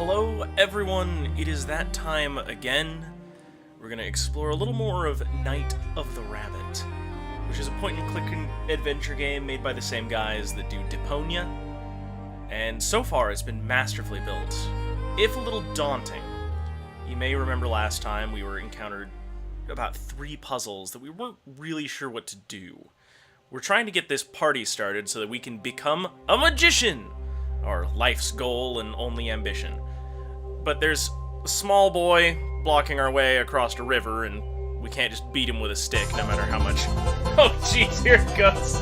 Hello everyone, it is that time again. We're going to explore a little more of Night of the Rabbit, which is a point-and-click adventure game made by the same guys that do Deponia, and so far it's been masterfully built, if a little daunting. You may remember last time we encountered about 3 puzzles that we weren't really sure what to do. We're trying to get this party started so that we can become a magician! Our life's goal and only ambition. But there's a small boy blocking our way across a river, and we can't just beat him with a stick, no matter how much... Oh, jeez, here it goes!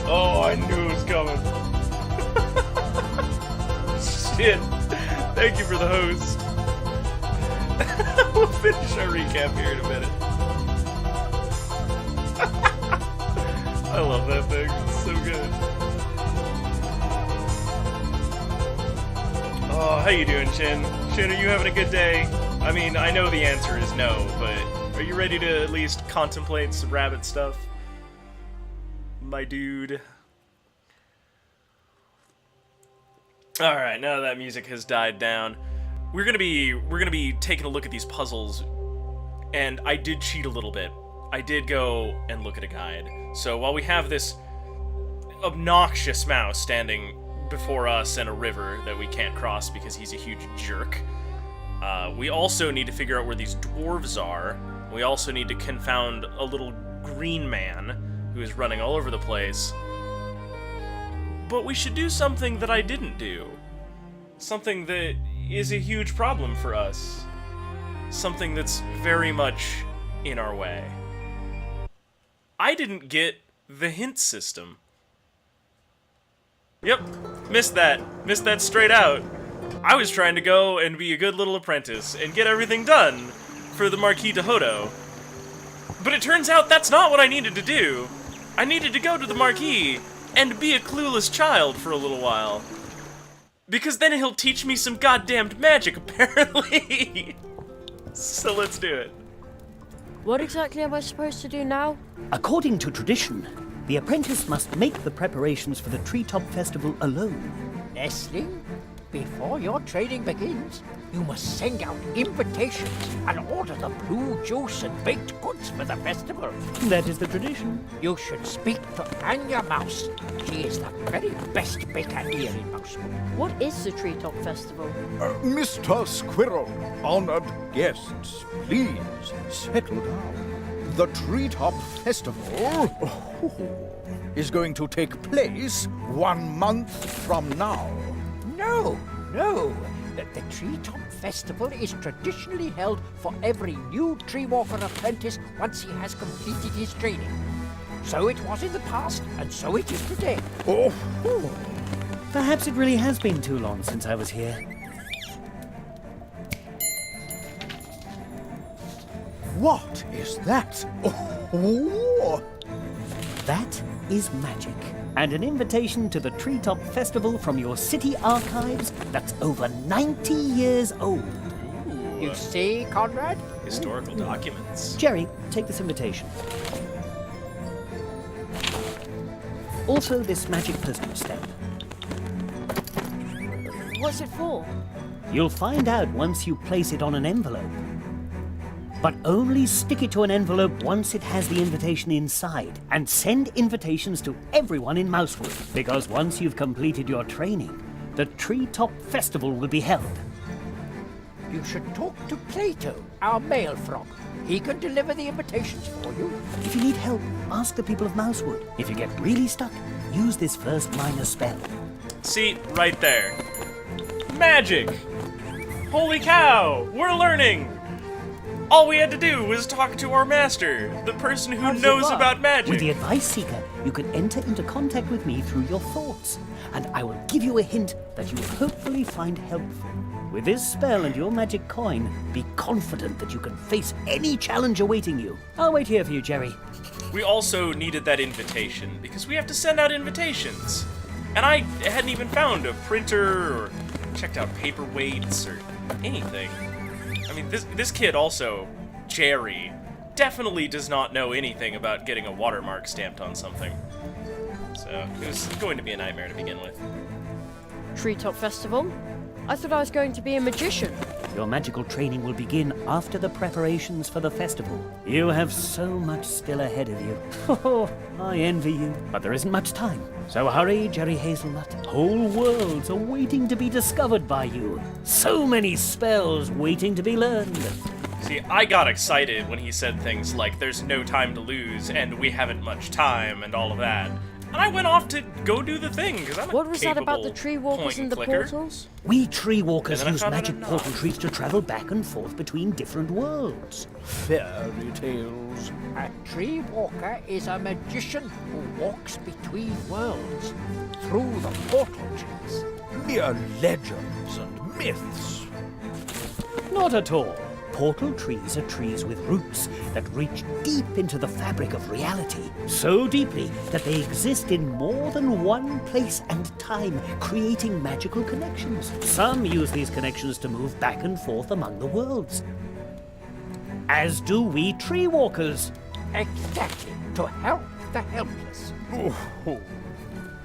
Oh, I knew it was coming. Shit. Thank you for the host. We'll finish our recap here in a minute. I love that thing. It's so good. Oh, how you doing, Chin? Chin, are you having a good day? I mean, I know the answer is no, but are you ready to at least contemplate some rabbit stuff? My dude. Alright, now that music has died down, we're gonna be taking a look at these puzzles, and I did cheat a little bit. I did go and look at a guide. So while we have this obnoxious mouse standing before us in a river that we can't cross because he's a huge jerk, we also need to figure out where these dwarves are. We also need to confound a little green man who is running all over the place. But we should do something that I didn't do. Something that is a huge problem for us. Something that's very much in our way. I didn't get the hint system. Yep, missed that. Missed that straight out. I was trying to go and be a good little apprentice and get everything done for the Marquis de Hodo. But it turns out that's not what I needed to do. I needed to go to the Marquis and be a clueless child for a little while. Because then he'll teach me some goddamned magic, apparently. So let's do it. What exactly am I supposed to do now? According to tradition, the apprentice must make the preparations for the Treetop Festival alone. Nestling, before your training begins, you must send out invitations and order the blue juice and baked goods for the festival. That is the tradition. You should speak to Anya Mouse. She is the very best baker here in Mousewood. What is the Treetop Festival? Mr. Squirrel, honored guests, please settle down. The Treetop Festival is going to take place 1 month from now. No. The Treetop Festival is traditionally held for every new tree walker apprentice once he has completed his training. So it was in the past, and so it is today. Oh. Perhaps it really has been too long since I was here. What is that? Oh. That is magic. And an invitation to the Treetop Festival from your city archives that's over 90 years old. You see, Conrad? Historical documents. Jerry, take this invitation. Also this magic postage stamp. What's it for? You'll find out once you place it on an envelope. But only stick it to an envelope once it has the invitation inside, and send invitations to everyone in Mousewood, because once you've completed your training, the Treetop Festival will be held. You should talk to Plato, our male frog. He can deliver the invitations for you. If you need help, ask the people of Mousewood. If you get really stuck, use this first minor spell. See, right there. Magic! Holy cow! We're learning! All we had to do was talk to our master, the person who knows about magic. With the Advice Seeker, you can enter into contact with me through your thoughts, and I will give you a hint that you will hopefully find helpful. With this spell and your magic coin, be confident that you can face any challenge awaiting you. I'll wait here for you, Jerry. We also needed that invitation, because we have to send out invitations. And I hadn't even found a printer, or checked out paperweights, or anything. I mean, this kid also, Jerry, definitely does not know anything about getting a watermark stamped on something. So, it was going to be a nightmare to begin with. treetop festival. I thought I was going to be a magician. Your magical training will begin after the preparations for the festival. You have so much still ahead of you. Oh, I envy you. But there isn't much time. So hurry, Jerry Hazelnut. Whole worlds are waiting to be discovered by you. So many spells waiting to be learned. See, I got excited when he said things like, there's no time to lose, and we haven't much time, and all of that. And I went off to go do the thing, because I'm a What was that about the capable tree walkers point and the clicker. portals? We tree walkers And then I use found out magic I'm not. portal trees to travel back and forth between different worlds. Fairy tales. A tree walker is a magician who walks between worlds through the portal trees. Mere legends and myths. Not at all. Portal trees are trees with roots that reach deep into the fabric of reality, so deeply that they exist in more than one place and time, creating magical connections. Some use these connections to move back and forth among the worlds, as do we tree walkers. Exactly, to help the helpless.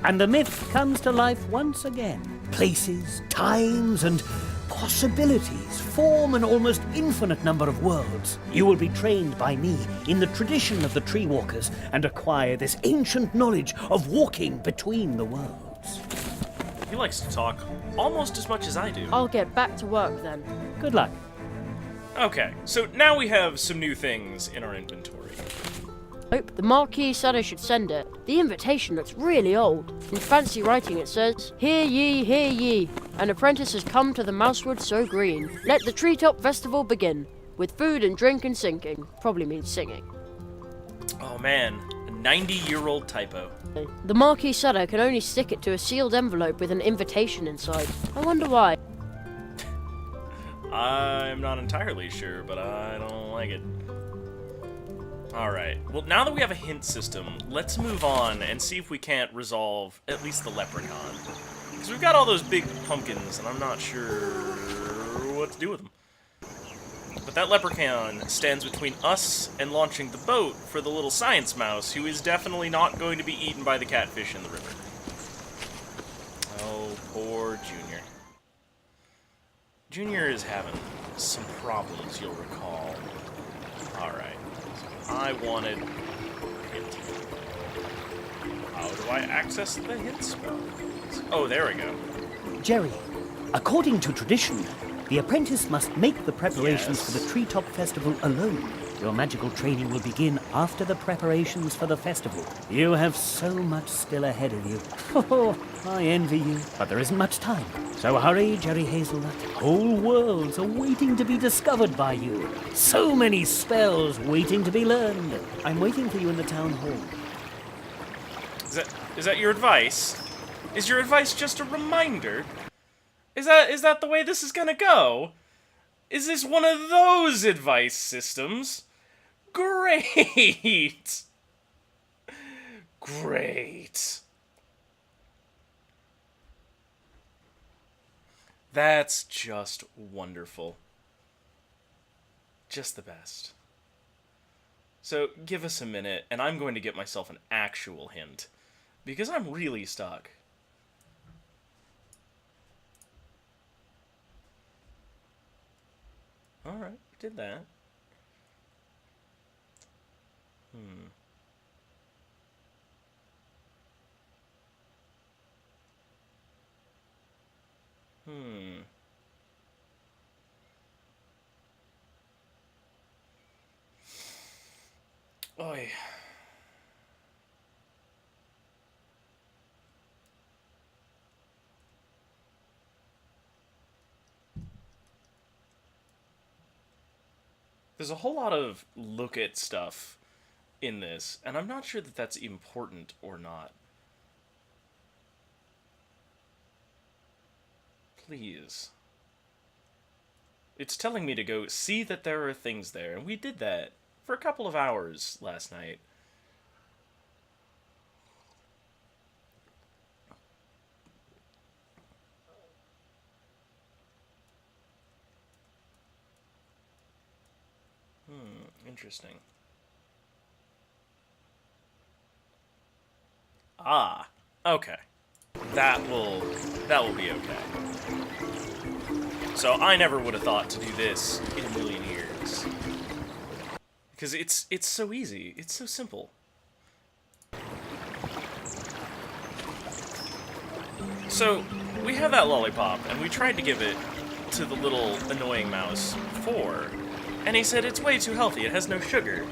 And the myth comes to life once again. Places, times, and possibilities form an almost infinite number of worlds. You will be trained by me in the tradition of the tree walkers and acquire this ancient knowledge of walking between the worlds. He likes to talk almost as much as I do. I'll get back to work then. Good luck. Okay, so now we have some new things in our inventory. Nope, the Marquis said I should send it. The invitation looks really old. In fancy writing it says, hear ye, an apprentice has come to the Mousewood so green. Let the treetop festival begin, with food and drink and sinking. Probably means singing. Oh man, a 90-year-old typo. The Marquis said I can only stick it to a sealed envelope with an invitation inside. I wonder why. I'm not entirely sure, but I don't like it. Alright, well now that we have a hint system, let's move on and see if we can't resolve at least the leprechaun. Because we've got all those big pumpkins, and I'm not sure what to do with them. But that leprechaun stands between us and launching the boat for the little science mouse, who is definitely not going to be eaten by the catfish in the river. Oh, poor Junior. Junior is having some problems, you'll recall. Alright. I wanted hint. How do I access the hint spell? Oh, there we go. Jerry, according to tradition, the apprentice must make the preparations Yes. for the treetop festival alone. Your magical training will begin after the preparations for the festival. You have so much still ahead of you. Oh, I envy you. But there isn't much time. So hurry, Jerry Hazelnut. Whole worlds are waiting to be discovered by you. So many spells waiting to be learned. I'm waiting for you in the town hall. Is that your advice? Is your advice just a reminder? Is that the way this is gonna go? Is this one of those advice systems? Great! Great. That's just wonderful. Just the best. So, give us a minute, and I'm going to get myself an actual hint. Because I'm really stuck. Alright, we did that. Oy. There's a whole lot of look at stuff in this, and I'm not sure that that's important or not. Please. It's telling me to go see that there are things there, and we did that for a couple of hours last night. Interesting. Ah, okay. that will be okay. So I never would have thought to do this in a million years. Because it's so easy. It's so simple. So, we have that lollipop, and we tried to give it to the little annoying mouse before, and he said it's way too healthy, it has no sugar.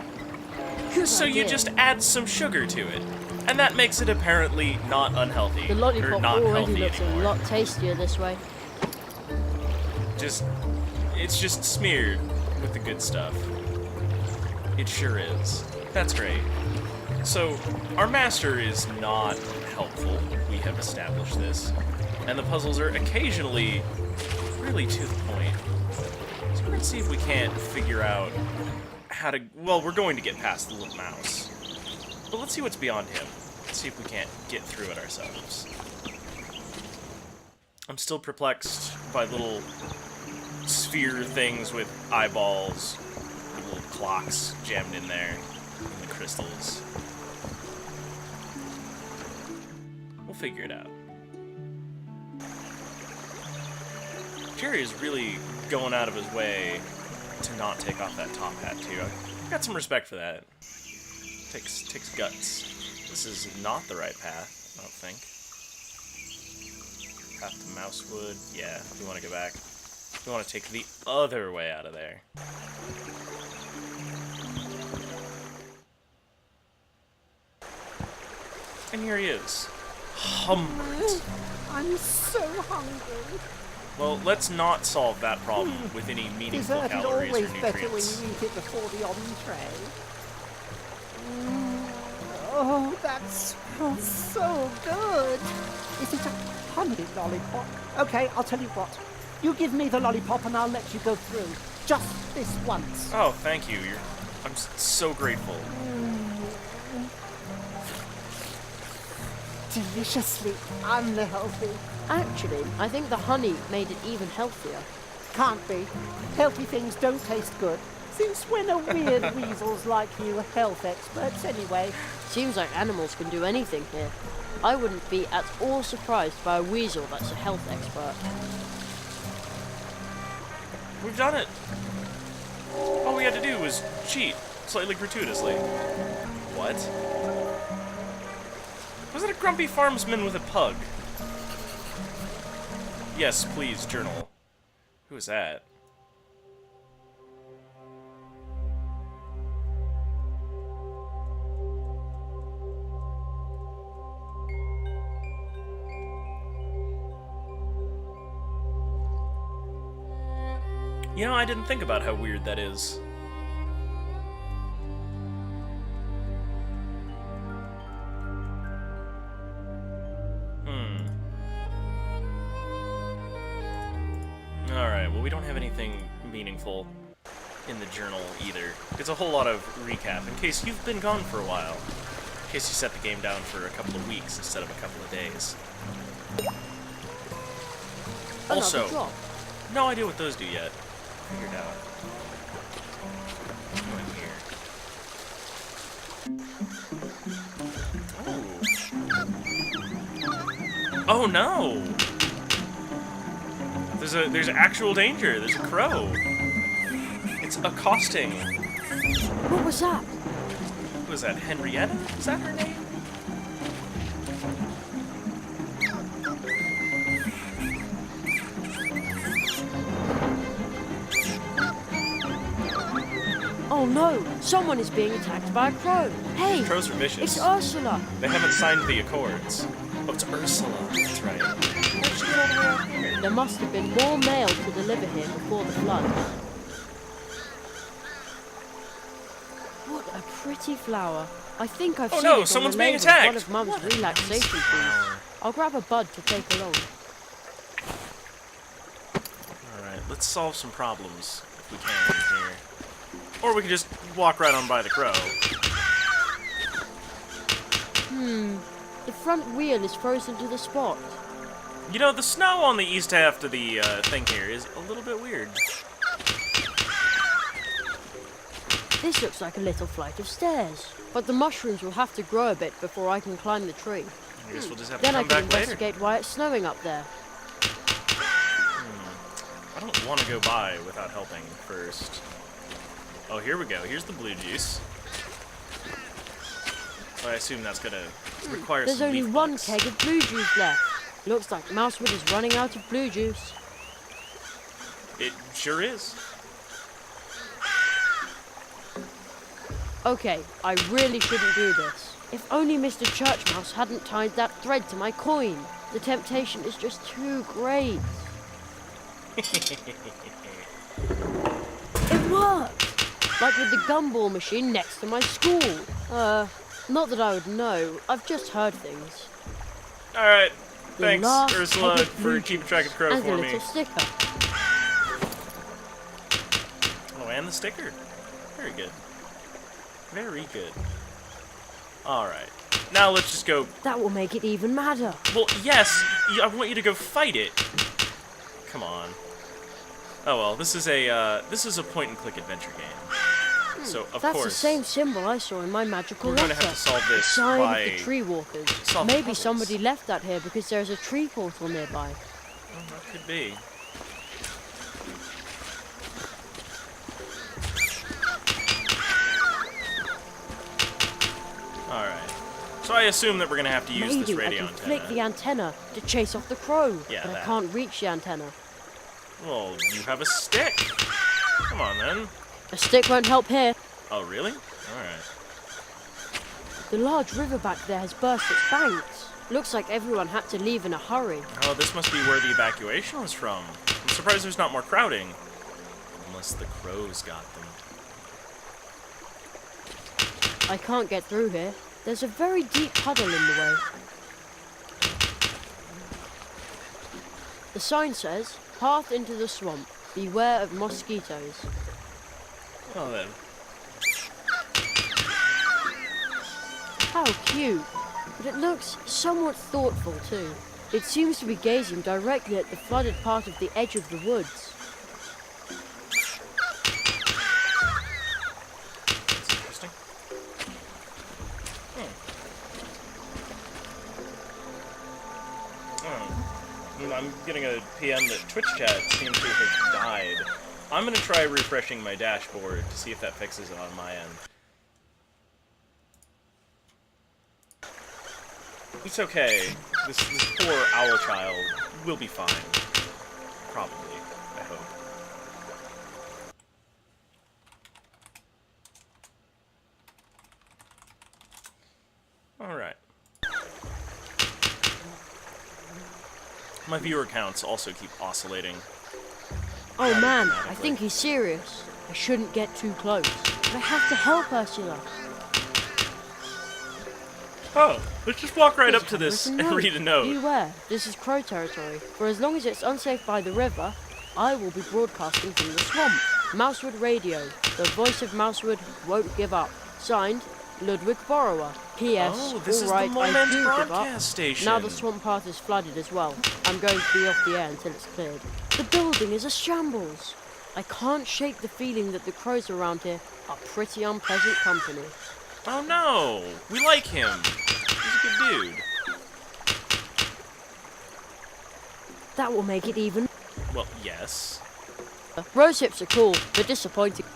So you just add some sugar to it, and that makes it apparently not unhealthy, The or lollipop not already healthy looks anymore. a lot tastier this way. It's just smeared with the good stuff. It sure is. That's great. So, our master is not helpful. We have established this. And the puzzles are occasionally really to the point. So we're going to see if we can't figure out how to... Well, we're going to get past the little mouse. But let's see what's beyond him. Let's see if we can't get through it ourselves. I'm still perplexed by little sphere things with eyeballs, little clocks jammed in there, and the crystals. We'll figure it out. Jerry is really going out of his way to not take off that top hat too. I've got some respect for that. Takes guts. This is not the right path, I don't think. Path to Mousewood. Yeah, we want to go back. We want to take the other way out of there. And here he is. Humbert. I'm so hungry. Well, let's not solve that problem with any meaningful Dessert is calories or always better when nutrients. you eat it before the entree. Oh, that smells so good. Is it a honey lollipop? Okay, I'll tell you what. You give me the lollipop and I'll let you go through. Just this once. Oh, thank you. I'm so grateful. Deliciously unhealthy. Actually, I think the honey made it even healthier. Can't be. Healthy things don't taste good. Since when are weird weasels like you health experts anyway? Seems like animals can do anything here. I wouldn't be at all surprised by a weasel that's a health expert. We've done it. All we had to do was cheat, slightly gratuitously. What? Was it a grumpy farmsman with a pug? Yes, please, journal. Who is that? You know, I didn't think about how weird that is. Alright, well, we don't have anything meaningful in the journal either. It's a whole lot of recap, in case you've been gone for a while. In case you set the game down for a couple of weeks instead of a couple of days. Also, Another drop. no idea what those do yet. Figured out. Go in here. Oh no! There's actual danger. There's a crow. It's accosting. What was that? Who was that? Henrietta? Is that her name? Oh no! Someone is being attacked by a crow. Hey! Crows are vicious. It's Ursula! They haven't signed the Accords. Oh, it's Ursula. That's right. How did she get all the way out here? There must have been more mail to deliver here before the flood. What a pretty flower. I think I've seen no, it on someone's the being label of one attacked. of Mum's relaxation things. I'll grab a bud to take along. Alright, let's solve some problems if we can here. Or we can just walk right on by the crow. The front wheel is frozen to the spot. You know, the snow on the east half of the thing here is a little bit weird. This looks like a little flight of stairs. But the mushrooms will have to grow a bit before I can climb the tree. I guess we'll just have to Then I come can back later. investigate why it's snowing up there. I don't want to go by without helping first. Oh, here we go. Here's the blue juice. So I assume that's gonna require There's some only leaf one bugs. keg of blue juice left. Looks like Mousewood is running out of blue juice. It sure is. Okay, I really shouldn't do this. If only Mr. Churchmouse hadn't tied that thread to my coin. The temptation is just too great. It worked! Like with the gumball machine next to my school. Not that I would know. I've just heard things. Alright. The Thanks, last Ursula, keg of for blue keeping juice track of crows and for the me. little sticker. Oh, and the sticker. Very good. Very good. Alright. Now let's just go... That will make it even madder. Well, yes! I want you to go fight it! Come on. Oh well, this is a point-and-click adventure game. So, of That's course... the same symbol I saw in my magical We're letter. going to have to solve this the sign by... of the tree walkers. solve the Maybe puzzles. somebody left that here because there's a tree portal nearby. Well, that could be. Alright. So I assume that we're going to have to use this Maybe I radio can antenna. flick the antenna to chase off the crow. Yeah, but that. I can't reach the antenna. Well, you have a stick. Come on, then. A stick won't help here. Oh, really? Alright. The large river back there has burst its banks. Looks like everyone had to leave in a hurry. Oh, this must be where the evacuation was from. I'm surprised there's not more crowding. Unless the crows got them. I can't get through here. There's a very deep puddle in the way. The sign says, "Path into the swamp. Beware of mosquitoes." Well then. How cute. But it looks somewhat thoughtful too. It seems to be gazing directly at the flooded part of the edge of the woods. That's interesting. Oh. I'm getting a PM that Twitch chat seems to have died. I'm gonna try refreshing my dashboard to see if that fixes it on my end. It's okay. This poor owl child will be fine. Probably, I hope. Alright. My viewer counts also keep oscillating. Oh man, I think he's serious. I shouldn't get too close. But I have to help Ursula. Oh, let's just walk right There's up to this written and note. read a note. Beware, this is crow territory. For as long as it's unsafe by the river, I will be broadcasting from the swamp. Mousewood Radio. The voice of Mousewood won't give up. Signed, Ludwig Borrower. P.S. Oh, this is the Alright, I Moment do give up. broadcast station. Now the swamp path is flooded as well. I'm going to be off the air until it's cleared. The building is a shambles. I can't shake the feeling that the crows around here are pretty unpleasant company. Oh no! We like him! He's a good dude. That will make it even. Well, yes. Rose hips are cool, but disappointing.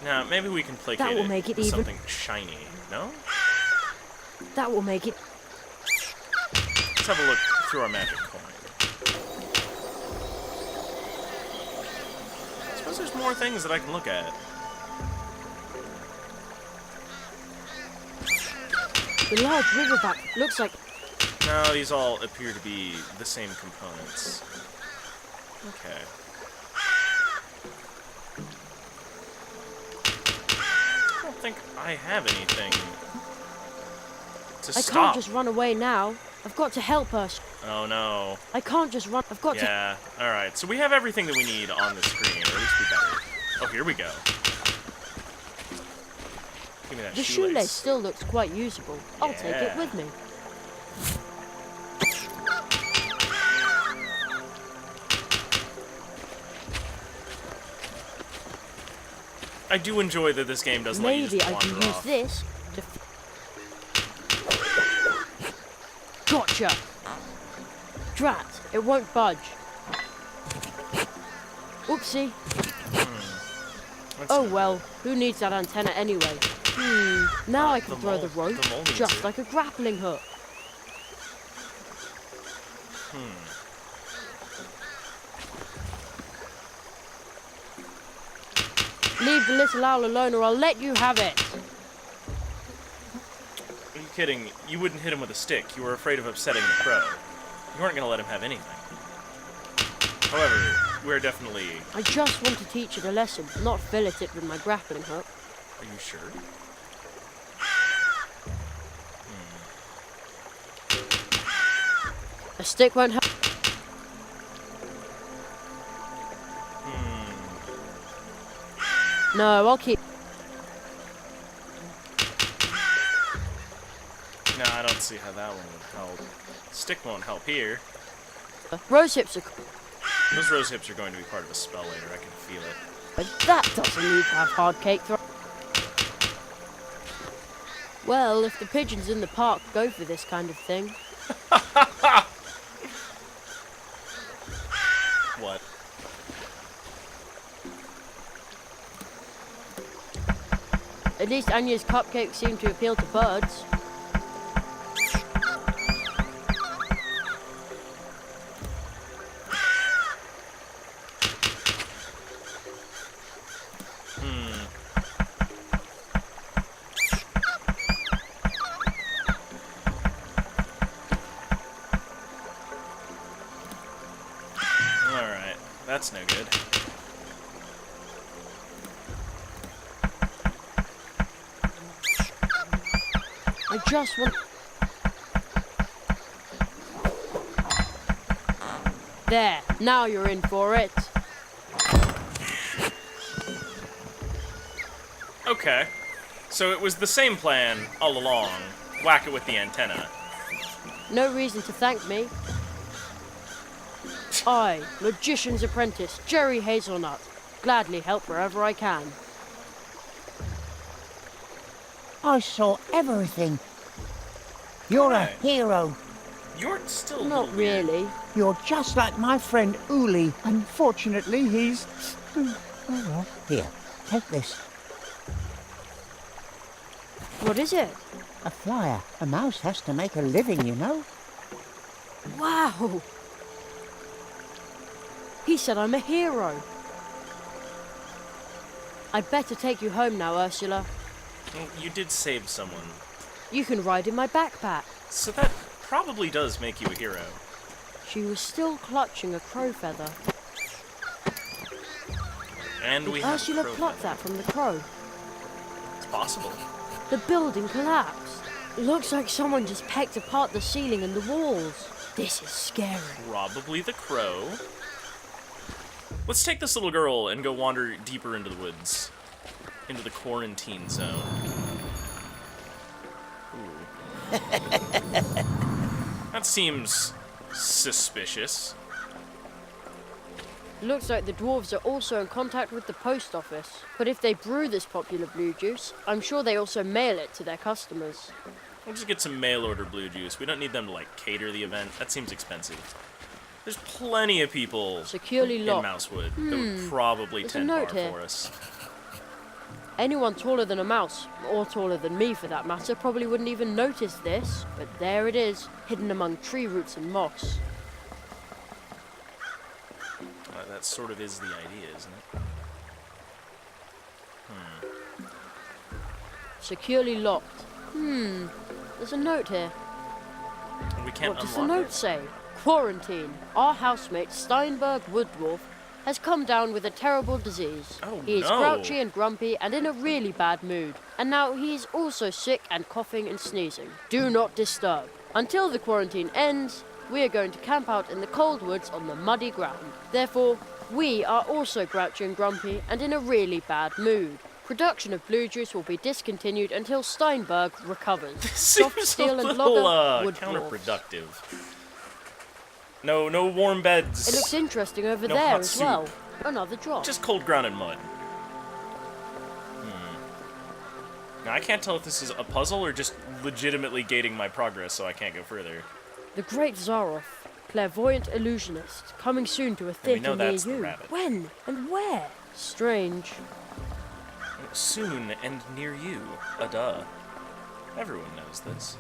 Now, maybe we can placate That will make it with even. something shiny, no? That will make it. Let's have a look through our magic coin. I suppose there's more things that I can look at. The large riverback looks like. No, these all appear to be the same components. Okay. I don't think I have anything to I stop. can't just run away now. I've got to help us. Oh no. I can't just run. I've got to. Yeah, alright. So we have everything that we need on the screen, or at least we better. Oh, here we go. Give me that The shoelace. shoelace still looks quite usable. I'll take it Yeah. with me. I do enjoy that this game doesn't let you Maybe just I wander can use off. this to... Gotcha! Drat, it won't budge. Oopsie. That's Oh no well, who needs that antenna anyway? Now I can the throw mole- the rope the mole needs just it. like a grappling hook. Leave the little owl alone or I'll let you have it. Are you kidding? You wouldn't hit him with a stick. You were afraid of upsetting the crow. You weren't going to let him have anything. However, we're definitely... I just want to teach it a lesson, not fillet it with my grappling hook. Are you sure? A stick won't help. No, I'll keep... No, I don't see how that one would help. Stick won't help here. Rose hips are... Those rose hips are going to be part of a spell later. I can feel it. But that doesn't need to have hard cake throw. Well, if the pigeons in the park go for this kind of thing, What? at least Anya's cupcakes seem to appeal to birds. Alright, that's no good. I just want... There, now you're in for it. Okay. So it was the same plan all along. Whack it with the antenna. No reason to thank me. I, Magician's Apprentice, Jerry Hazelnut, gladly help wherever I can. I saw everything. You're a Right. hero. You're still... Not really. You're just like my friend Uli. Unfortunately, he's... Oh well. Here, take this. What is it? A flyer. A mouse has to make a living, you know. Wow! He said I'm a hero. I'd better take you home now, Ursula. You did save someone. You can ride in my backpack. So that probably does make you a hero. She was still clutching a crow feather. And we Did have Ursula crow pluck feather. that from the crow? It's possible. The building collapsed. Looks like someone just pecked apart the ceiling and the walls. This is scary. Probably the crow. Let's take this little girl and go wander deeper into the woods. Into the quarantine zone. Ooh. That seems suspicious. Looks like the dwarves are also in contact with the post office. But if they brew this popular blue juice, I'm sure they also mail it to their customers. We'll just get some mail order blue juice. We don't need them to, like, cater the event. That seems expensive. There's plenty of people Securely in locked. Mousewood that would probably There's a 10 bar note here. for us. Anyone taller than a mouse, or taller than me for that matter, probably wouldn't even notice this. But there it is, hidden among tree roots and moss. That sort of is the idea, isn't it? Securely locked. There's a note here. And we can't What does the unlock note it. say? Quarantine. Our housemate, Steinberg Wooddwarf, has come down with a terrible disease. Oh, He is no. grouchy and grumpy and in a really bad mood. And now he is also sick and coughing and sneezing. Do not disturb. Until the quarantine ends, we are going to camp out in the cold woods on the muddy ground. Therefore, we are also grouchy and grumpy and in a really bad mood. Production of blue juice will be discontinued until Steinberg recovers. Soft Seems steel a and little lager, wood dwarfs. counterproductive. No warm beds. It looks interesting over No there hot as soup. well. Another drop. Just cold ground and mud. Now, I can't tell if this is a puzzle or just legitimately gating my progress so I can't go further. The Great Zaroff, clairvoyant illusionist, coming soon to a we theatre know near that's the you. rabbit. When and where? Strange. Soon and near you. Duh. Everyone knows this.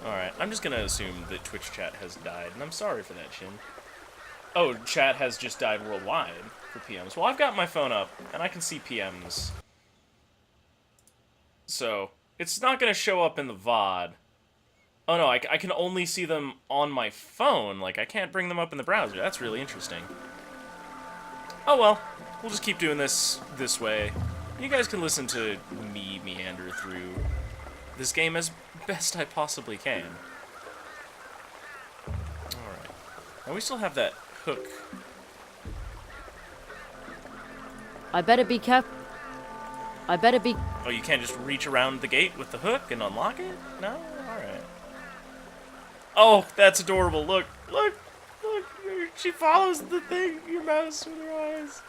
Alright, I'm just gonna assume that Twitch chat has died, and I'm sorry for that, Shin. Oh, chat has just died worldwide for PMs. Well, I've got my phone up, and I can see PMs. So, it's not gonna show up in the VOD. Oh no, I can only see them on my phone. Like, I can't bring them up in the browser. That's really interesting. Oh well, we'll just keep doing this way. You guys can listen to me meander through this game as best I possibly can. Alright. And we still have that hook. I better be careful. I better be... Oh, you can't just reach around the gate with the hook and unlock it? No? Alright. Oh, that's adorable. Look, look, look. She follows the thing, your mouse with her eyes.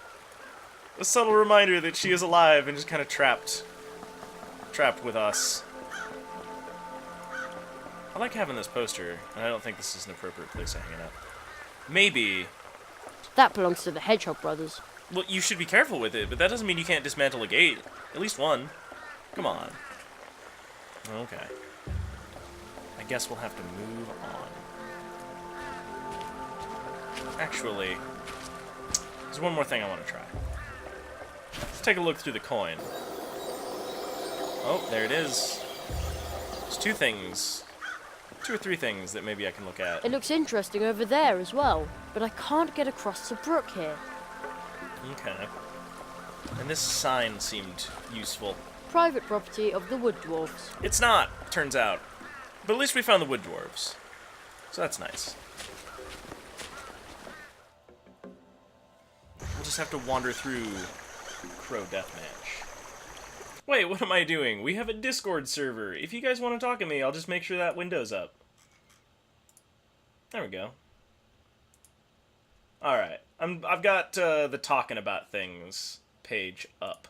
A subtle reminder that she is alive and just kind of trapped with us. I like having this poster, and I don't think this is an appropriate place to hang it up. Maybe. That belongs to the Hedgehog brothers. Well, you should be careful with it, but that doesn't mean you can't dismantle a gate. At least one. Come on. Okay. I guess we'll have to move on. Actually, there's one more thing I want to try. Let's take a look through the coin. Oh, there it is. There's two or three things that maybe I can look at. It looks interesting over there as well, but I can't get across the brook here. Okay. And this sign seemed useful. Private property of the Wood Dwarfs. It's not, turns out. But at least we found the Wood Dwarves. So that's nice. We'll just have to wander through Crow Deathmatch. Wait, what am I doing? We have a Discord server. If you guys want to talk to me, I'll just make sure that window's up. There we go. Alright. I've got the talking about things page up.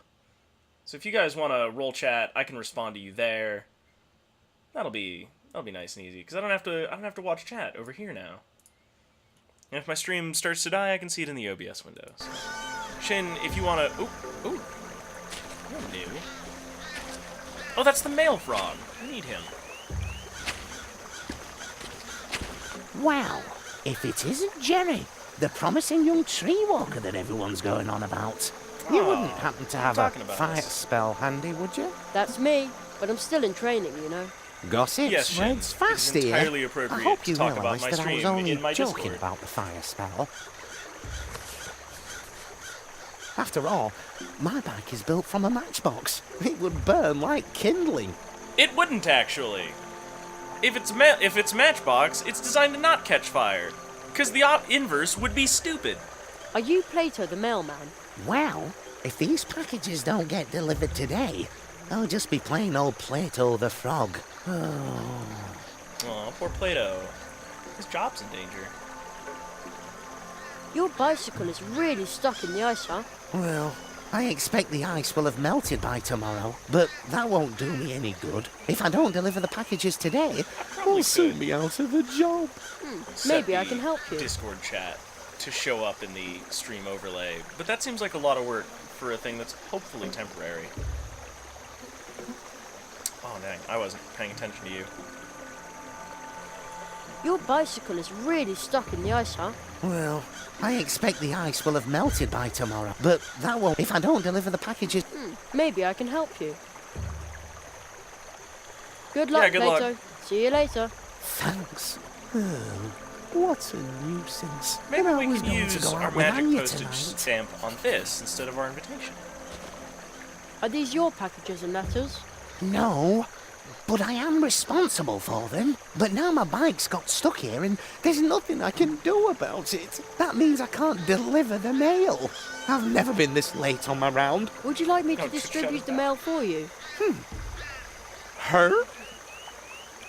So if you guys want to roll chat, I can respond to you there. That'll be nice and easy because I don't have to watch chat over here now. And if my stream starts to die, I can see it in the OBS windows. Shin, if you want to... Ooh. You're new. Oh, that's the male frog. We need him. Wow, if it isn't Jerry, the promising young tree walker that everyone's going on about. You wouldn't happen to have a fire spell handy, would you? That's me, but I'm still in training, you know. Gossip Yes, Shin. spreads fast It's here. entirely appropriate I hope to you talk about realise my that I was stream only in my joking Discord. about the fire spell. After all, my bike is built from a matchbox. It would burn like kindling. It wouldn't, actually. If it's Matchbox, it's designed to not catch fire. Because the inverse would be stupid. Are you Plato the mailman? Well, if these packages don't get delivered today, I'll just be plain old Plato the frog. Aw, poor Plato. His job's in danger. Your bicycle is really stuck in the ice, huh? Well, I expect the ice will have melted by tomorrow, but that won't do me any good. If I don't deliver the packages today, I'll soon be out of a job. Maybe I Set can the help you. Discord chat to show up in the stream overlay, but that seems like a lot of work for a thing that's hopefully temporary. Oh dang, I wasn't paying attention to you. Your bicycle is really stuck in the ice, huh? Well, I expect the ice will have melted by tomorrow, but that won't if I don't deliver the packages. Maybe I can help you. Good luck, Yeah, good Plato. luck. See you later. Thanks. Oh, what a nuisance. Maybe And I we was can going use to go our out with magic Anya postage tonight. stamp on this instead of our invitation. Are these your packages and letters? No, but I am responsible for them. But now my bike's got stuck here and there's nothing I can do about it. That means I can't deliver the mail. I've never been this late on my round. Would you like me No, to just shut distribute it the down. mail for you? Her?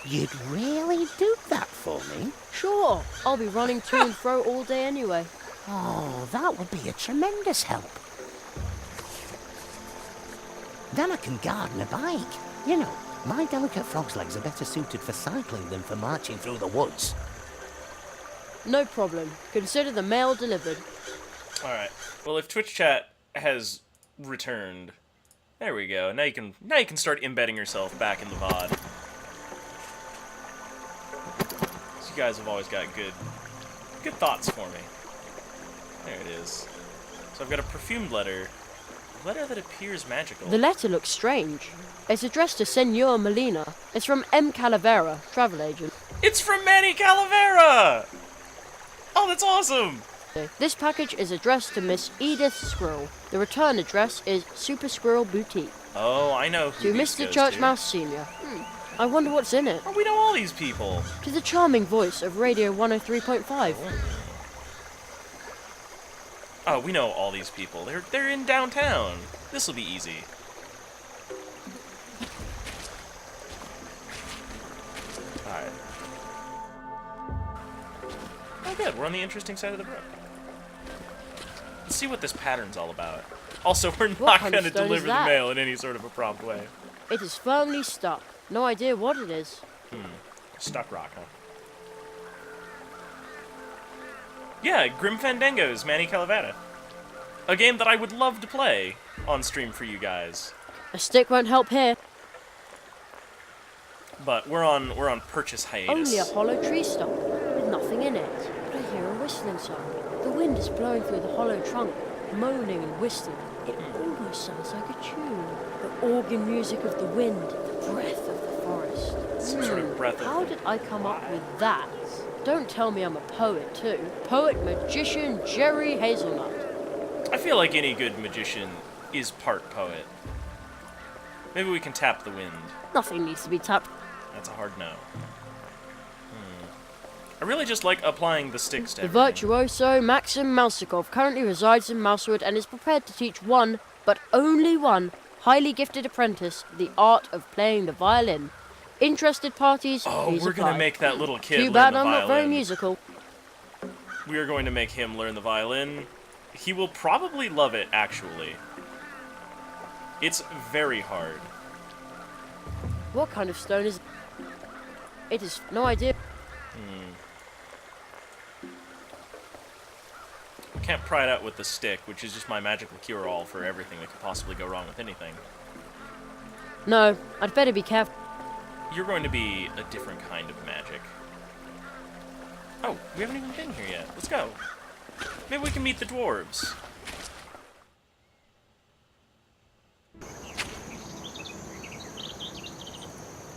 You'd really do that for me? Sure. I'll be running to and fro all day anyway. Oh, that would be a tremendous help. Then I can garden a bike. You know, my delicate frog's legs are better suited for cycling than for marching through the woods. No problem. Consider the mail delivered. Alright. Well, if Twitch chat has returned, there we go. Now you can start embedding yourself back in the VOD. So you guys have always got good thoughts for me. There it is. So I've got a perfumed letter. A letter that appears magical. The letter looks strange. It's addressed to Senor Molina. It's from M. Calavera, travel agent. It's from Manny Calavera! Oh, that's awesome! This package is addressed to Miss Edith Squirrel. The return address is Super Squirrel Boutique. Oh, I know who To this Mr. goes Church to. Mouse Sr. I wonder what's in it. Oh, we know all these people. To the charming voice of Radio 103.5. Oh, we know all these people. They're in downtown. This'll be easy. Alright. Oh good, we're on the interesting side of the brook. Let's see what this pattern's all about. Also, we're not kind going of to stone is deliver the that? mail in any sort of a prompt way. It is firmly stuck. No idea what it is. Stuck rock, huh? Yeah, Grim Fandango's Manny Calavera. A game that I would love to play on stream for you guys. A stick won't help here. But we're on purchase hiatus. Only a hollow tree stump with nothing in it. But I hear a whistling sound. The wind is blowing through the hollow trunk, moaning and whistling. It almost sounds like a tune. The organ music of the wind, the breath of the forest. Some sort of breath of... How did I come up with that? Don't tell me I'm a poet too. Poet magician Jerry Hazelnut. I feel like any good magician is part poet. Maybe we can tap the wind. Nothing needs to be tapped. That's a hard no. I really just like applying the sticks to The everything. virtuoso Maxim Mousikov currently resides in Mousewood and is prepared to teach one, but only one, highly gifted apprentice the art of playing the violin. Interested parties, Oh, please we're gonna apply. make that little kid Too learn bad the I'm not very violin. musical. We are going to make him learn the violin. He will probably love it, actually. It's very hard. What kind of stone is it? It is no idea. Can't pry it out with the stick, which is just my magical cure-all for everything that could possibly go wrong with anything. No, I'd better be careful. You're going to be a different kind of magic. Oh, we haven't even been here yet. Let's go. Maybe we can meet the dwarves.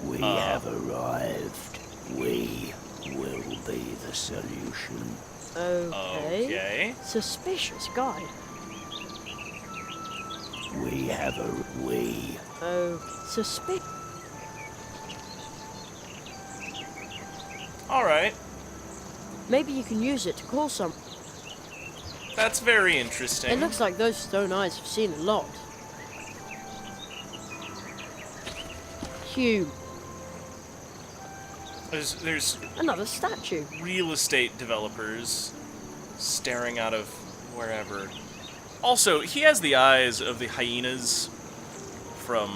We have arrived. We will be the solution. Okay. Okay. Suspicious guy. We have a... We... Oh, suspicious. Alright. Maybe you can use it to call some. That's very interesting. It looks like those stone eyes have seen a lot. Hugh, There's another statue. real estate developers staring out of wherever. Also, he has the eyes of the hyenas from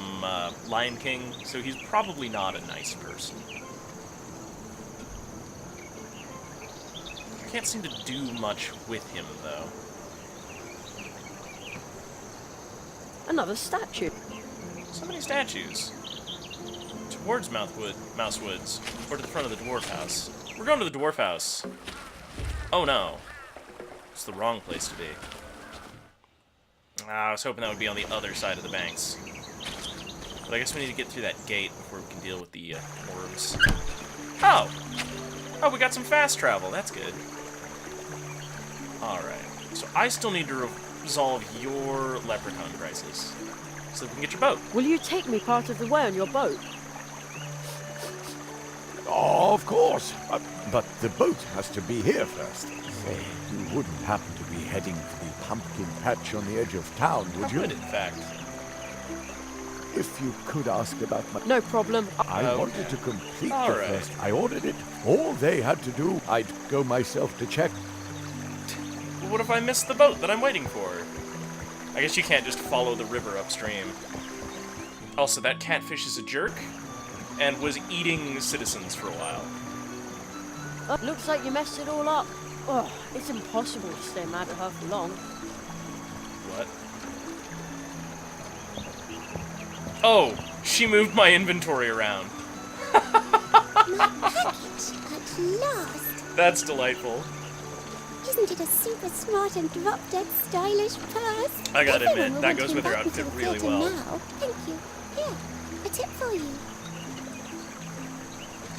Lion King, so he's probably not a nice person. Can't seem to do much with him, though. Another statue. So many statues. Towards Mousewoods, or to the front of the dwarf house. We're going to the dwarf house. Oh no. It's the wrong place to be. I was hoping that would be on the other side of the banks. But I guess we need to get through that gate before we can deal with the dwarves. Oh! Oh, we got some fast travel. That's good. Alright. So I still need to resolve your leprechaun crisis. So that we can get your boat. Will you take me part of the way on your boat? Oh, of course. But the boat has to be here first. You wouldn't happen to be heading for the pumpkin patch on the edge of town, would you? Good, in fact. If you could ask about my... No problem. I wanted to complete All the right. first. I ordered it. All they had to do, I'd go myself to check. Well, what if I missed the boat that I'm waiting for? I guess you can't just follow the river upstream. Also, that catfish is a jerk and was eating citizens for a while. Oh, looks like you messed it all up. Oh, it's impossible to stay mad at her for long. What? Oh, she moved my inventory around. My package, at last. That's delightful. Isn't it a super smart and drop-dead stylish purse? I gotta Everyone admit, will that want goes to with her embark outfit into the really theatre well. Now. Thank you. Here, a tip for you.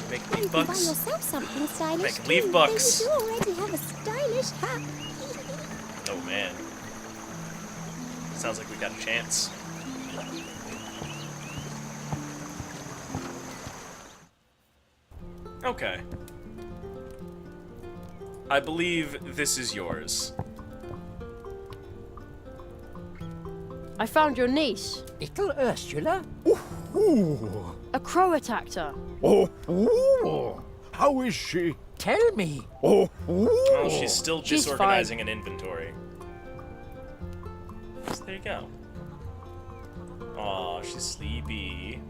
Make Or you leaf can buy bucks. yourself something stylish Make too. leaf bucks. Then you do already have a stylish hat. Oh man. Sounds like we got a chance. Okay. I believe this is yours. I found your niece. Little Ursula? Ooh. A crow attacked her. Oh, ooh. How is she? Tell me. Oh, ooh. Oh, she's still She's disorganizing an inventory. So there you go. Aw, she's sleepy.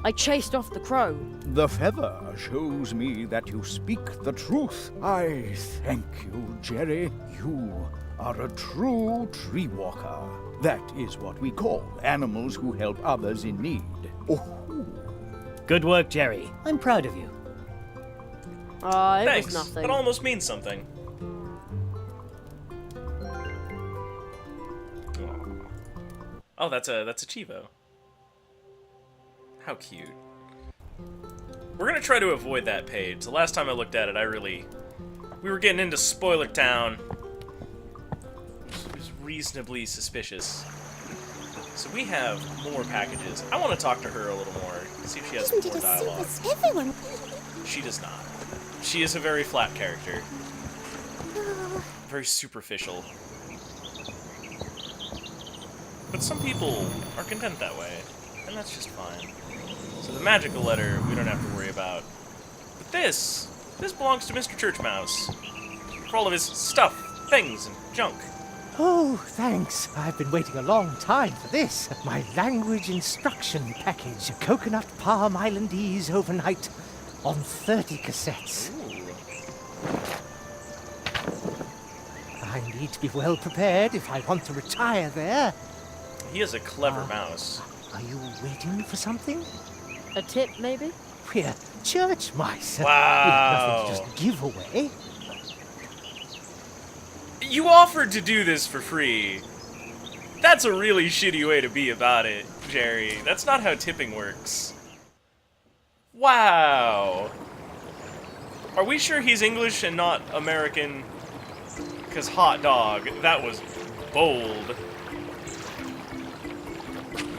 I chased off the crow. The feather shows me that you speak the truth. I thank you, Jerry. You are a true tree walker. That is what we call animals who help others in need. Oh, Good work, Jerry. I'm proud of you. It Thanks. was nothing. That almost means something. Aw. Oh, that's a Chivo. How cute. We're gonna try to avoid that page. The last time I looked at it, we were getting into Spoiler Town. It was reasonably suspicious. So we have more packages. I want to talk to her a little more. See if she has Isn't more it a dialogue. super... Everyone... She does not. She is a very flat character. Oh, Very superficial. But some people are content that way, and that's just fine. So the magical letter, we don't have to worry about. But this belongs to Mr. Churchmouse. For all of his stuff, things, and junk. Oh, thanks. I've been waiting a long time for this. My language instruction package. Coconut Palm Islandese overnight on 30 cassettes. I need to be well prepared if I want to retire there. He is a clever mouse. Are you waiting for something? A tip, maybe? We're church mice. Wow. We have nothing to just give away. You offered to do this for free. That's a really shitty way to be about it, Jerry. That's not how tipping works. Wow. Are we sure he's English and not American? Because hot dog, that was bold.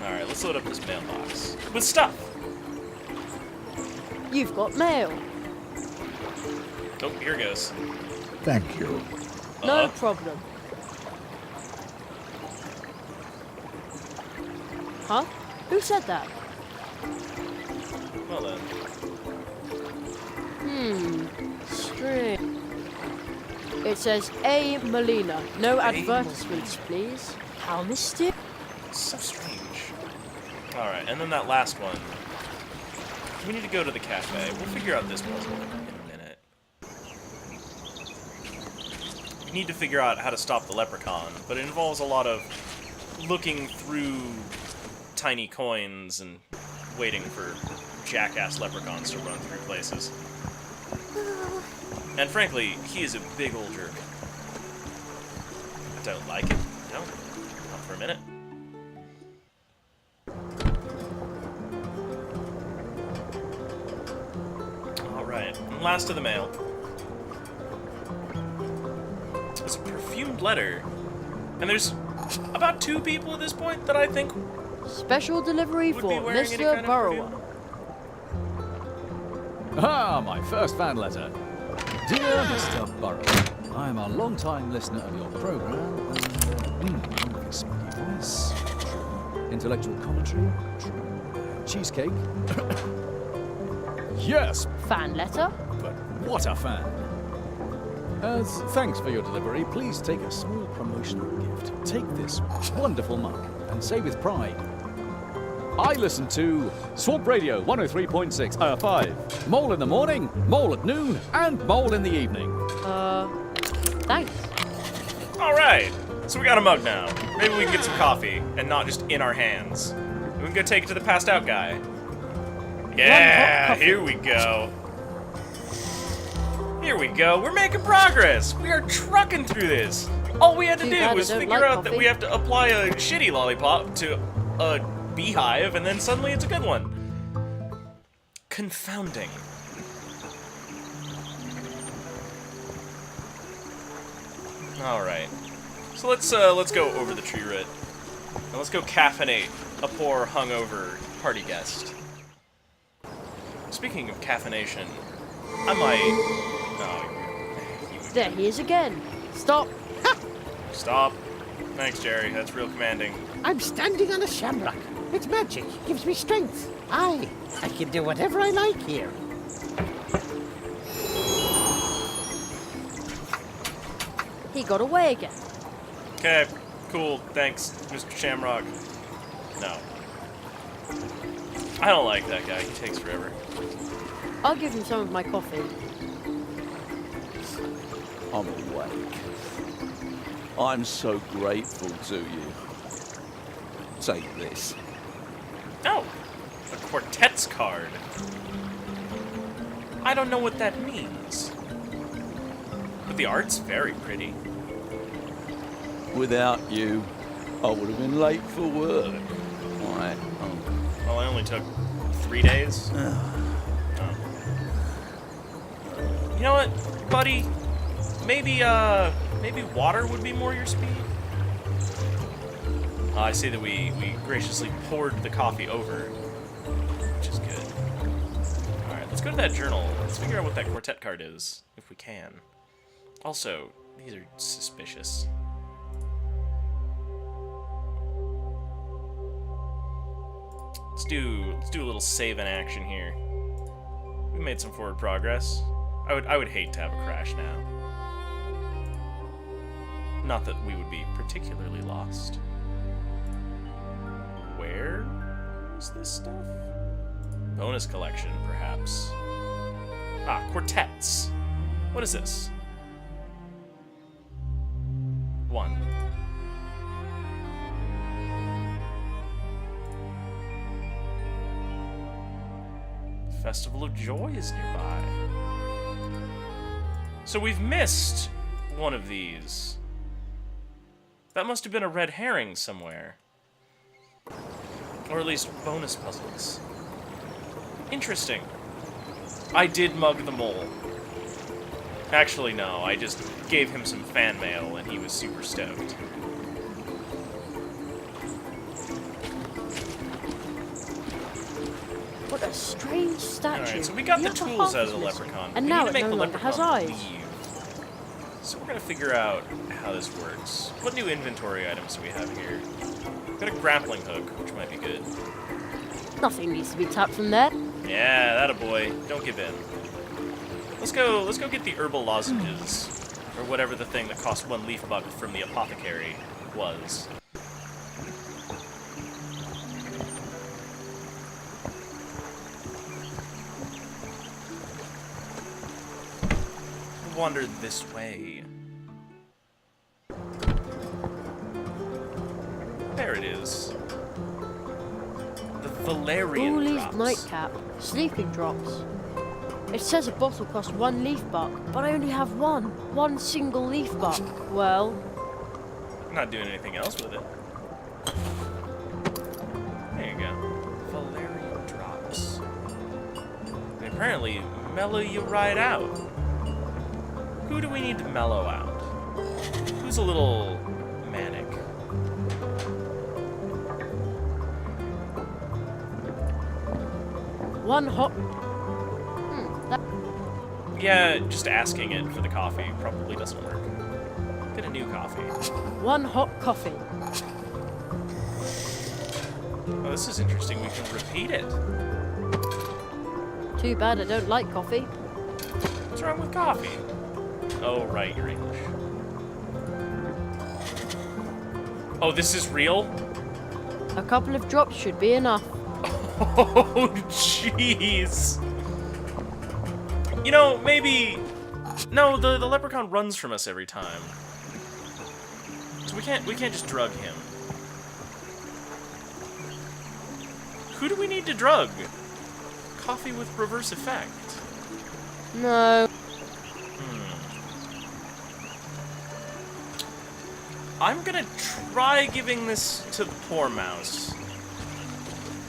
Alright, let's load up this mailbox. With stuff. You've got mail. Oh, here goes. Thank you. No problem. Huh? Who said that? Well then. Strange. It says A. Molina. No advertisements, please. How mysterious. So strange. Alright, and then that last one. We need to go to the cafe. We'll figure out this puzzle in a minute. We need to figure out how to stop the leprechaun, but it involves a lot of looking through tiny coins and waiting for jackass leprechauns to run through places. And frankly, he is a big old jerk. I don't like it. No, not for a minute. Alright, and last of the mail. It's a perfumed letter. And there's about 2 people at this point that I think Special delivery would for be wearing any Mr. kind of Burrower. perfume. Ah, my first fan letter. Dear Mr. Burrow, I am a long-time listener of your program. Smiley voice, intellectual commentary, cheesecake. Yes, Fan letter? but what a fan. As thanks for your delivery, please take a small promotional gift. Take this wonderful mug and say with pride, I listen to Swamp Radio 103.6 5. Mole in the morning, Mole at noon, and Mole in the evening. Thanks. All right, so we got a mug now. Maybe we can get some coffee and not just in our hands. We can go take it to the passed out guy. Yeah, here we go. Here we go. We're making progress. We are trucking through this. All we had to do was figure out that we have to apply a shitty lollipop to a beehive, and then suddenly it's a good one. Confounding. All right. So let's go over the tree root, and let's go caffeinate a poor hungover party guest. Speaking of caffeination, I might. Oh, There he is again. Stop. Stop. Thanks, Jerry. That's real commanding. I'm standing on a shamrock. It's magic. Gives me strength. I can do whatever I like here. He got away again. Okay, cool. Thanks, Mr. Shamrock. No. I don't like that guy. He takes forever. I'll give him some of my coffee. I'm awake. I'm so grateful to you. Take this. Oh, a quartet's card. I don't know what that means. But the art's very pretty. Without you, I would have been late for work. Well, I only took 3 days. You know what, buddy? Maybe water would be more your speed? I see that we graciously poured the coffee over, which is good. Alright, let's go to that journal. Let's figure out what that quartet card is, if we can. Also, these are suspicious. Let's do a little save in action here. We made some forward progress. I would hate to have a crash now. Not that we would be particularly lost. Where is this stuff? Bonus collection, perhaps. Ah, quartets. What is this? 1. Festival of Joy is nearby. So we've missed one of these. That must have been a red herring somewhere. Or at least bonus puzzles. Interesting. I did mug the mole. Actually, no, I just gave him some fan mail and he was super stoked. What a strange statue. Alright, so we got the upper tools half as a is missing, leprechaun. And We now need to it make no the longer has leprechaun eyes. leave. So we're gonna figure out how this works. What new inventory items do we have here? We've got a grappling hook, which might be good. Nothing needs to be tapped from there. Yeah, that a boy. Don't give in. Let's go get the herbal lozenges. Or whatever the thing that cost 1 leaf buck from the apothecary was. Wandered this way. There it is. The Valerian Woolly's drops. nightcap. Sleeping drops. It says a bottle costs 1 leaf buck, but I only have one. 1 single leaf buck. Well, Not doing anything else with it. There you go. Valerian drops. They apparently mellow you right out. Who do we need to mellow out? Who's a little manic? one hot... Yeah, just asking it for the coffee probably doesn't work. Get a new coffee. 1 hot coffee. Oh, this is interesting. We can repeat it. Too bad I don't like coffee. What's wrong with coffee? Oh, right, you're English. Oh, this is real? A couple of drops should be enough. Oh, jeez. You know, maybe... No, the leprechaun runs from us every time. So we can't just drug him. Who do we need to drug? Coffee with reverse effect. No. I'm gonna try giving this to the poor mouse.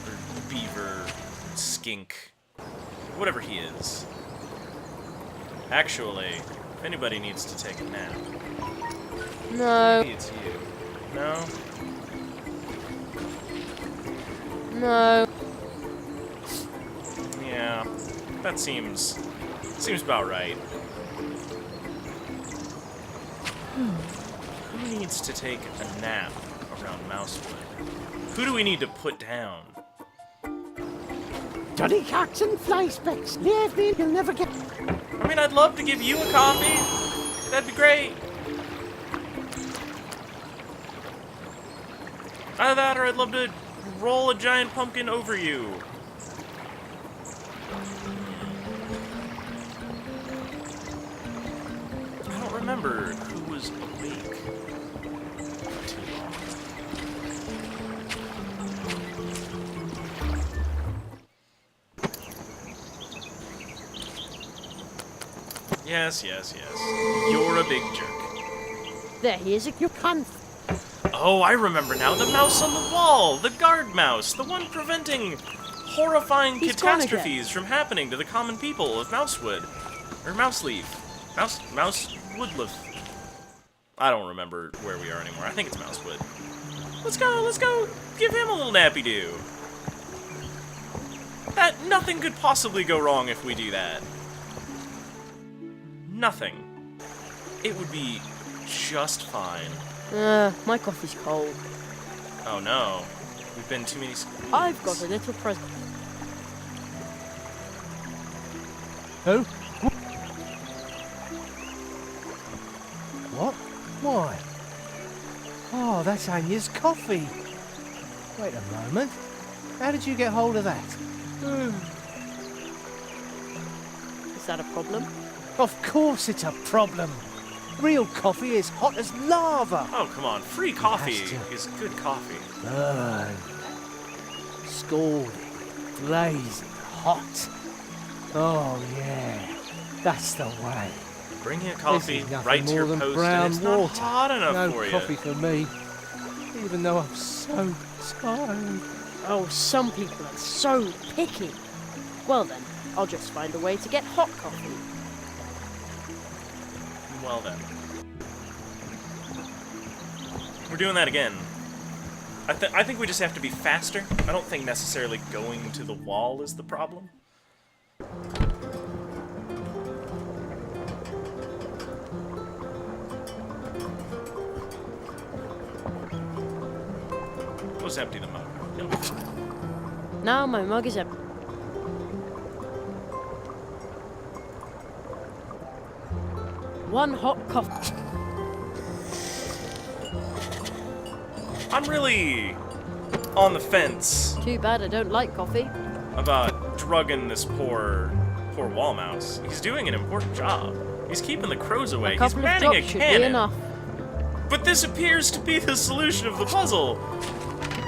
Or beaver, skink, whatever he is. Actually, if anybody needs to take a nap, No. maybe it's you. No? No. Yeah, that seems about right. Who needs to take a nap around Mousewood? Who do we need to put down? Johnny Cocks and Fly Specks. Leave me, you'll never get... I mean, I'd love to give you a coffee. That'd be great. Either that, or I'd love to roll a giant pumpkin over you. I don't remember who was awake for too long. Yes. You're a big jerk. There he is. You can't. Oh, I remember now. The mouse on the wall. The guard mouse. The one preventing horrifying He's gone catastrophes from happening to the common people of Mousewood. Or Mouseleaf. Mouse Woodleaf. I don't remember where we are anymore. I think it's Mousewood. Let's go give him a little nappy-doo. Nothing could possibly go wrong if we do that. Nothing. It would be just fine. My coffee's cold. Oh no. We've been too many... I've got a little present. Who? What? Why? Oh, that's Anya's coffee. Wait a moment. How did you get hold of that? Is that a problem? Of course it's a problem. Real coffee is hot as lava. Oh, come on. Free coffee has to. is good coffee. Burn. Scalding. Blazing hot. Oh, yeah. That's the way. Bring your This coffee is nothing right to more your than post, brown and it's not water. hot enough No for you. coffee for me. Even though I'm so tired. Oh, some people are so picky. Well then, I'll just find a way to get hot coffee. Well then. We're doing that again. I think we just have to be faster. I don't think necessarily going to the wall is the problem. Let's empty the mug. It'll be fine. Now my mug is empty. One hot coffee. I'm really on the fence Too bad I don't like coffee. about drugging this poor wall mouse. He's doing an important job. He's keeping the crows away. A He's couple of manning a drops should be cannon. enough. But this appears to be the solution of the puzzle.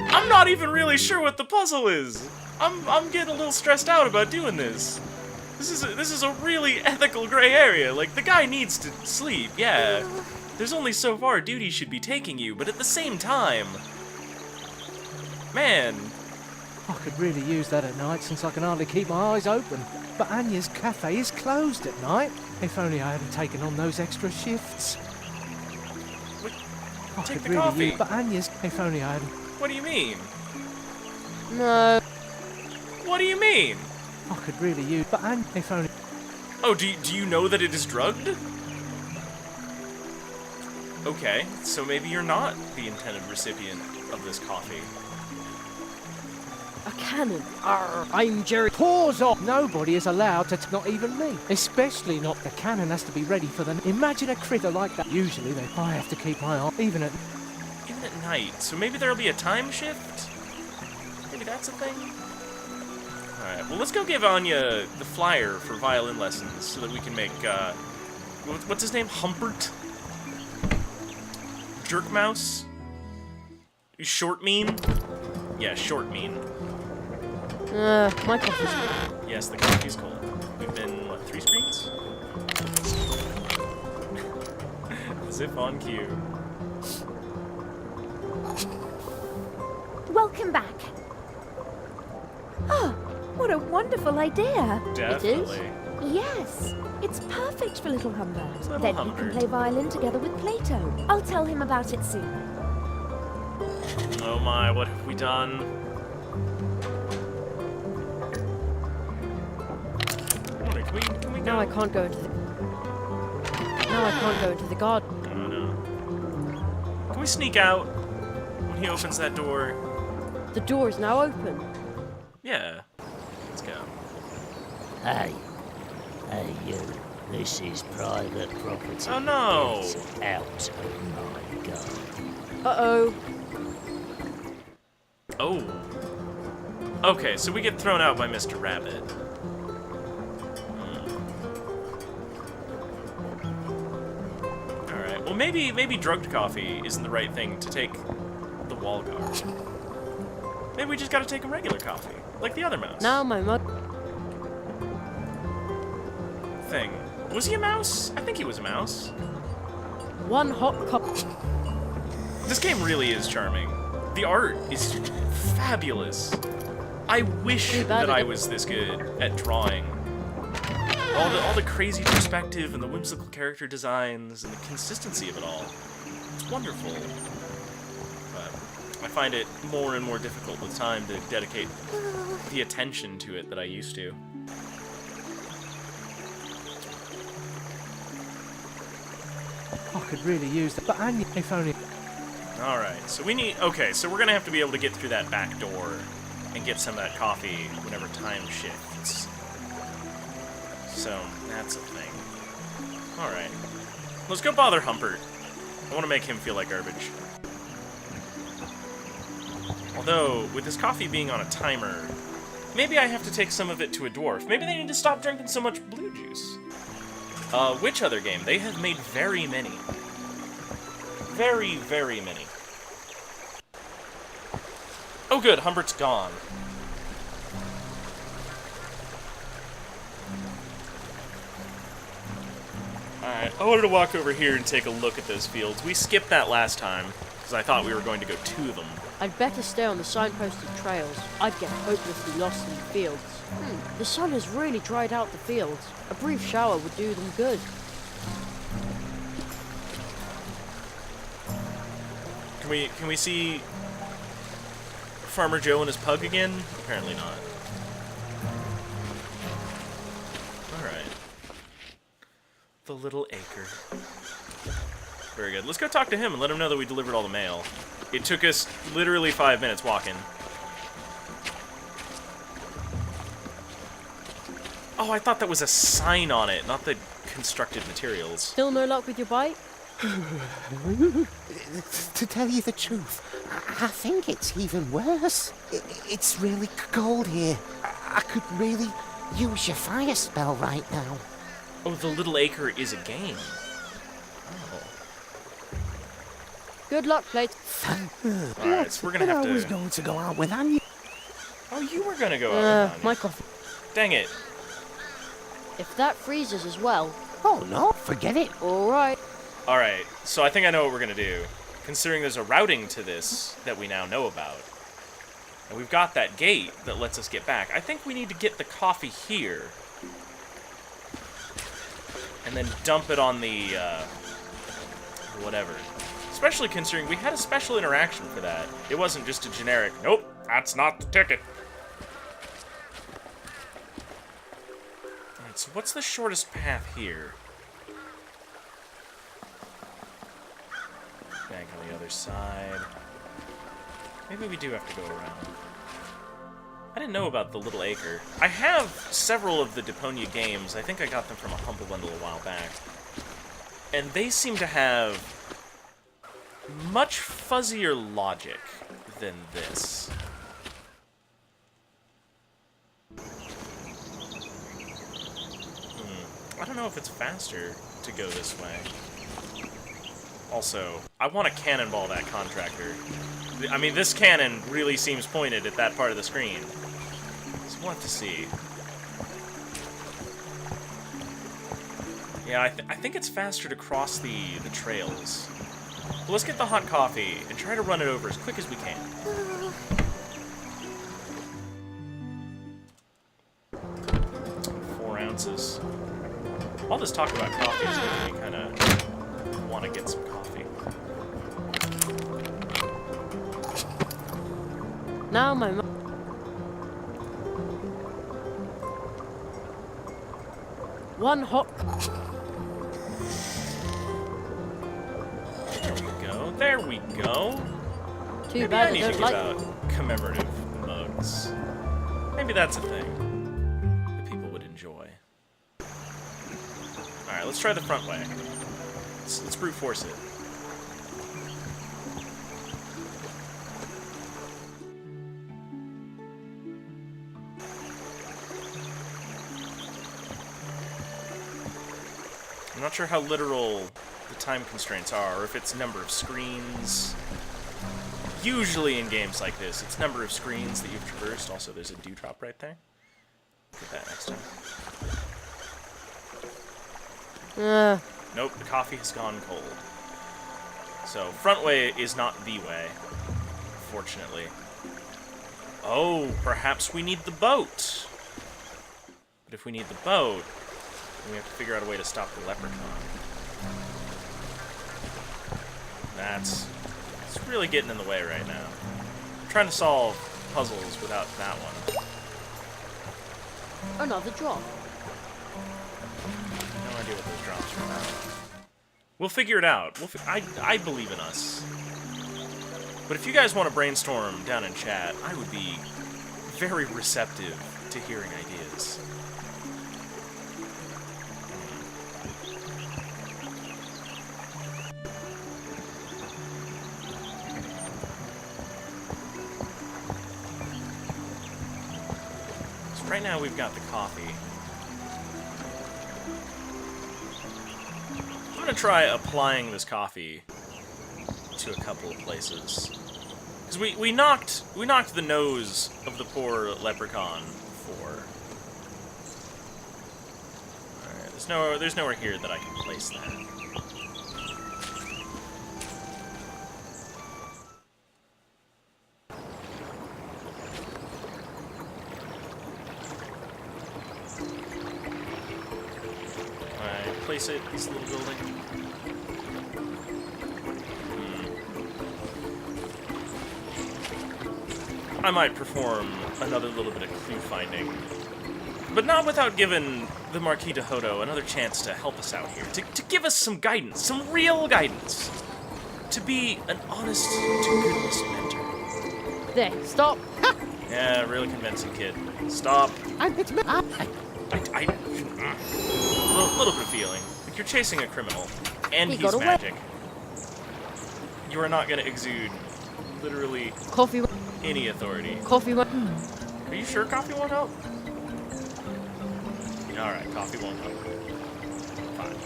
I'm not even really sure what the puzzle is. I'm getting a little stressed out about doing this. This is a really ethical gray area. Like, the guy needs to sleep, yeah. There's only so far duty should be taking you, but at the same time, man. I could really use that at night since I can hardly keep my eyes open. But Anya's cafe is closed at night. If only I hadn't taken on those extra shifts. I Take could the really coffee. use, but Anya's. If only I hadn't. What do you mean? No. What do you mean? I could really use, but if only. Oh, do you know that it is drugged? Okay, so maybe you're not the intended recipient of this coffee. A cannon. Arr, I'm Jerry. Pause off! Nobody is allowed to, not even me. Especially not the cannon has to be ready for them. Imagine a critter like that. Usually I have to keep my eye, even at Night, so maybe there'll be a time shift? Maybe that's a thing? Alright, well, let's go give Anya the flyer for violin lessons so that we can make, what's his name? Humpert? Jerkmouse? Short mean? Yeah, short mean. My coffee's cold. Yes, the coffee's cold. We've been, what, 3 screens? As if on cue. Welcome back. Oh, what a wonderful idea. Definitely. Yes, it's perfect for little Humbert. Little Then Humbert. he can play violin together with Plato. I'll tell him about it soon. Oh my, what have we done? Can we go? Now I can't go into the... Now I can't go into the garden. Oh no. Can we sneak out when he opens that door? The door is now open. Yeah. Let's go. Hey. Hey, you. This is private property. Oh no! Get out of my garden. Uh-oh. Oh. Okay, so we get thrown out by Mr. Rabbit. Alright, well maybe drugged coffee isn't the right thing to take the wall guard. Maybe we just gotta take a regular coffee, like the other mouse. Now my mother... Thing. Was he a mouse? I think he was a mouse. One hot cup... This game really is charming. The art is fabulous. I wish that I was this good at drawing. All the crazy perspective and the whimsical character designs and the consistency of it all. It's wonderful. But I find it more and more difficult with time to dedicate the attention to it that I used to. I could really use that, but Anya, if only... Alright, so we need... Okay, so we're gonna have to be able to get through that back door and get some of that coffee whenever time shifts. So, that's a thing. Alright. Let's go bother Humpert. I want to make him feel like garbage. Although, with his coffee being on a timer, maybe I have to take some of it to a dwarf. Maybe they need to stop drinking so much blue juice. Which other game? They have made very many. Very, very many. Oh good, Humbert's gone. Alright, I wanted to walk over here and take a look at those fields. We skipped that last time, because I thought we were going to go to them. I'd better stay on the signposted trails. I'd get hopelessly lost in the fields. The sun has really dried out the fields. A brief shower would do them good. Can we see Farmer Joe and his pug again? Apparently not. Alright. The little acre. Very good. Let's go talk to him and let him know that we delivered all the mail. It took us literally 5 minutes walking. Oh, I thought that was a sign on it, not the constructed materials. Still no luck with your bike? To tell you the truth, I think it's even worse. It's really cold here. I could really use your fire spell right now. Oh, the little acre is a game. Oh. Good luck, Plate. Alright, so we're gonna have to... I was going to go out with Anya. Oh, you were gonna go out with Anya. My coffee. Dang it. If that freezes as well... Oh no, forget it. Alright. Alright, so I think I know what we're gonna do. Considering there's a routing to this that we now know about, and we've got that gate that lets us get back, I think we need to get the coffee here, and then dump it on the, whatever. Especially considering we had a special interaction for that. It wasn't just a generic, nope, that's not the ticket. Alright, so what's the shortest path here? Bank on the other side. Maybe we do have to go around. I didn't know about the Little Acre. I have several of the Deponia games. I think I got them from a Humble Bundle a while back. And they seem to have much fuzzier logic than this. I don't know if it's faster to go this way. Also, I want to cannonball that contractor. I mean, this cannon really seems pointed at that part of the screen. So we'll have to see. Yeah, I think it's faster to cross the trails. But let's get the hot coffee and try to run it over as quick as we can. 4 ounces. All this talk about coffee is making me kind of want to get some coffee. Now my one hot. There we go. Too Maybe bad I need to don't give like. out commemorative mugs. Maybe that's a thing that people would enjoy. Alright, let's try the front way. Let's brute force it. I'm not sure how literal the time constraints are, or if it's number of screens. Usually in games like this, it's number of screens that you've traversed. Also, there's a dewdrop right there. Get that next time. Nope, the coffee has gone cold. So, front way is not the way, fortunately. Oh, perhaps we need the boat. But if we need the boat, then we have to figure out a way to stop the leprechaun. It's really getting in the way right now. I'm trying to solve puzzles without that one. Another drop. No idea what those drops are now. We'll figure it out. I believe in us. But if you guys want to brainstorm down in chat, I would be very receptive to hearing ideas. Right now we've got the coffee. I'm gonna try applying this coffee to a couple of places. Because we knocked the nose of the poor leprechaun before. Alright, there's nowhere here that I can place that. Place it in this little building. I might perform another little bit of clue finding, but not without giving the Marquis de Hodo another chance to help us out here, to give us some guidance, some real guidance, to be an honest to goodness mentor. There, stop. Yeah, really convincing, kid. Stop. A little bit of feeling. Like you're chasing a criminal, and He he's got away. magic. You are not going to exude literally Coffee. any authority. Coffee. Are you sure coffee won't help? Alright, coffee won't help. Fine.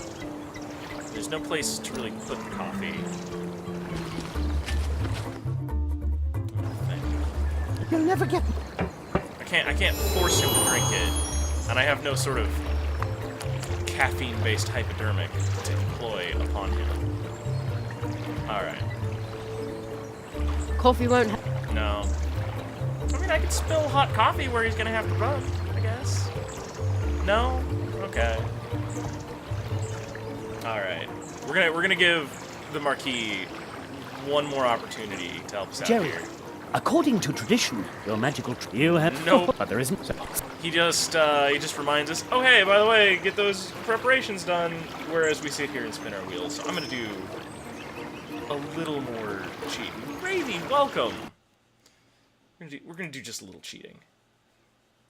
There's no place to really put the coffee. You'll never get... I can't force him to drink it, and I have no sort of caffeine-based hypodermic to employ upon him. Alright. Coffee won't. No. I mean, I could spill hot coffee where he's gonna have to run, I guess. No? Okay. Alright. We're gonna give the Marquis one more opportunity to help us out Jerry, here. according to tradition, your magical you have Nope. but there isn't. He just reminds us, oh hey, by the way, get those preparations done, whereas we sit here and spin our wheels. So I'm gonna do a little more cheating. Gravy, welcome! We're gonna do just a little cheating.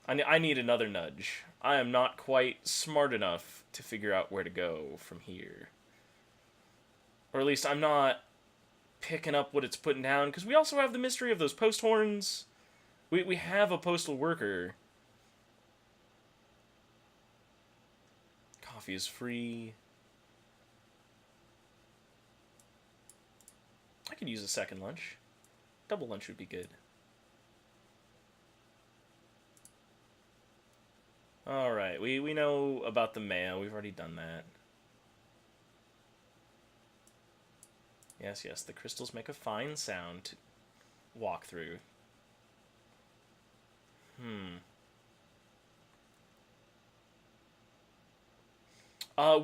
I need another nudge. I am not quite smart enough to figure out where to go from here. Or at least I'm not picking up what it's putting down, because we also have the mystery of those post horns. We have a postal worker. Coffee is free. I could use a second lunch. Double lunch would be good. Alright, we know about the mail. We've already done that. Yes, yes, the crystals make a fine sound to walk through.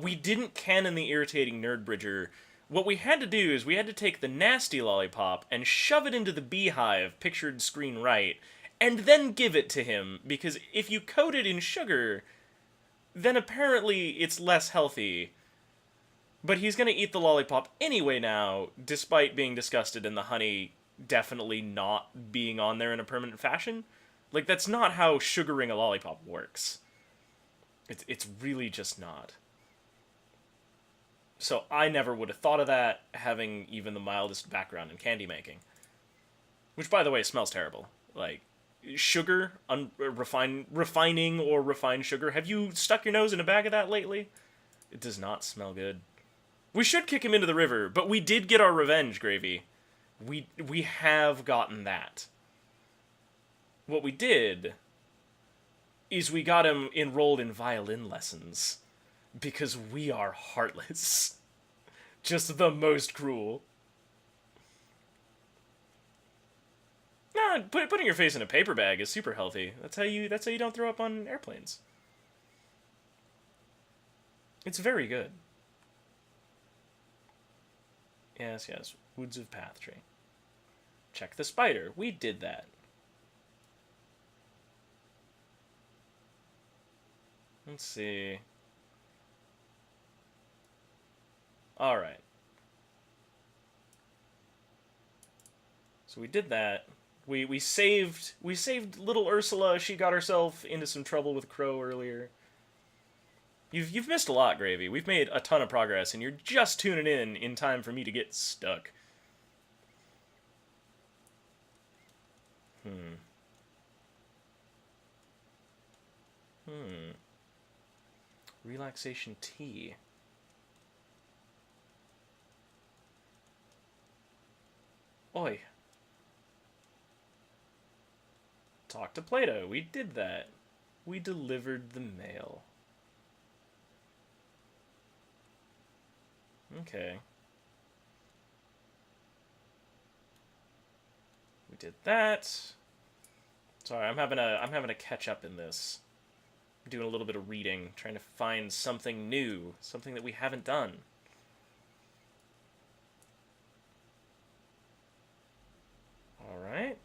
We didn't canon the irritating nerd bridger. What we had to do is we had to take the nasty lollipop and shove it into the beehive, pictured screen right, and then give it to him, because if you coat it in sugar, then apparently it's less healthy. But he's gonna eat the lollipop anyway now, despite being disgusted and the honey definitely not being on there in a permanent fashion. Like, that's not how sugaring a lollipop works. It's really just not. So I never would have thought of that, having even the mildest background in candy making. Which, by the way, smells terrible. Like, sugar, refining or refined sugar. Have you stuck your nose in a bag of that lately? It does not smell good. We should kick him into the river, but we did get our revenge, Gravy. We have gotten that. What we did is we got him enrolled in violin lessons. Because we are heartless. Just the most cruel. Nah, putting your face in a paper bag is super healthy. That's how you don't throw up on airplanes. It's very good. Yes, yes. Woods of Path Tree. Check the spider. We did that. Let's see. Alright. So we did that. We saved little Ursula. She got herself into some trouble with Crow earlier. You've missed a lot, Gravy. We've made a ton of progress, and you're just tuning in time for me to get stuck. Relaxation tea. Oi. Talk to Plato. We did that. We delivered the mail. Okay. We did that. Sorry, I'm having a catch up in this. I'm doing a little bit of reading, trying to find something new, something that we haven't done. Alright.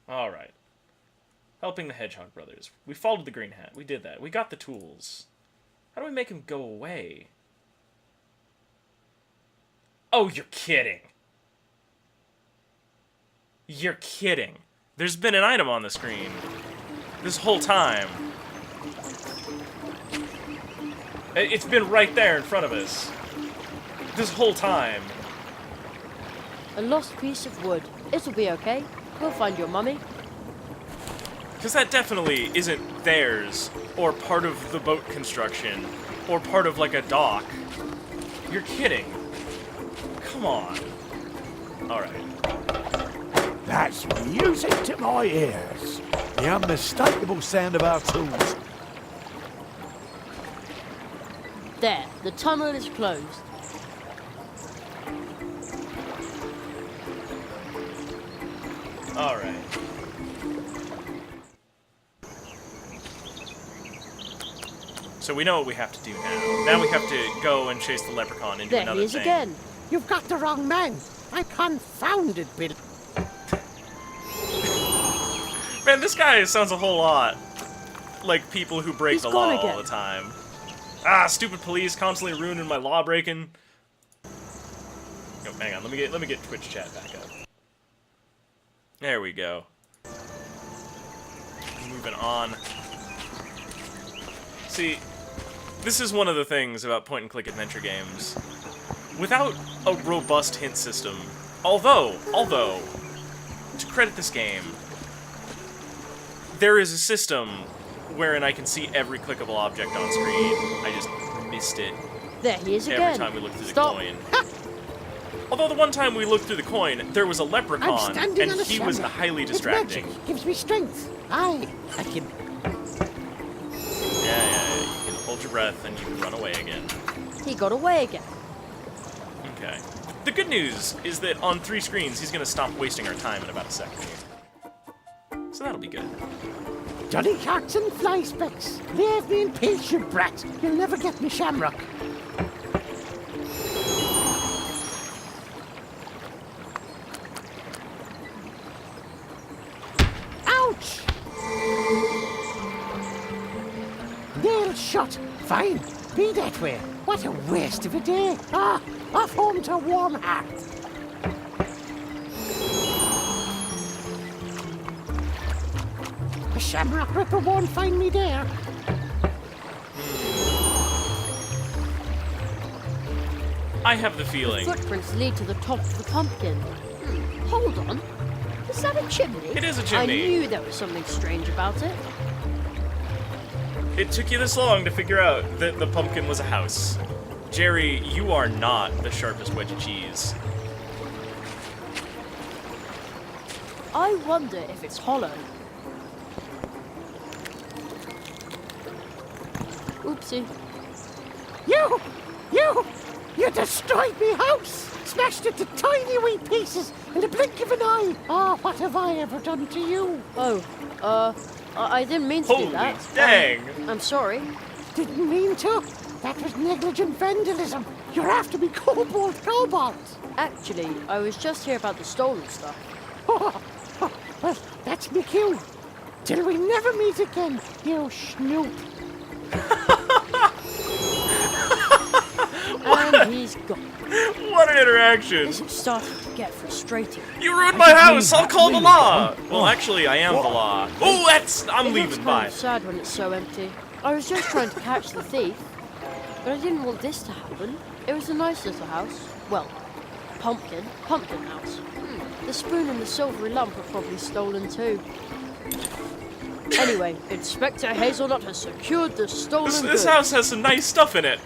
Alright. Helping the Hedgehog brothers. We followed the Green Hat. We did that. We got the tools. How do we make him go away? Oh, you're kidding. You're kidding. There's been an item on the screen this whole time. It's been right there in front of us. This whole time. A lost piece of wood. It'll be okay. We'll find your mummy. Because that definitely isn't theirs, or part of the boat construction, or part of, like, a dock. You're kidding. Come on. Alright. That's music to my ears. The unmistakable sound of our tools. There, the tunnel is closed. Alright. So we know what we have to do now. Now we have to go and chase the leprechaun into there another he is thing. again. You've got the wrong man. I'm confounded, Bill. Man, this guy sounds a whole lot like people who break the law again. all the time. Ah, stupid police constantly ruining my law breaking. Oh, hang on, let me get Twitch chat back up. There we go. Moving on. See, this is one of the things about point-and-click adventure games. Without a robust hint system, although, to credit this game, there is a system wherein I can see every clickable object on screen. I just missed it There he is again. every time we looked through Stop. the coin. Although the one time we looked through the coin, there was a I'm leprechaun, standing and on a he was shamrock. highly It's distracting. magic. Gives me strength. I can... Yeah, you can hold your breath and you can run away again. He got away again. Okay. The good news is that on 3 screens, he's gonna stop wasting our time in about a second here. So that'll be good. Johnny Cocks and fly specks. Leave me in peace, you brat. You'll never get me shamrock. Ouch! Nail shot. Fine. Be that way. What a waste of a day. Ah, off home to warm heart. A shamrock ripper won't find me there. I have the feeling. Footprints lead to the top of the pumpkin. Hold on. Is that a chimney? It is a chimney. I knew there was something strange about it. It took you this long to figure out that the pumpkin was a house. Jerry, you are not the sharpest wedge of cheese. I wonder if it's hollow. Oopsie. You destroyed me house! Smashed it to tiny wee pieces in the blink of an eye! Oh, what have I ever done to you? Oh, I didn't mean to do Holy that. dang! I'm sorry. Didn't mean to. That was negligent vandalism. You're after me, cobalt. Actually, I was just here about the stolen stuff. Well, that's me cue. Till we never meet again, you snoop. And he's gone. What an interaction! This is starting to get frustrating. You ruined my house! I'll call the law! Well, actually, I am the law. Oh, I'm It looks leaving, kind bye. of sad when it's so empty. I was just trying to catch the thief, but I didn't want this to happen. It was a nice little house. Well, pumpkin house. The spoon and the silvery lump are probably stolen too. Anyway, Inspector Hazelnut has secured the stolen This goods. house has some nice stuff in it.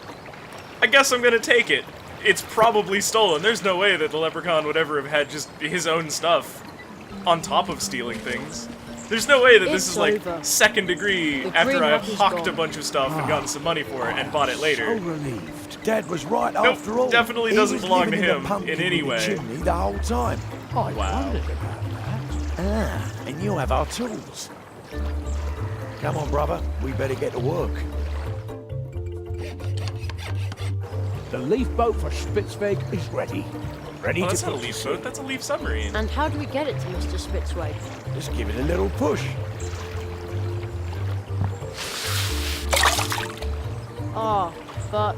I guess I'm gonna take it. It's probably stolen. There's no way that the leprechaun would ever have had just his own stuff on top of stealing things. There's no way that this It's is like over. second degree The after green I've rock is hawked a gone. bunch of stuff and gotten some money for it and bought it So later. relieved. Dad was right Nope, after all. definitely He doesn't was belong to living in him the pumpkin in any with the way. chimney the whole time. I Wow. wondered about that. Ah, and you have our tools. Come on, brother. We better get to work. The leaf boat for Spitzweg is ready. Ready Oh, to that's not a put to leaf sea. boat, that's a leaf submarine. And how do we get it to Mr. Spitzway? Just give it a little push. But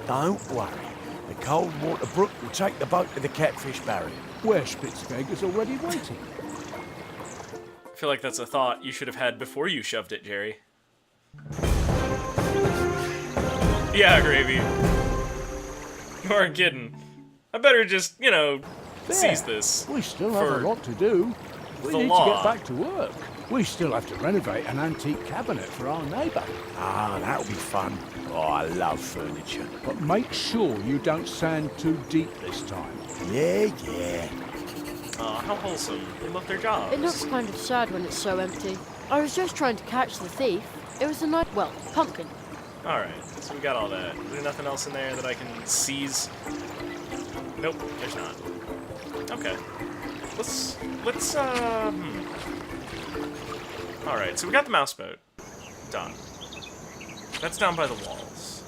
Don't worry. The cold water brook will take the boat to the catfish barrier. Where Spitzweg is already waiting. I feel like that's a thought you should have had before you shoved it, Jerry. Yeah, Gravy. You aren't kidding. I better just, seize this. We still have for a lot to do. We the need to law. get back to work. We still have to renovate an antique cabinet for our neighbour. Ah, that'll be fun. Oh, I love furniture. But make sure you don't sand too deep this time. Yeah. Aw, how wholesome. They love their jobs. it looks kind of sad when it's so empty. I was just trying to catch the thief. It was a nice, pumpkin. Alright, so we got all that. Is there nothing else in there that I can seize? Nope, there's not. Okay. Let's Alright, so we got the mouse boat. Done. That's down by the walls.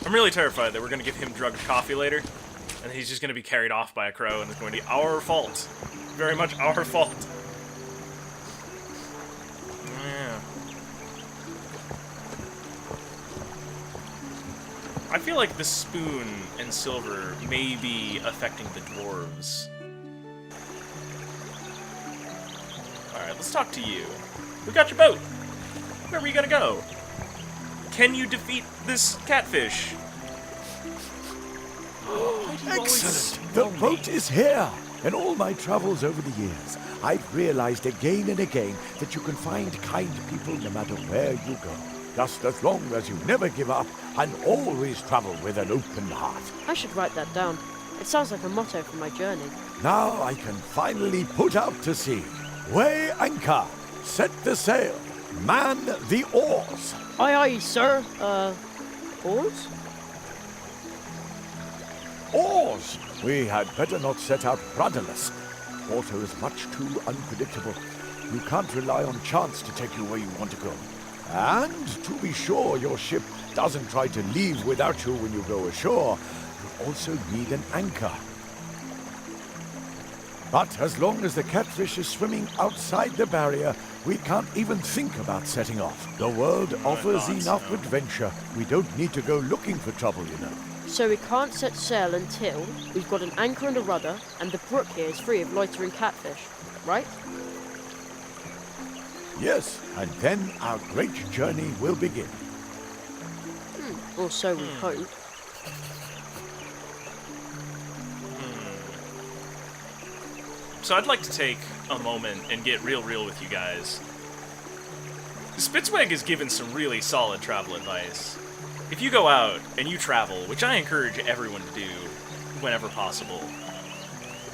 I'm really terrified that we're gonna give him drugged coffee later, and he's just gonna be carried off by a crow, and it's going to be our fault. Very much our fault. Yeah. I feel like the spoon and silver may be affecting the dwarves. Alright, let's talk to you. We got your boat! Where are we gonna go? Can you defeat this catfish? Excellent. The boat is here. In all my travels over the years, I've realized again and again that you can find kind people no matter where you go. Just as long as you never give up and always travel with an open heart. I should write that down. It sounds like a motto for my journey. Now I can finally put out to sea. Weigh anchor, set the sail, man the oars. Aye, aye, sir. Oars? Oars! We had better not set out rudderless. Water is much too unpredictable. You can't rely on chance to take you where you want to go. And to be sure your ship doesn't try to leave without you when you go ashore, you also need an anchor. But as long as the catfish is swimming outside the barrier, we can't even think about setting off. The world offers enough adventure. We don't need to go looking for trouble, you know. So we can't set sail until we've got an anchor and a rudder, and the brook here is free of loitering catfish, right? Yes, and then our great journey will begin. Or so we hope. So I'd like to take a moment and get real with you guys. Spitzweg has given some really solid travel advice. If you go out and you travel, which I encourage everyone to do whenever possible,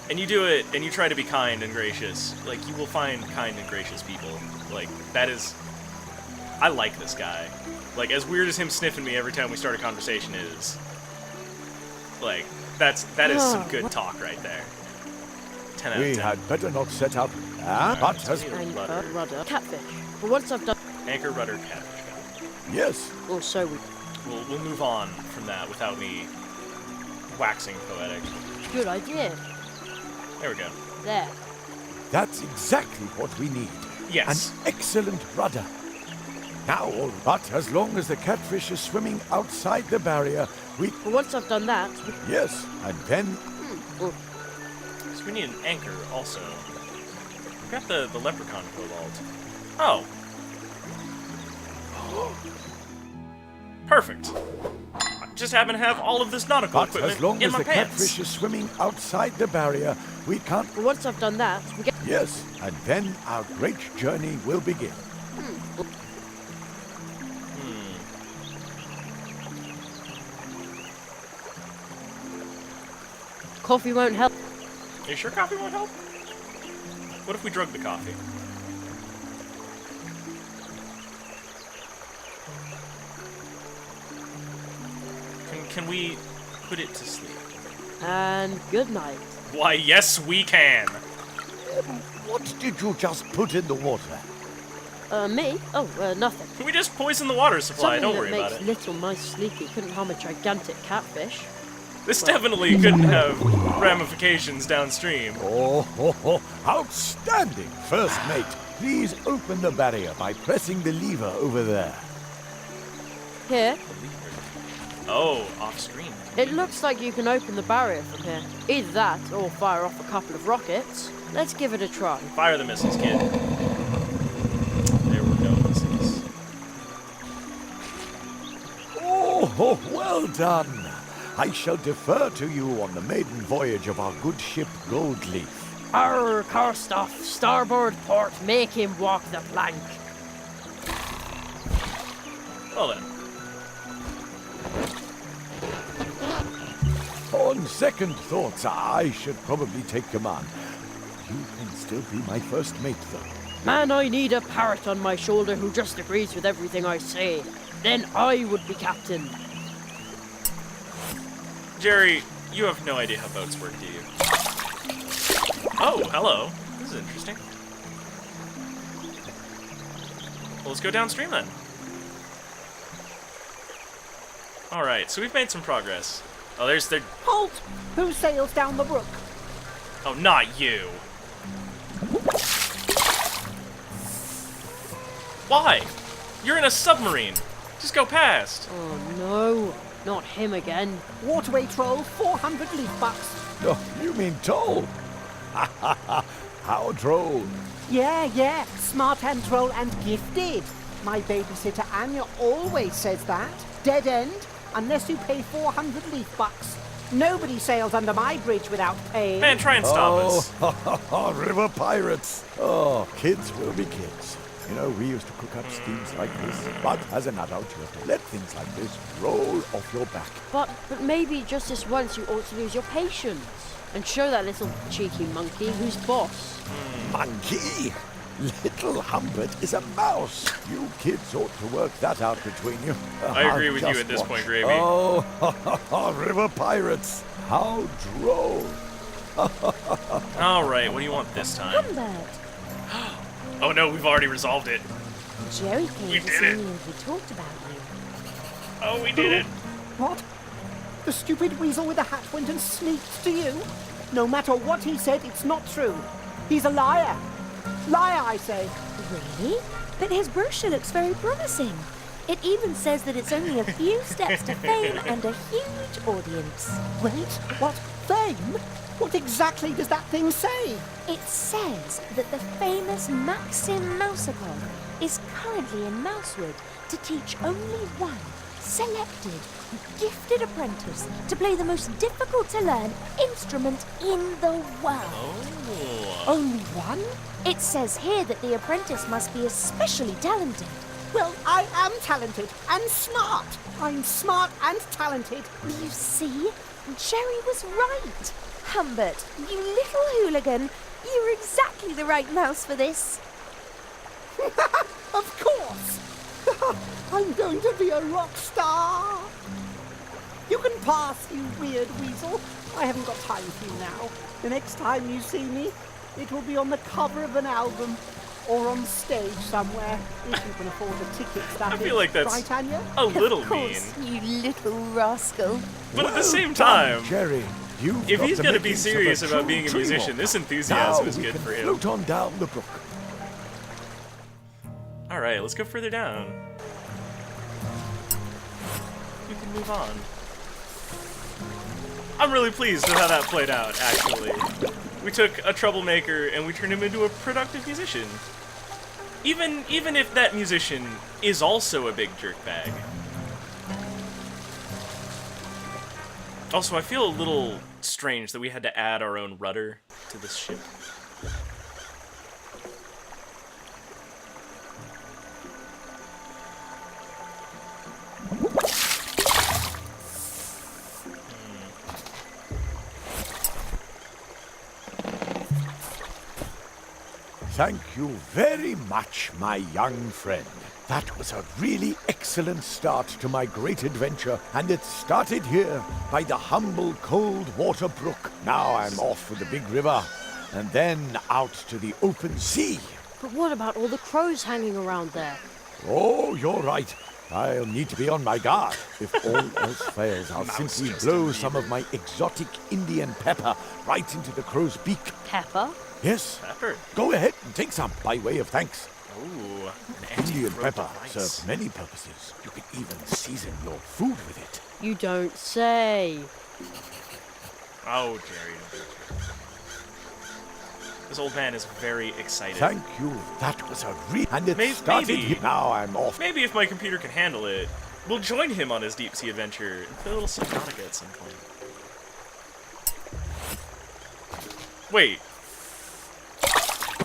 and you do it and you try to be kind and gracious, like, you will find kind and gracious people. Like, that is... I like this guy. Like, as weird as him sniffing me every time we start a conversation is, like, that is some good talk right there. 10 out of 10. We had better not set out. But as... Anchor, rudder, catfish. But once I've done... Anchor, rudder, catfish. Yes. Or so we... We'll move on from that without me waxing poetic. Good idea. There we go. There. That's exactly what we need. Yes. An excellent rudder. Now, but as long as the catfish is swimming outside the barrier, we... But once I've done that... Yes, and then... So we need an anchor, also. We got the leprechaun cobalt. Oh. Perfect. I just happen to have all of this nautical But equipment as long in as my the pants. catfish is swimming outside the barrier, we can't... But once I've done that, we get... Yes, and then our great journey will begin. Coffee won't help. Are you sure coffee won't help? What if we drug the coffee? Can we put it to sleep? And good night. Why, yes, we can. What did you just put in the water? Me? Oh, nothing. Can we just poison the water supply? Something Don't worry that about makes it. little mice sleepy couldn't harm a gigantic catfish. This definitely couldn't have ramifications downstream. Oh, outstanding! First mate, please open the barrier by pressing the lever over there. Here, Oh, off screen. it looks like you can open the barrier from here. Either that, or fire off a couple of rockets. Let's give it a try. Fire the missiles, kid. There we go, missiles. Oh, well done! I shall defer to you on the maiden voyage of our good ship Goldleaf. Arr, Karstoff, starboard port, make him walk the plank. Well then. On second thoughts, I should probably take command. You can still be my first mate, though. Man, I need a parrot on my shoulder who just agrees with everything I say. Then I would be captain. Jerry, you have no idea how boats work, do you? Oh, hello. This is interesting. Well, let's go downstream then. Alright, so we've made some progress. Oh, there's the... Halt! Who sails down the brook? Oh, not you. Why? You're in a submarine. Just go past. Oh no, not him again. Waterway troll, 400 leaf bucks. Oh, you mean Toll? Ha ha ha! How droll! Yeah, smart and troll and gifted. My babysitter Anya always says that. Dead end, unless you pay 400 leaf bucks. Nobody sails under my bridge without paying. Man, try and stop us. Oh, river pirates. Oh, kids will be kids. You know, we used to cook up schemes like this. But as an adult, you have to let things like this roll off your back. But maybe just this once you ought to lose your patience and show that little cheeky monkey who's boss. Monkey? Little Humbert is a mouse. You kids ought to work that out between you. I agree with you Just at this watch. point, Gravy. Oh, river pirates. How droll. All right, what do you want this time? Humbert, Oh no, we've already resolved it. Jerry We came to did see it. me and we talked about you. Oh, we did it. What? The stupid weasel with the hat went and sneaked to you? No matter what he said, it's not true. He's a liar. Liar, I say. Really? But his brochure looks very promising. It even says that it's only a few steps to fame and a huge audience. Wait, what? Fame? What exactly does that thing say? It says that the famous Maxim Mousicon is currently in Mousewood to teach only one selected, gifted apprentice to play the most difficult to learn instrument in the world. Oh. Only one? It says here that the apprentice must be especially talented. Well, I am talented and smart. I'm smart and talented. You see, Jerry was right. Humbert, you little hooligan, you're exactly the right mouse for this. Of course. I'm going to be a rock star. You can pass, you weird weasel. I haven't got time for you now. The next time you see me, it will be on the cover of an album or on stage somewhere, if you can afford the tickets, that I is. feel like that's right, Anya? a little Of mean. course, you little rascal. But at the Well same done, time, Jerry, you've if got he's the going to be makings of serious about true being a tree musician, walker. this enthusiasm Now is we good can for him. float on down the brook. All right, let's go further down. We can move on. I'm really pleased with how that played out, actually. We took a troublemaker and we turned him into a productive musician. Even if that musician is also a big jerkbag. Also, I feel a little strange that we had to add our own rudder to this ship. Thank you very much, my young friend. That was a really excellent start to my great adventure, and it started here by the humble cold water brook. Now I'm off for the big river, and then out to the open sea. But what about all the crows hanging around there? Oh, you're right. I'll need to be on my guard. If all else fails, I'll simply blow some of my exotic Indian pepper right into the crow's beak. Pepper? Yes. Pepper. Go ahead and take some by way of thanks. Ooh, an Indian anti-crow pepper device. serves many purposes. You can even season your food with it. You don't say. Oh, Jerry. This old man is very excited. Thank you. That was a and it started maybe. here. Now I'm off. Maybe if my computer can handle it, we'll join him on his deep sea adventure and play a little Subnautica at some point. Wait.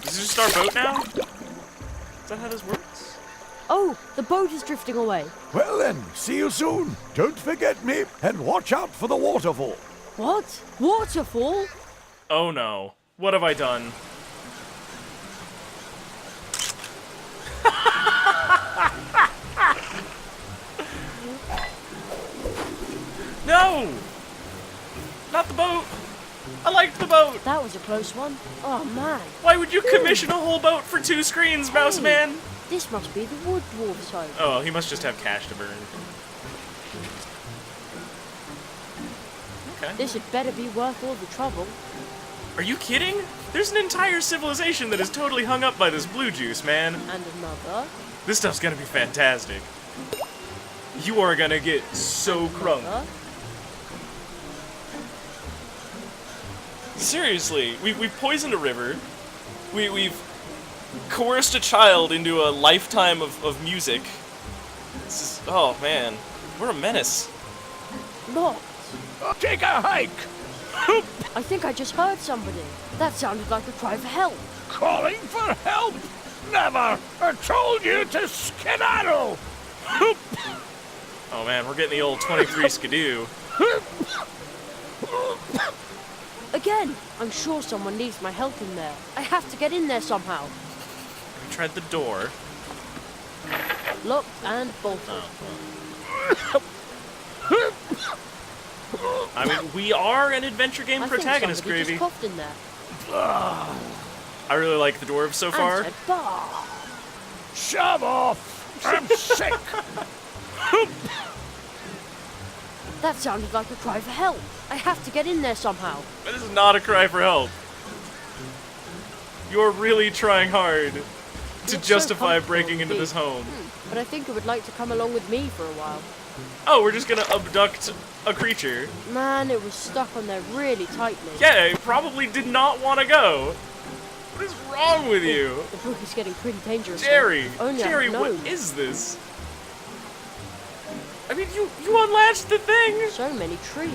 Is this just our boat now? Is that how this works? Oh, the boat is drifting away. Well then, see you soon. Don't forget me, and watch out for the waterfall. What? Waterfall? Oh no. What have I done? No! Not the boat! I liked the boat! That was a close one. Oh man. Why would you commission a whole boat for 2 screens, Mouse Man? This must be the wood dwarf's home. Oh, he must just have cash to burn. Okay. This had better be worth all the trouble. Are you kidding? There's an entire civilization that is totally hung up by this blue juice, man. And another. This stuff's gonna be fantastic. You are gonna get so crunk. Another. Seriously, we've poisoned a river. We've coerced a child into a lifetime of music. This is, oh man, we're a menace. Locked. Take a hike! I think I just heard somebody. That sounded like a cry for help. Calling for help? Never! I told you to skedaddle! Oh man, we're getting the old 23 skidoo. Again, I'm sure someone needs my help in there. I have to get in there somehow. We tried the door. Locked and bolted. I mean, we are an adventure game I protagonist, think somebody Gravy. just coughed in there. I really like the dwarves so far. And said, bah. Shove off! I'm sick! That sounded like a cry for help. I have to get in there somehow. This is not a cry for help. You're really trying hard to It's justify so breaking into comfortable this home. But I think it would like to come along with me for a while. Oh, we're just gonna abduct a creature. Man, it was stuck on there really tightly. Yeah, it probably did not want to go. What is wrong with you? The book is getting pretty dangerous. Jerry! Only Jerry, I'd what known. is this? I mean, you unlatched the thing! So many trees.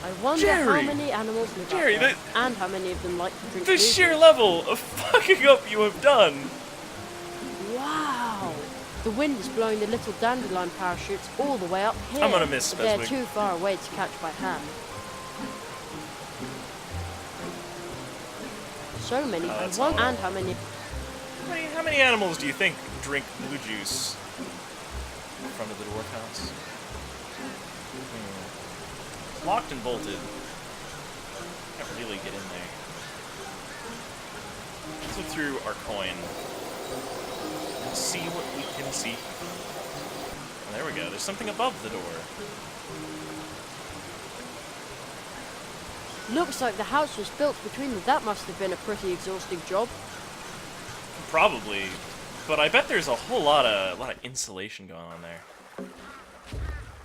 I wonder Jerry! how many animals live Jerry, up there, and how many of them like to drink The booze. sheer level of fucking up you have done. Wow! The wind is blowing the little dandelion parachutes all the way up here. I'm gonna miss but they're Beswick. too far away to catch by hand. So many. I that's wonder all. and how many. How many animals do you think drink blue juice in front of the dwarf house? It's locked and bolted. Can't really get in there. Let's look through our coin and see what we can see. Oh, there we go. There's something above the door. Looks like the house was built between them. That must have been a pretty exhausting job. Probably, but I bet there's a whole lot of insulation going on there.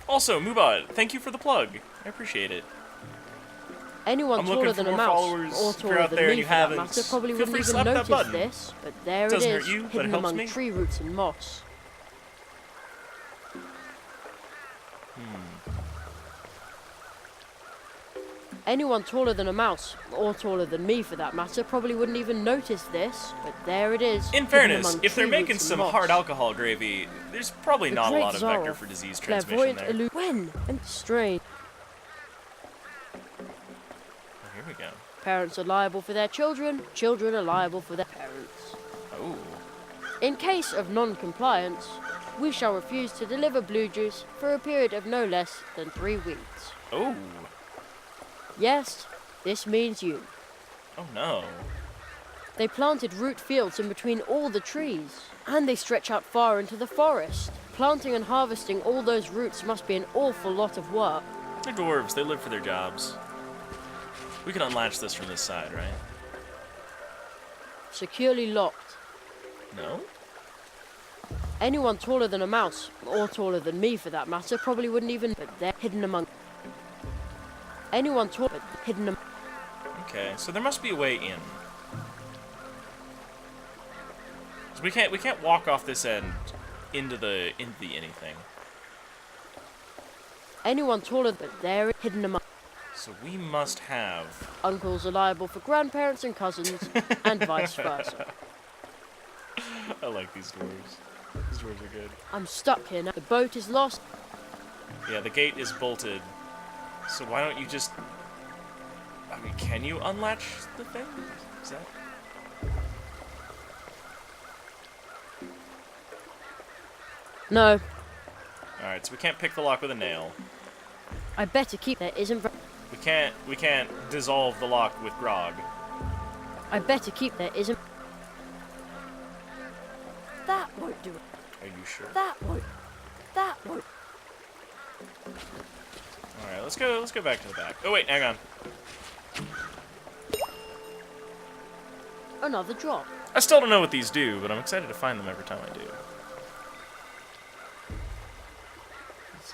Also, Mubot, thank you for the plug. I appreciate it. Anyone I'm taller looking than for a more mouse, followers. or If you're taller out than there and me you for that haven't, matter, probably feel wouldn't free to even slap that notice button. this. But there Doesn't it hurt is, you, but it hidden helps among me. tree roots and moss. Anyone taller than a mouse, or taller than me for that matter, probably wouldn't even notice this, but there it is. In hidden fairness, among if they're tree making roots and some moss. hard alcohol gravy, there's probably The not a great lot of Tsar vector of for disease transmission clairvoyant there. when and strange. Oh, here we go. Parents are liable for their children, children are liable for their parents. Oh. In case of non-compliance, we shall refuse to deliver blue juice for a period of no less than 3 weeks. Oh. Yes, this means you. Oh no. They planted root fields in between all the trees, and they stretch out far into the forest. Planting and harvesting all those roots must be an awful lot of work. They're dwarves, they live for their jobs. We can unlatch this from this side, right? Securely locked. No? Anyone taller than a mouse, or taller than me for that matter, probably wouldn't even. But they're hidden among. Anyone taller, but hidden among. Okay, so there must be a way in. 'Cause we can't walk off this end into the anything. Anyone taller, but they're hidden among. So we must have. Uncles are liable for grandparents and cousins, and vice versa. I like these dwarves. These dwarves are good. I'm stuck here now. The boat is lost. Yeah, the gate is bolted. So why don't you just... I mean, can you unlatch the thing? Is that... No, Alright, so we can't pick the lock with a nail. I better keep there. Isn't. We can't dissolve the lock with grog. I better keep there. Isn't. That won't do it. Are you sure? That won't. That won't. Alright, let's go back to the back. Oh wait, hang on. Another drop. I still don't know what these do, but I'm excited to find them every time I do.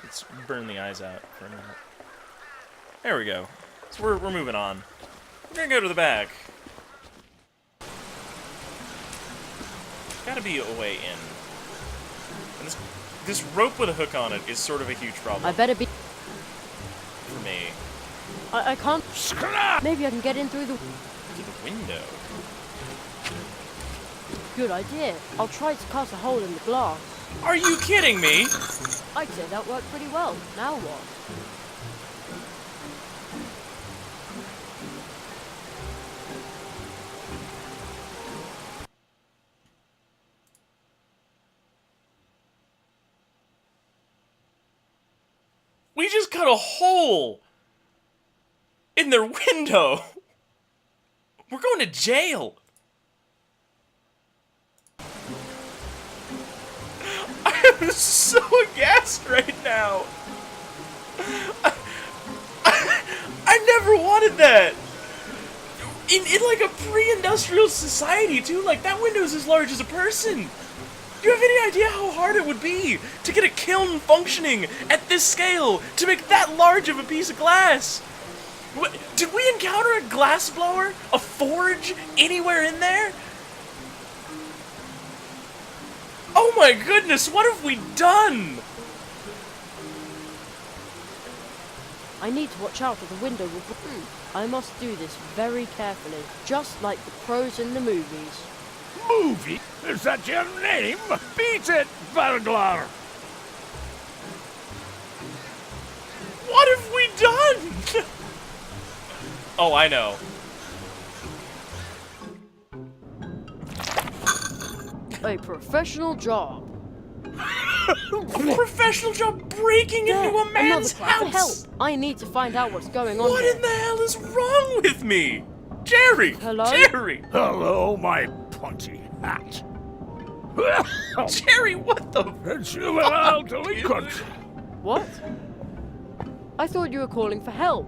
Let's burn the eyes out for a minute. There we go. So we're moving on. We're gonna go to the back. Gotta be a way in. And this rope with a hook on it is sort of a huge problem I better be. for me. I can't. Scrap! Maybe I can get in through the window. Good idea. I'll try to cut a hole in the glass. Are you kidding me? I'd say that worked pretty well. Now what? We just cut a hole in their window. We're going to jail. I am so aghast right now. I never wanted that. In like a pre-industrial society too, like that window's as large as a person. Do you have any idea how hard it would be to get a kiln functioning at this scale to make that large of a piece of glass? Did we encounter a glass blower, a forge, anywhere in there? Oh my goodness, what have we done? I need to watch out for the window with I must do this very carefully, just like the pros in the movies. Movie? Is that your name? Beat it, burglar! What have we done? Oh, I know. A professional job. A professional job breaking into a man's Another house. help. I need to find out what's going on What here. in the hell is wrong with me? Jerry! Hello? Jerry! Hello, my pointy hat. Jerry, what the Juvenile delinquent. What? I thought you were calling for help.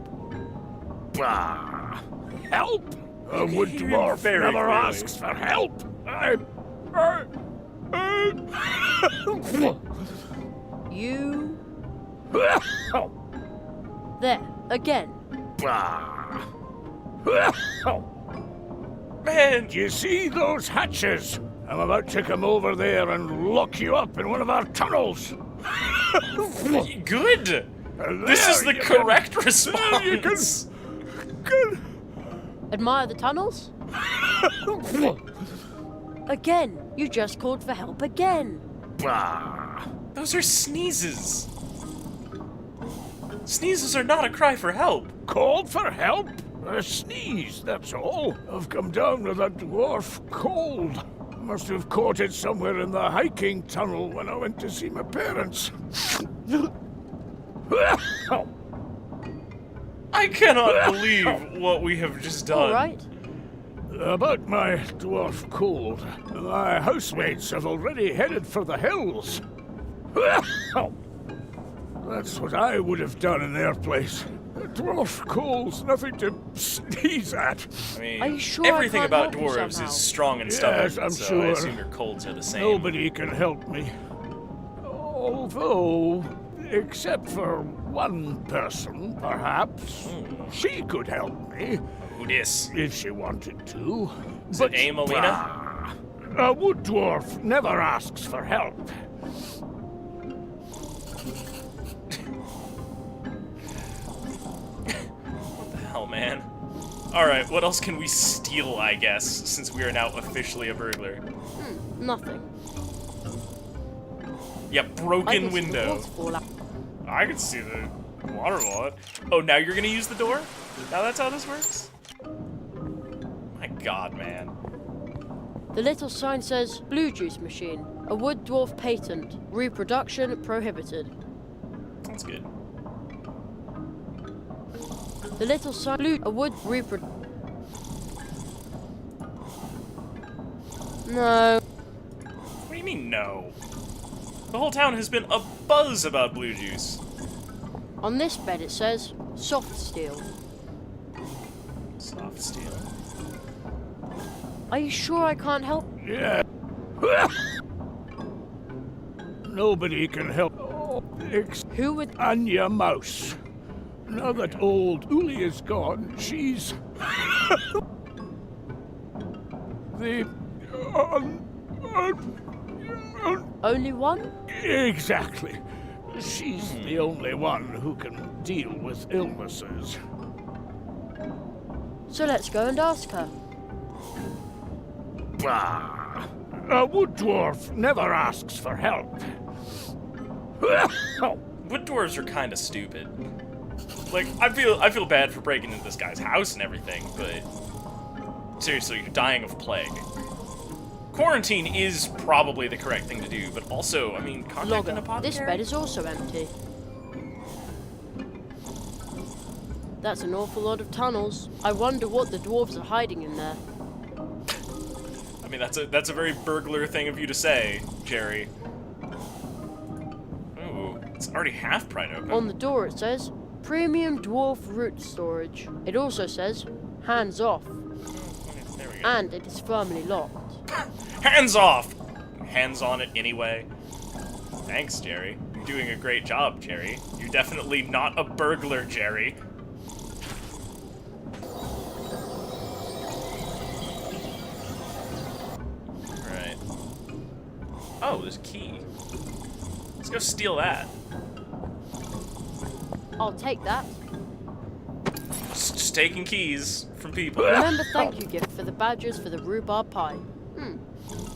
Bah! Help? A wood dwarf very never clearly. asks for help. You... There, again. Bah! Man, Do you see those hatches? I'm about to come over there and lock you up in one of our tunnels. good. And This is there the you correct There you can- response. Admire the tunnels? Again. You just called for help again. Bah! Those are sneezes. Sneezes are not a cry for help. Called for help? A sneeze, that's all. I've come down with a dwarf cold. Must have caught it somewhere in the hiking tunnel when I went to see my parents. I cannot believe what we have just done. All right. About my dwarf cold, my housemates have already headed for the hills. That's what I would have done in their place. A dwarf cold's nothing to sneeze at. I mean, Are you sure I everything can't about help you dwarves somehow? is strong and stubborn, Yes, I'm so I sure. assume your colds are the same. Nobody can help me. Although, except for one person, perhaps, she could help me. Who dis? If she wanted to. Is it Amelina? A wood dwarf never asks for help. What the hell, man? Alright, what else can we steal, I guess, since we are now officially a burglar? Nothing. Yeah, I broken can see the window. waterfall out. I can see the waterfall. Oh, now you're gonna use the door? Now that's how this works? My god, man. The little sign says blue juice machine, a wood dwarf patent, reproduction prohibited. That's good. The little sign a wood repro. No. What do you mean, no? The whole town has been abuzz about blue juice. On this bed it says soft steel. Soft steel. Are you sure I can't help? Yeah. Nobody can help. Who would? Anya Mouse. Now that old Uli is gone, she's the Only one? exactly. She's the only one who can deal with illnesses. So let's go and ask her. Bah! A wood dwarf never asks for help. Wood dwarves are kind of stupid. Like, I feel bad for breaking into this guy's house and everything, but seriously, you're dying of plague. Quarantine is probably the correct thing to do, but also, I mean, contact an Logger, apothecary. this bed is also empty. That's an awful lot of tunnels. I wonder what the dwarves are hiding in there. I mean, that's a very burglar thing of you to say, Jerry. Ooh, it's already half pried open. On the door it says, Premium Dwarf Root Storage. It also says, hands off. There we go. And it is firmly locked. Hands off! Hands on it anyway. Thanks, Jerry. You're doing a great job, Jerry. You're definitely not a burglar, Jerry. Alright. Oh, there's a key. Let's go steal that. I'll take that. Just taking keys from people. Remember thank you gift for the badgers for the rhubarb pie.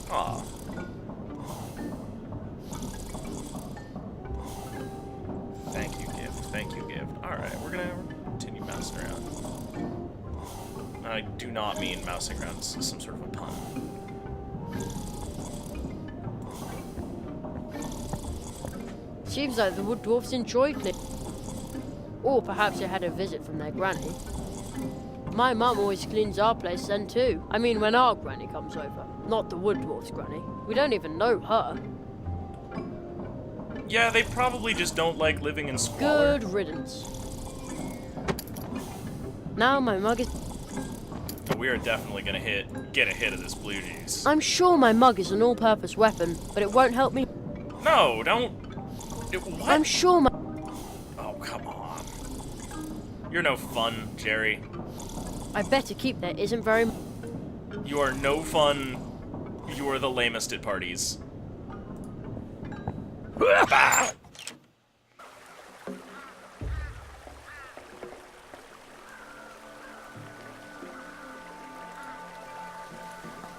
Aw. Thank you, gift. Thank you, gift. Alright, we're gonna continue mousing around. I do not mean mousing around as some sort of a pun. Seems like the wood dwarfs enjoyed it. Or perhaps they had a visit from their granny. My mum always cleans our place then too. I mean when our granny comes over. Not the wood dwarf's granny. We don't even know her. Yeah, they probably just don't like living in squalor. Good riddance. Now my mug is... We are definitely gonna get a hit of this blue juice. I'm sure my mug is an all-purpose weapon, but it won't help me. No, don't... What? I'm sure my... Oh, come on. You're no fun, Jerry. I better keep there isn't very... You are no fun. You are the lamest at parties. Bah!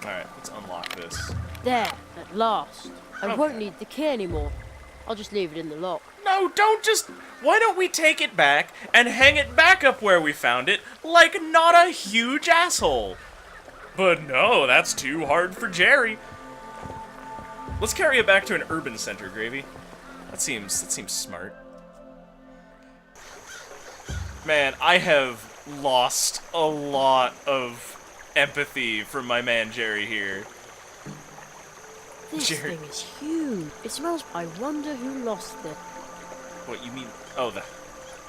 Alright, let's unlock this. There, at last. I Okay. won't need the key anymore. I'll just leave it in the lock. No, don't just... Why don't we take it back and hang it back up where we found it like not a huge asshole? But no, that's too hard for Jerry. Let's carry it back to an urban center, Gravy. That seems smart. Man, I have lost a lot of empathy from my man Jerry here. This Jerry. thing is huge. It smells... I wonder who lost it. What, you mean... Oh, the...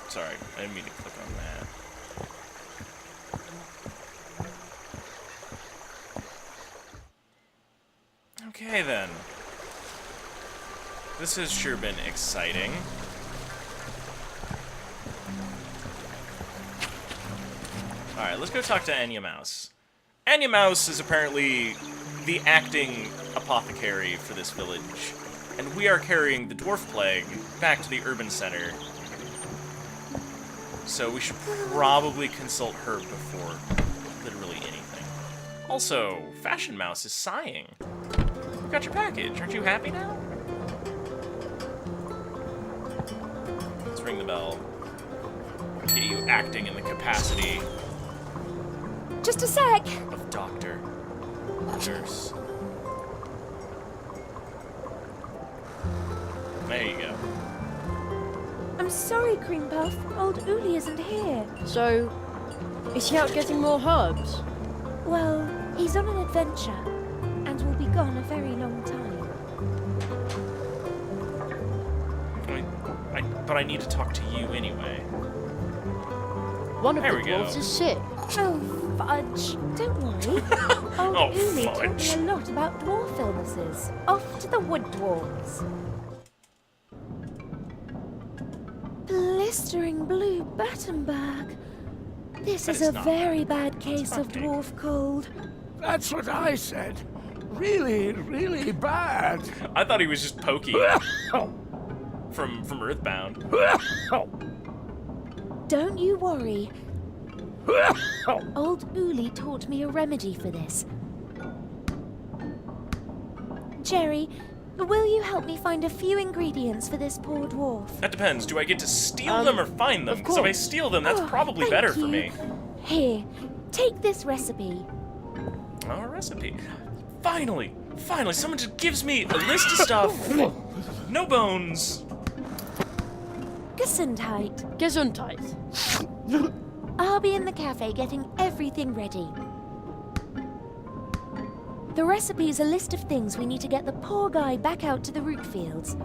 Sorry, I didn't mean to click on that. Okay, then. This has sure been exciting. Alright, let's go talk to Anya Mouse. Anya Mouse is apparently the acting apothecary for this village, and we are carrying the dwarf plague back to the urban center. So we should probably consult her before literally anything. Also, Fashion Mouse is sighing. You got your package. Aren't you happy now? Let's ring the bell. Get you acting in the capacity Just a sec. of doctor, nurse. There you go. I'm sorry, Cream Puff. Old Uli isn't here. So, is he out getting more herbs? Well, he's on an adventure and will be gone a very long time. But I need to talk to you anyway. One of There the we go. dwarves is sick. Oh, fudge. Don't worry. Old Oh, Uli taught me fudge. a lot about dwarf illnesses. Off to the wood dwarves. Blistering blue Battenberg. This That is is a not very bad case of okay. dwarf cold. That's what I said. Really, really bad. I thought he was just Pokey from Earthbound. Don't you worry. Old Uli taught me a remedy for this. Jerry, will you help me find a few ingredients for this poor dwarf? That depends. Do I get to steal them or find them? of Because if I course. steal them, that's probably Thank better for you. me. Here, take this recipe. Oh, a recipe. Finally! Finally, someone just gives me a list of stuff. No bones. Gesundheit. Gesundheit. I'll be in the cafe getting everything ready. The recipe is a list of things we need to get the poor guy back out to the root fields.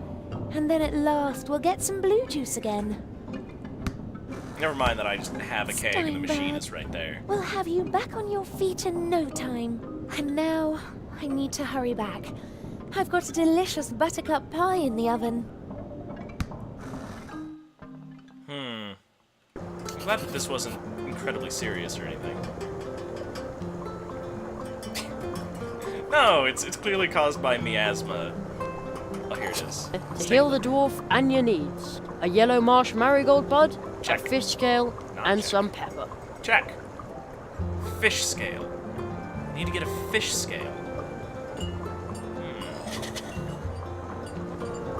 And then at last we'll get some blue juice again. Never mind that I just have a keg and the machine Steinberg. is right there. We'll have you back on your feet in no time. And now, I need to hurry back. I've got a delicious buttercup pie in the oven. I'm glad that this wasn't incredibly serious or anything. No, it's clearly caused by miasma. Oh, here it is. To heal the dwarf and your needs. A yellow marsh marigold bud, Check. a fish scale, Not and check. some pepper. Check. Fish scale. Need to get a fish scale.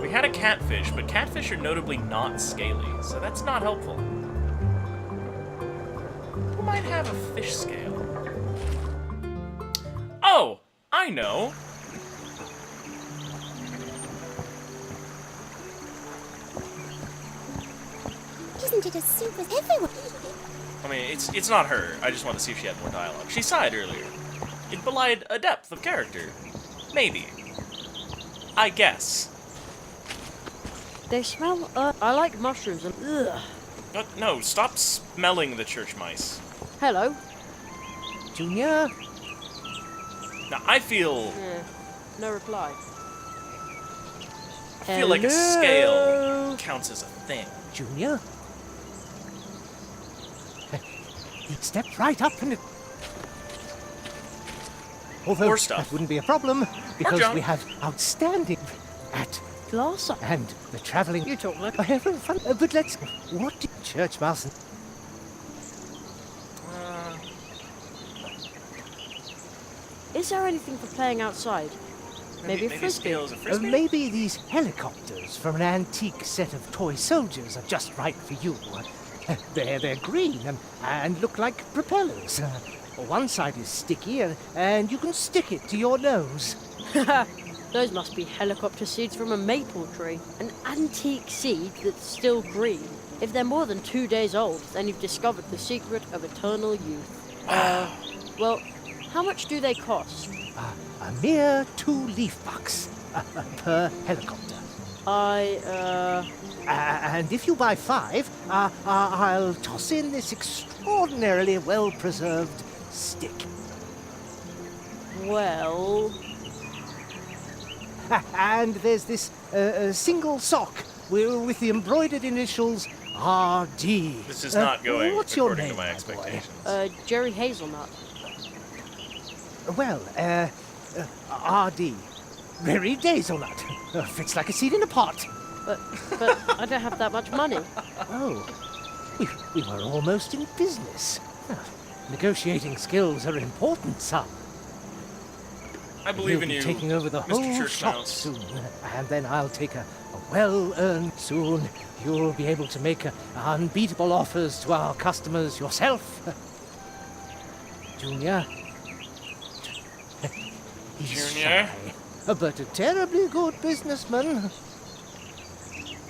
We had a catfish, but catfish are notably not scaly, so that's not helpful. Who might have a fish scale? Oh, I know. Isn't it a super... Everyone... I mean, it's not her. I just wanted to see if she had more dialogue. She sighed earlier. It belied a depth of character. Maybe. I guess. They smell, I like mushrooms and, ugh. No, stop smelling the church mice. Hello. Junior? Now, I feel No reply. like a scale counts as a thing. Junior? Step right up and... Although More stuff. that wouldn't be a problem, because junk. we have outstanding at Glass up. and the travelling... You talk like... Having fun, but let's... What did Church Mouse... Is there anything for playing outside? Maybe a frisbee? scale is a frisbee? maybe these helicopters from an antique set of toy soldiers are just right for you. They're green and look like propellers. One side is sticky and you can stick it to your nose. Those must be helicopter seeds from a maple tree. An antique seed that's still green. If they're more than 2 days old, then you've discovered the secret of eternal youth. Well, how much do they cost? A mere 2 leaf bucks per helicopter. And if you buy 5, I'll toss in this extraordinarily well-preserved stick. Well... And there's this single sock with the embroidered initials R.D. This is not going what's your according name, to my my boy? expectations. Jerry Hazelnut. Well, R.D. Very Hazelnut. Fits like a seed in a pot. But I don't have that much money. Oh, we were almost in business. Negotiating skills are important, son. I believe You'll in be you, taking over the Mr. whole Church shop Mouse. soon, and then I'll take a well-earned soon. You'll be able to make unbeatable offers to our customers yourself. Junior. He's Junior? shy, but a terribly good businessman.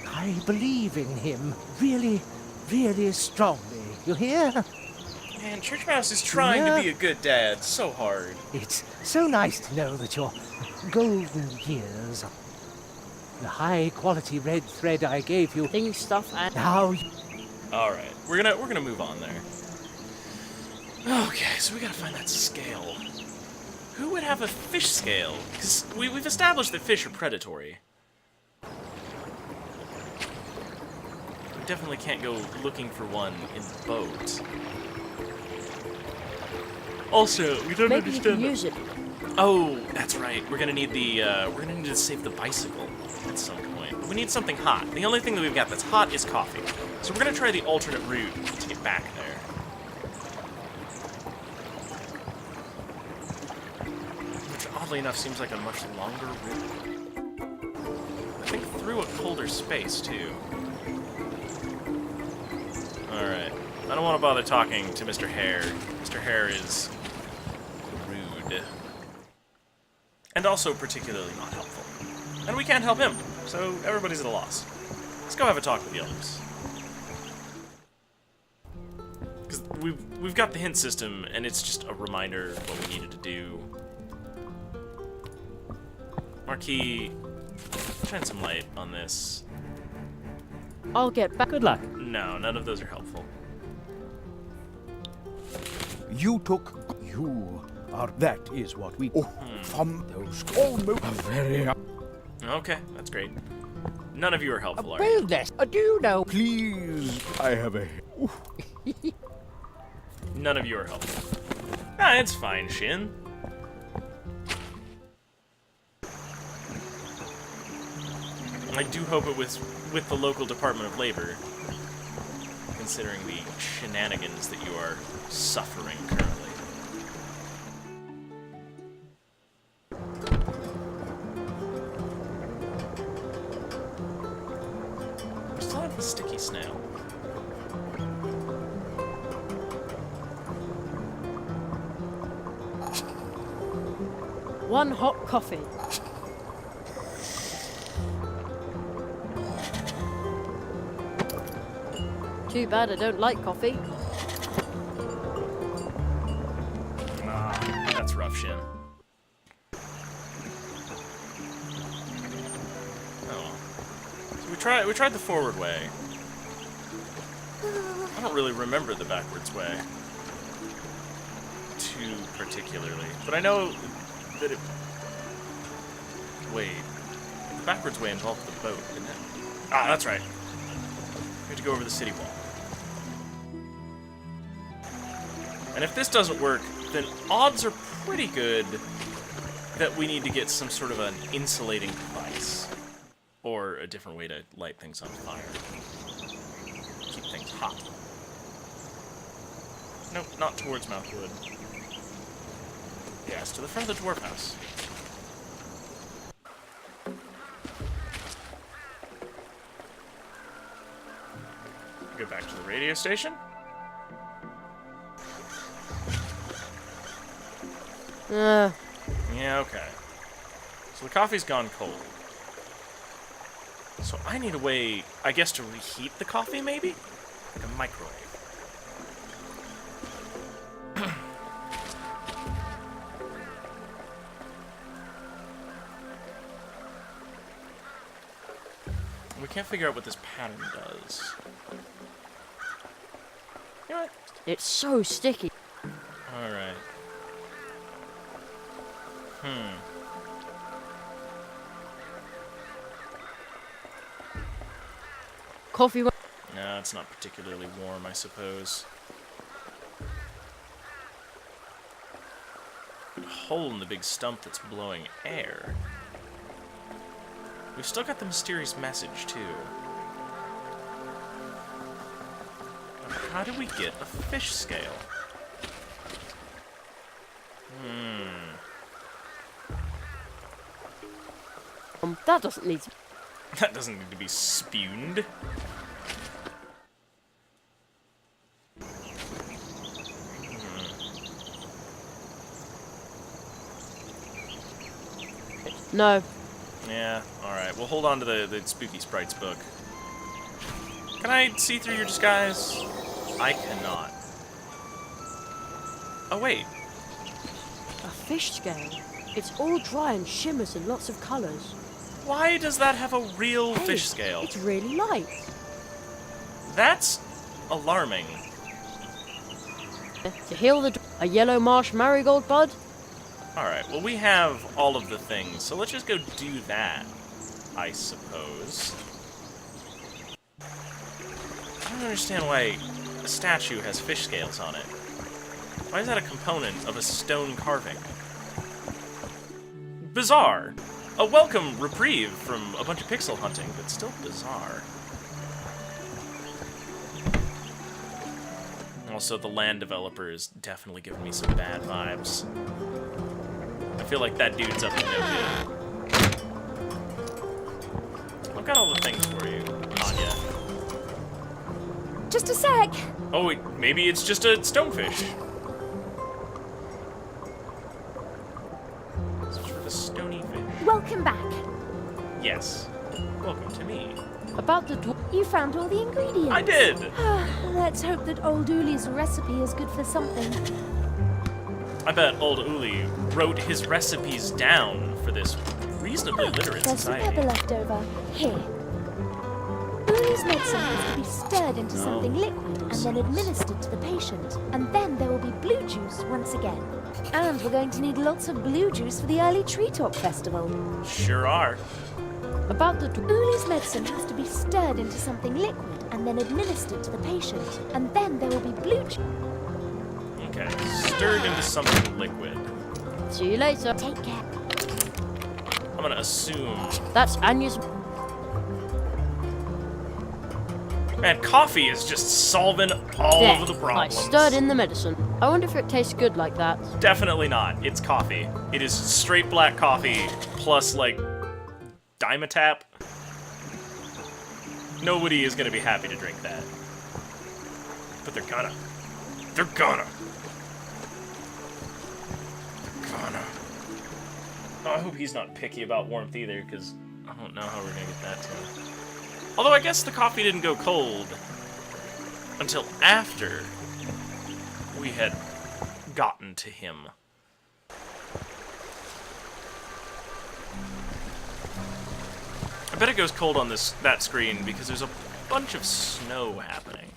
I believe in him really, really strongly. You hear? Man, Church Mouse is trying to be a good dad so hard. It's so nice to know that your golden years, the high-quality red thread I gave you, Things, stuff, and... now All right, we're gonna move on there. Okay, so we gotta find that scale. Who would have a fish scale? Because we've established that fish are predatory. We definitely can't go looking for one in the boat. Also, we don't Maybe you can understand. use it. Oh, that's right. We're gonna need to save the bicycle at some point. But we need something hot. The only thing that we've got that's hot is coffee. So we're gonna try the alternate route to get back there. strangely enough, seems like a much longer route. I think through a colder space, too. Alright. I don't want to bother talking to Mr. Hare. Mr. Hare is rude. And also particularly not helpful. And we can't help him, so everybody's at a loss. Let's go have a talk with the others. Because we've got the hint system, and it's just a reminder of what we needed to do. Marquis, shine some light on this. I'll get back. Good luck. No, none of those are helpful. You took. You are. That is what we. Oh, from those almost very. Okay, that's great. None of you are helpful, are Well, you? this, do you know? Please, I have a. None of you are helpful. Ah, it's fine, Shin. I do hope it was with the local Department of Labor, considering the shenanigans that you are suffering currently. We still have the sticky snail. One hot coffee. Too bad I don't like coffee. Ah, that's rough, Shin. Oh. So we tried the forward way. I don't really remember the backwards way too particularly, but I know that it... Wait. The backwards way involved the boat, didn't it? Ah, that's right. We have to go over the city wall. And if this doesn't work, then odds are pretty good that we need to get some sort of an insulating device. Or a different way to light things on fire. Keep things hot. Nope, not towards Mouthwood. Yes, to the front of the dwarf house. Go back to the radio station. Yeah, okay. So the coffee's gone cold. So I need a way, I guess, to reheat the coffee, maybe? Like a microwave. We can't figure out what this pattern does. You know what? It's so sticky. Alright. Coffee. No, it's not particularly warm, I suppose. A hole in the big stump that's blowing air. We've still got the mysterious message, too. But how do we get a fish scale? That doesn't need to... That doesn't need to be spewed. No. Yeah, alright. We'll hold on to the Spooky Sprites book. Can I see through your disguise? I cannot. Oh, wait. A fish scale. It's all dry and shimmers in lots of colours. Why does that have a real Hey, fish scale? It's really light. That's alarming. To heal a yellow marsh marigold bud? Alright, well we have all of the things, so let's just go do that, I suppose. I don't understand why a statue has fish scales on it. Why is that a component of a stone carving? Bizarre! A welcome reprieve from a bunch of pixel hunting, but still bizarre. Also, the land developer is definitely giving me some bad vibes. I feel like that dude's up to no good. I've got all the things for you, Anya. Just a sec. Oh, wait, maybe it's just a stonefish. Some sort of a stony fish. Welcome back. Yes. Welcome to me. About the dwarf. You found all the ingredients. I did! Let's hope that old Uli's recipe is good for something. I bet old Uli wrote his recipes down for this reasonably literate There's some society. pepper left over. Here. Uli's medicine is to be stirred into something liquid and then administered to the patient. And then there will be blue juice once again. And we're going to need lots of blue juice for the early treetop festival. Sure are. About the Uli's medicine has to be stirred into something liquid and then administered to the patient. And then there will be blue juice. Okay. Stirred into something liquid. See you later. Take care. I'm gonna assume. That's Anya's. Man, coffee is just solving all There. of the I problems. stirred in the medicine. I wonder if it tastes good like that. Definitely not. It's coffee. It is straight black coffee plus, like, Dimetap. Nobody is gonna be happy to drink that. But they're gonna. They're gonna. Oh, I hope he's not picky about warmth either, because I don't know how we're gonna get that to him. Although I guess the coffee didn't go cold until after we had gotten to him. I bet it goes cold on that screen because there's a bunch of snow happening.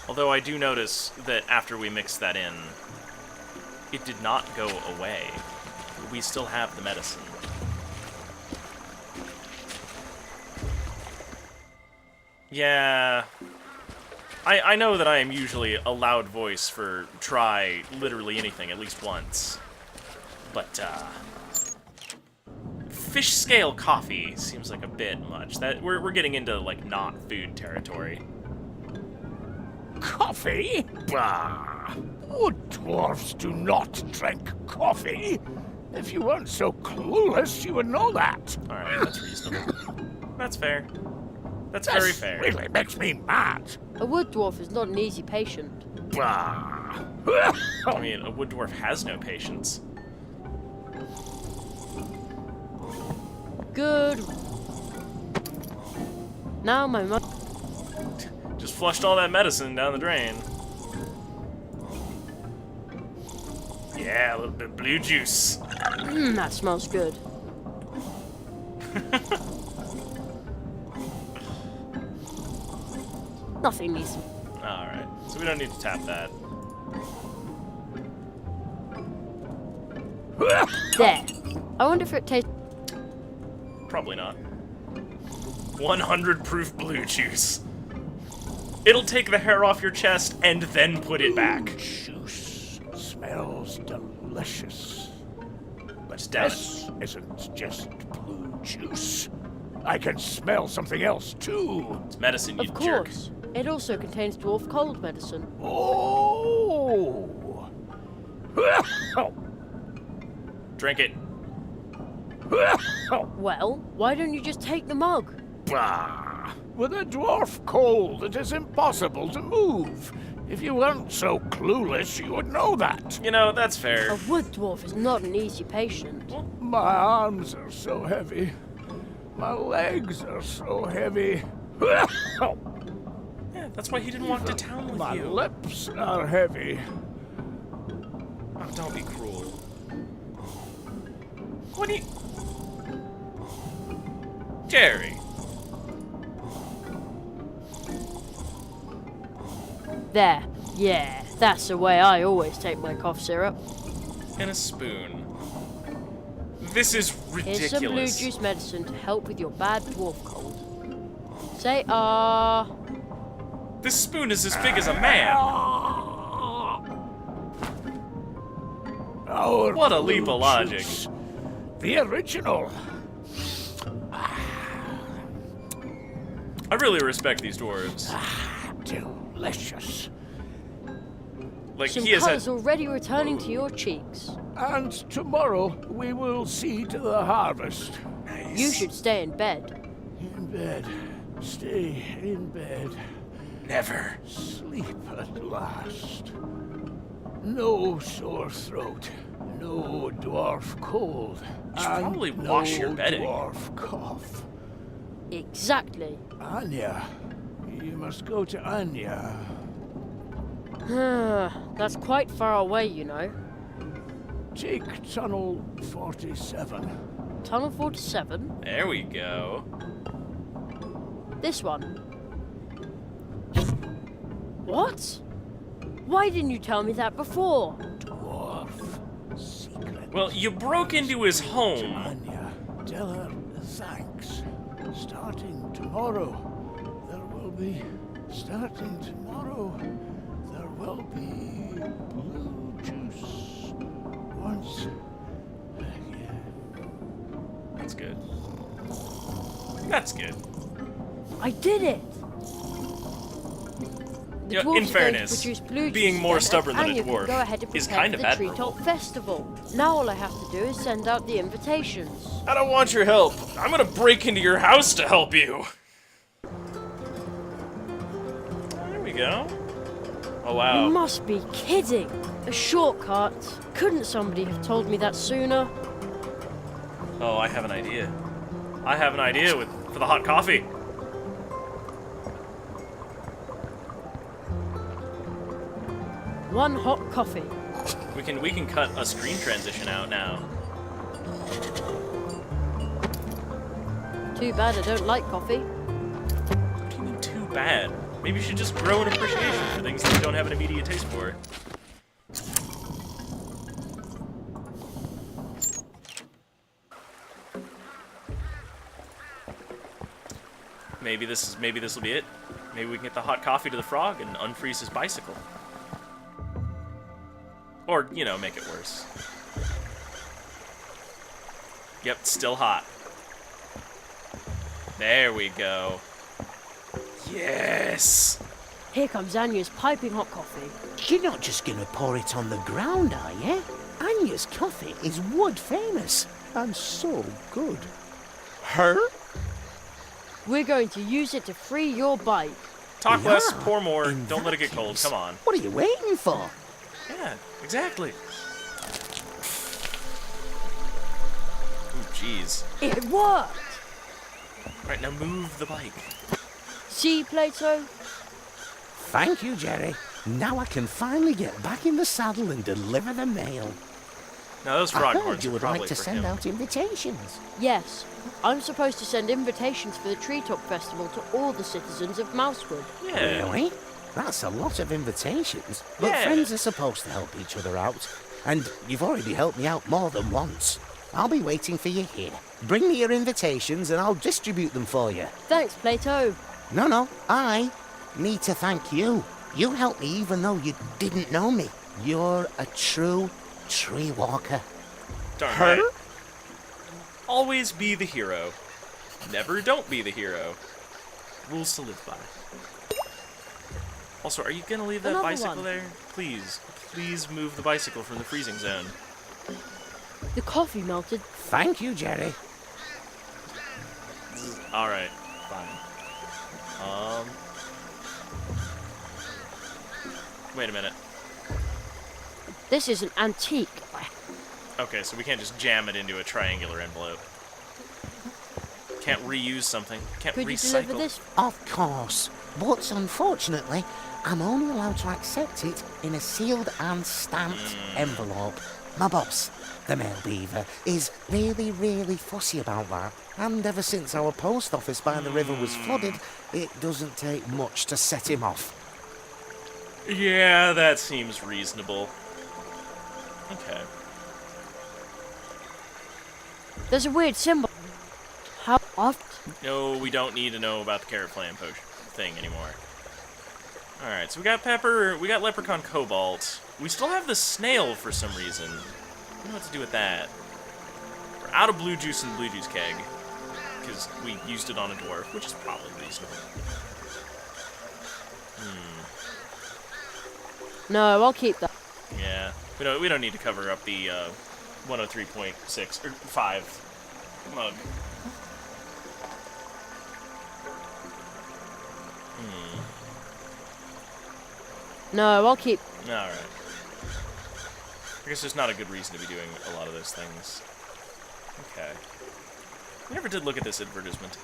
Although I do notice that after we mixed that in, it did not go away. We still have the medicine. Yeah. I know that I am usually a loud voice for try literally anything at least once. But, fish scale coffee seems like a bit much. That we're getting into, like, not food territory. Coffee? Bah! Wood dwarfs do not drink coffee. If you weren't so clueless, you would know that. Alright, that's reasonable. That's fair. That's very fair. This really makes me mad. A wood dwarf is not an easy patient. Bah! I mean, a wood dwarf has no patience. Good. Now my mother. Just flushed all that medicine down the drain. Yeah, a little bit of blue juice. That smells good. Nothing needs. Alright, so we don't need to tap that. There. I wonder if it tastes. Probably not. 100 proof blue juice. It'll take the hair off your chest and then put it back. Juice smells delicious. But damn this isn't just blue juice. I can smell something else too. It's medicine, you Of jerk. course. It also contains dwarf cold medicine. Oh! Drink it. Well, why don't you just take the mug? Bah! With a dwarf cold, it is impossible to move. If you weren't so clueless, you would know that. You know, that's fair. A wood dwarf is not an easy patient. My arms are so heavy. My legs are so heavy. Yeah, that's why he didn't walk to town with My you. lips are heavy. Oh, don't be cruel. What do you... Jerry. There. Yeah, that's the way I always take my cough syrup. And a spoon. This is Here's some blue ridiculous. juice medicine to help with your bad dwarf cold. Say ah. This spoon is as big as a man. Our What a leap blue of logic. juice. The original. I really respect these dwarves. Delicious. Like, Some he has colours had... already returning to your cheeks. And tomorrow we will see to the harvest. You should stay in bed. In bed. Stay in bed. Never. Sleep at last. No sore throat. No dwarf cold. You should probably wash your bedding. No dwarf cough. Exactly. Anya. You must go to Anya. That's quite far away, you know. Take Tunnel 47. Tunnel 47? There we go. This one. What? Why didn't you tell me that before? Dwarf. Secret. Well, you broke into his To home. Anya. Tell her thanks. Starting tomorrow, there will be blue juice once again. That's good. That's good. I did it! The Yeah, dwarves in are going to fairness, produce blue being juice more again, stubborn than a and you can dwarf go ahead and is prepare kind for of the admirable. Treetop Festival. Now all I have to do is send out the invitations. I don't want your help. I'm gonna break into your house to help you. There we go. Oh, You wow. must be kidding! A shortcut? Couldn't somebody have told me that sooner? Oh, I have an idea. I have an idea for the hot coffee. One hot coffee. We can cut a screen transition out now. Too bad I don't like coffee. What do you mean too bad? Maybe you should just grow an appreciation for things that you don't have an immediate taste for. Maybe this will be it. Maybe we can get the hot coffee to the frog and unfreeze his bicycle. Or, you know, make it worse. Yep, still hot. There we go. Yes! Here comes Anya's piping hot coffee. You're not just gonna pour it on the ground, are you? Anya's coffee is wood famous and so good. Her? We're going to use it to free your bike. Talk less, Yeah, pour more, in don't let that it get cold, case, come on. What are you waiting for? Yeah, exactly. Ooh, jeez. It worked! Alright, now move the bike. See, Plato? Thank you, Jerry. Now I can finally get back in the saddle and deliver the mail. Now those I frog heard horns you are would probably like to for send him. out invitations. Yes. I'm supposed to send invitations for the Treetop Festival to all the citizens of Mousewood. Yeah. Really? That's a lot of invitations. But Yeah. friends are supposed to help each other out. And you've already helped me out more than once. I'll be waiting for you here. Bring me your invitations and I'll distribute them for you. Thanks, Plato. No, I need to thank you. You helped me even though you didn't know me. You're a true tree walker. Darn Her? right. Always be the hero. Never don't be the hero. Rules to live by. Also, are you gonna leave that Another bicycle one. there? Please. Please move the bicycle from the freezing zone. The coffee melted. Thank you, Jerry. Alright, fine. Wait a minute. This is an antique. Okay, so we can't just jam it into a triangular envelope. Can't reuse something. Can't Could you recycle. deliver this? Of course. But unfortunately, I'm only allowed to accept it in a sealed and stamped envelope. My boss, the male beaver, is really, really fussy about that. And ever since our post office by the river was flooded, it doesn't take much to set him off. Yeah, that seems reasonable. Okay. There's a weird symbol. How often? No, we don't need to know about the carrot flame potion thing anymore. Alright, so we got Pepper, we got Leprechaun Cobalt. We still have the snail for some reason. I don't know what to do with that. We're out of blue juice in the blue juice keg. Because we used it on a dwarf, which is probably reasonable. No, I'll keep that. Yeah, we don't need to cover up the 103.6 or 5 mug. No, I'll keep. All right. I guess there's not a good reason to be doing a lot of those things. Okay. I never did look at this advertisement.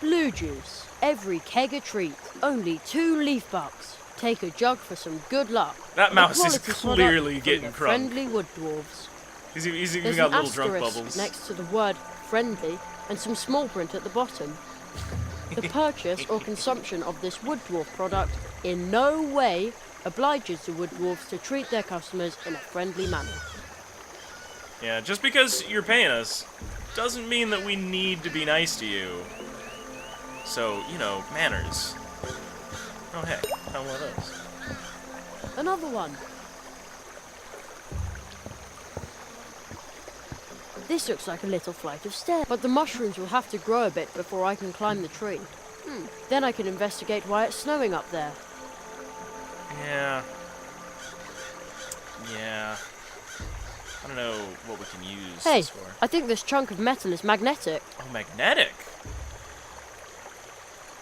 Blue juice. Every keg a treat. Only 2 leaf bucks. Take a jug for some good luck. That A mouse is quality clearly product getting from the crunk. Friendly wood dwarves. He's even There's got an little drunk asterisk bubbles. next to the word friendly and some small print at the bottom. The purchase or consumption of this wood dwarf product in no way obliges the wood dwarfs to treat their customers in a friendly manner. Yeah, just because you're paying us doesn't mean that we need to be nice to you. So, you know, manners. Oh, hey, found one of those. Another one. This looks like a little flight of stairs, but the mushrooms will have to grow a bit before I can climb the tree. Then I can investigate why it's snowing up there. Yeah. Yeah. I don't know what we can use Hey, this for. I think this chunk of metal is magnetic. Oh, magnetic?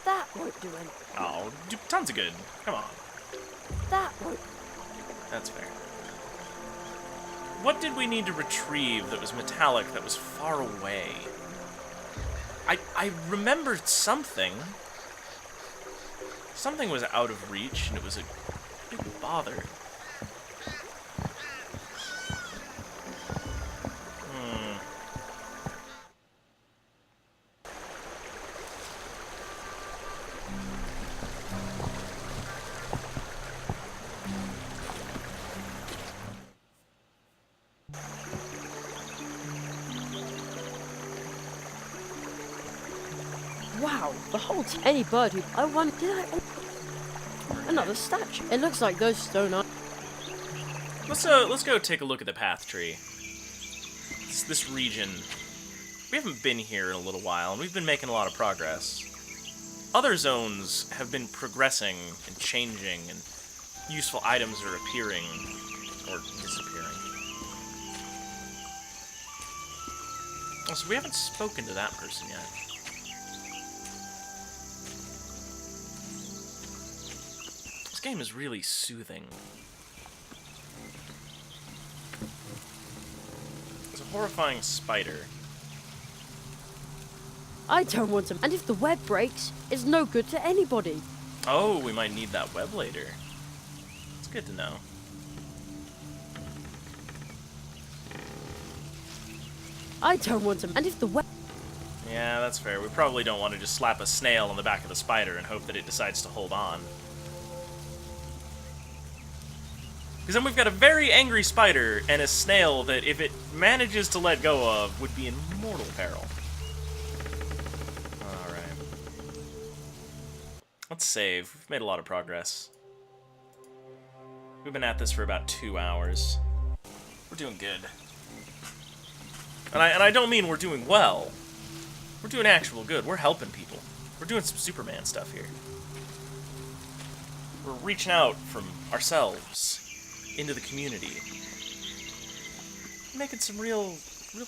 That won't do anything. Oh, tons of good. Come on. That won't. That's fair. What did we need to retrieve that was metallic that was far away? I remembered something. Something was out of reach, and it was a big bother. Wow, the whole tiny bird who... I wonder... Did I... Another statue. It looks like those stone are... Let's go take a look at the path tree. This region. We haven't been here in a little while, and we've been making a lot of progress. Other zones have been progressing and changing, and useful items are appearing or disappearing. Also, we haven't spoken to that person yet. This game is really soothing. There's a horrifying spider. I don't want to... And if the web breaks, it's no good to anybody. Oh, we might need that web later. It's good to know. I don't want to... And if the web... Yeah, that's fair. We probably don't want to just slap a snail on the back of the spider and hope that it decides to hold on. Because then we've got a very angry spider and a snail that, if it manages to let go of, would be in mortal peril. Alright. Let's save. We've made a lot of progress. We've been at this for about 2 hours. We're doing good. And I don't mean we're doing well. We're doing actual good. We're helping people. We're doing some Superman stuff here. We're reaching out from ourselves into the community. Making some real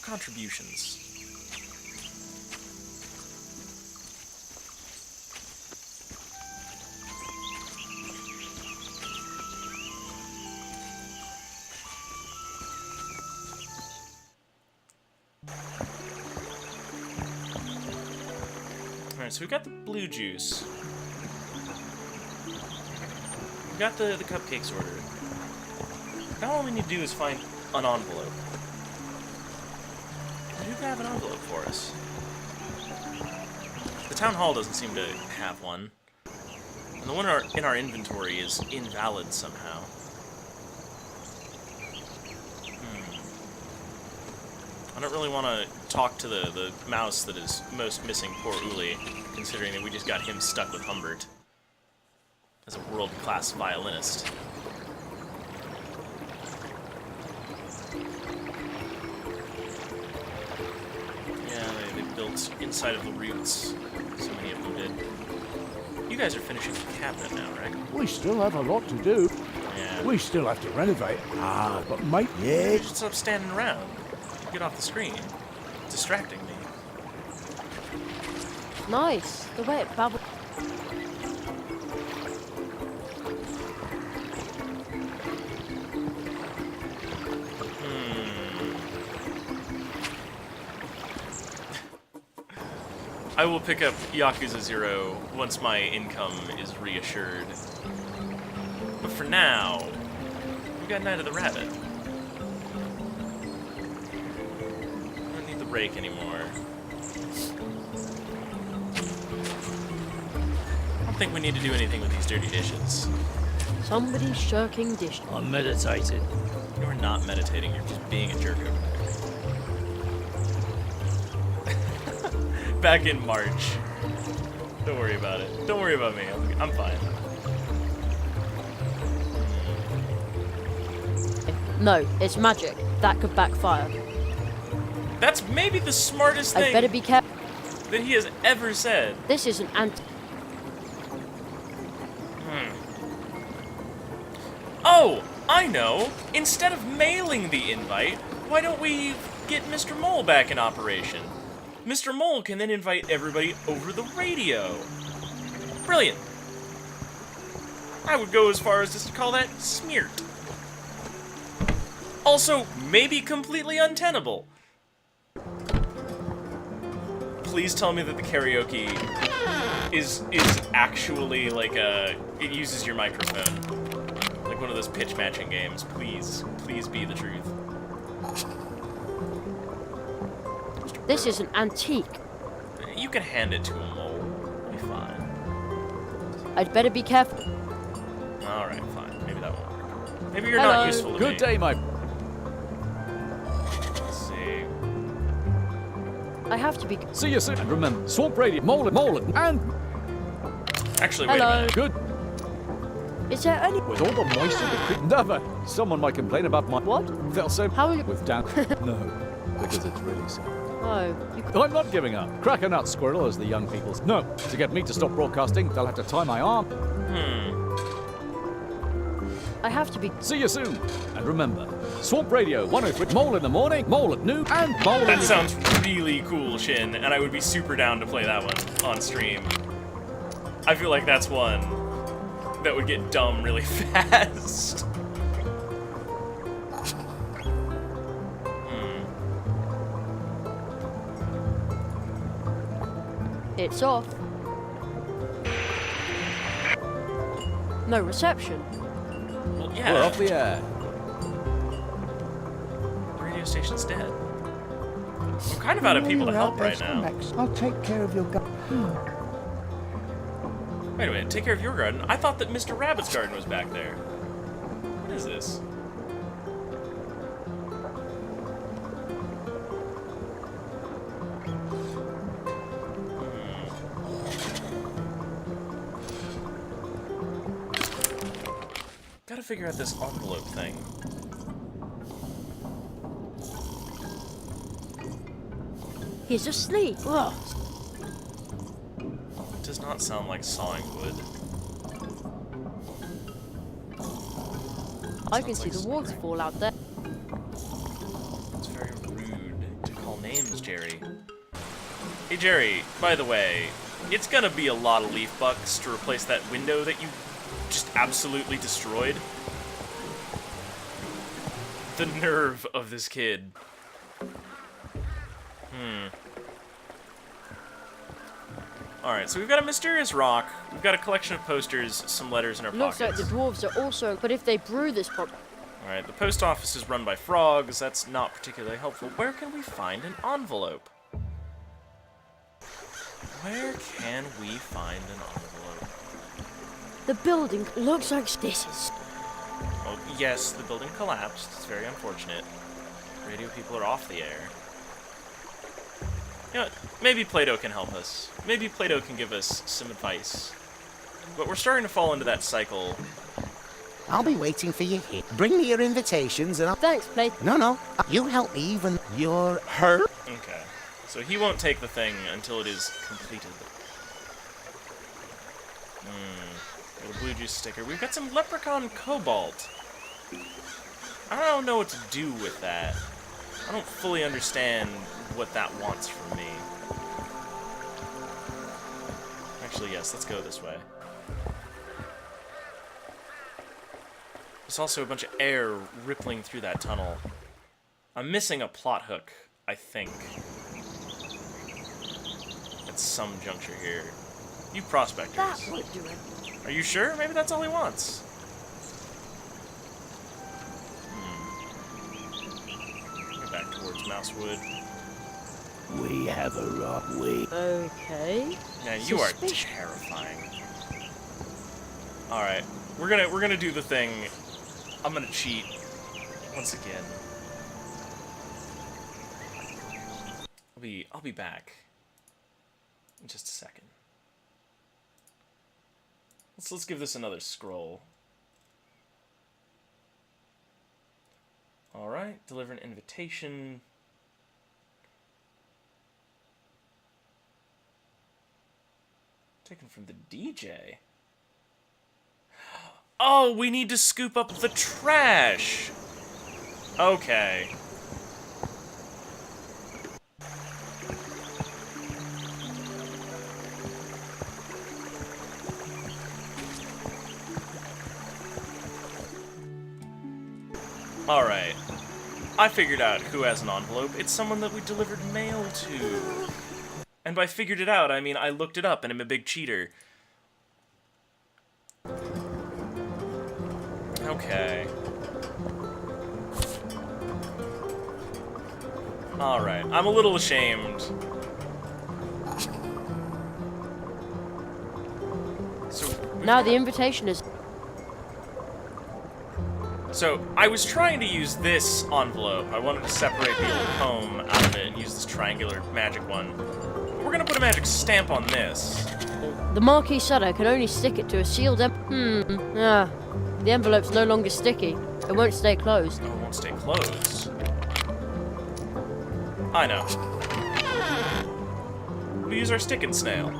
contributions. Alright, so we got the blue juice. We got the cupcakes ordered. Now all we need to do is find an envelope. Who can have an envelope for us? The town hall doesn't seem to have one. And the one in our inventory is invalid somehow. I don't really want to talk to the mouse that is most missing poor Uli, considering that we just got him stuck with Humbert as a world-class violinist. They built inside of the roots. So many of them did. You guys are finishing the cabinet now, right? We still have a lot to do. Yeah. We still have to renovate. But mate, You just stop standing around. Get off the screen. It's distracting me. Nice. The way it babbled. I will pick up Yakuza 0 once my income is reassured. But for now, we got Night of the Rabbit. I don't need the rake anymore. I don't think we need to do anything with these dirty dishes. Somebody's shirking dish. I'm meditating. You're not meditating, you're just being a jerk over there. Back in March. Don't worry about it. Don't worry about me. I'm fine. No, it's magic. That could backfire. That's maybe the smartest I'd thing better be careful. that he has ever said. This is an anti. Oh, I know. Instead of mailing the invite, why don't we get Mr. Mole back in operation? Mr. Mole can then invite everybody over the radio. Brilliant. I would go as far as just to call that smeared. Also, maybe completely untenable. Please tell me that the karaoke is actually like it uses your microphone. Like one of those pitch matching games. Please be the truth. This is an antique. You can hand it to a mole. It'll be fine. I'd better be careful. Alright, fine. Maybe that won't work. Maybe you're Hello. not useful to Good me. day, my... Let's see. I have to be. See you soon. And remember, Swamp Radio, mole it, and... Actually, wait a Hello. minute. Good. Is there any? With all the moisture that could never. Someone might complain about my... What? They'll say... How will you? With down... No, because it's really sad. Oh, you. I'm not giving up. Crack a nut, squirrel, as the young people... No, to get me to stop broadcasting, they'll have to tie my arm. I have to be. See you soon. And remember, Swamp Radio 103, mole in the morning, mole at noon, and mole in That the... sounds really cool, Shin, and I would be super down to play that one on stream. I feel like that's one that would get dumb really fast. It's off. No reception. Well, yeah. We're off the air. The radio station's dead. I'm kind of out of people to help right now. I'll take care of your Wait a minute, take care of your garden? I thought that Mr. Rabbit's garden was back there. What is this? Gotta figure out this envelope thing. He's asleep. Ugh. It does not sound like sawing wood. I can see the waterfall out there. It's very rude to call names, Jerry. Hey, Jerry, by the way, it's gonna be a lot of leaf bucks to replace that window that you just absolutely destroyed. The nerve of this kid. Alright, so we've got a mysterious rock, we've got a collection of posters, some letters in our Looks pockets. like the dwarves are also. But if they brew this pop. Alright, the post office is run by frogs, that's not particularly helpful. Where can we find an envelope? Where can we find an envelope? The building looks like this is. Oh, yes, the building collapsed. It's very unfortunate. Radio people are off the air. You know what? Maybe Plato can help us. Maybe Plato can give us some advice. But we're starting to fall into that cycle. I'll be waiting for you here. Bring me your invitations and I'll... Thanks, Play. No. You help me even you're her. Okay. So he won't take the thing until it is completed. Little blue juice sticker. We've got some leprechaun cobalt. I don't know what to do with that. I don't fully understand what that wants from me. Actually, yes, let's go this way. There's also a bunch of air rippling through that tunnel. I'm missing a plot hook, I think. At some juncture here. You prospectors. That won't do it. Are you sure? Maybe that's all he wants. Go back towards Mousewood. We have a rock way. Okay. Yeah, you are Suspicious. terrifying. Alright. We're gonna do the thing. I'm gonna cheat. Once again. I'll be back. In just a second. Let's give this another scroll. Alright, deliver an invitation. Taken from the DJ. Oh, we need to scoop up the trash! Okay. Alright. I figured out who has an envelope. It's someone that we delivered mail to. And by figured it out, I mean I looked it up and I'm a big cheater. Okay. Alright, I'm a little ashamed. Now the invitation is... So, I was trying to use this envelope. I wanted to separate the old comb out of it and use this triangular magic one. But we're gonna put a magic stamp on this. The Marquis Sutter can only stick it to a sealed the envelope's no longer sticky. It won't stay closed. Oh, it won't stay closed. I know. We use our sticking snail.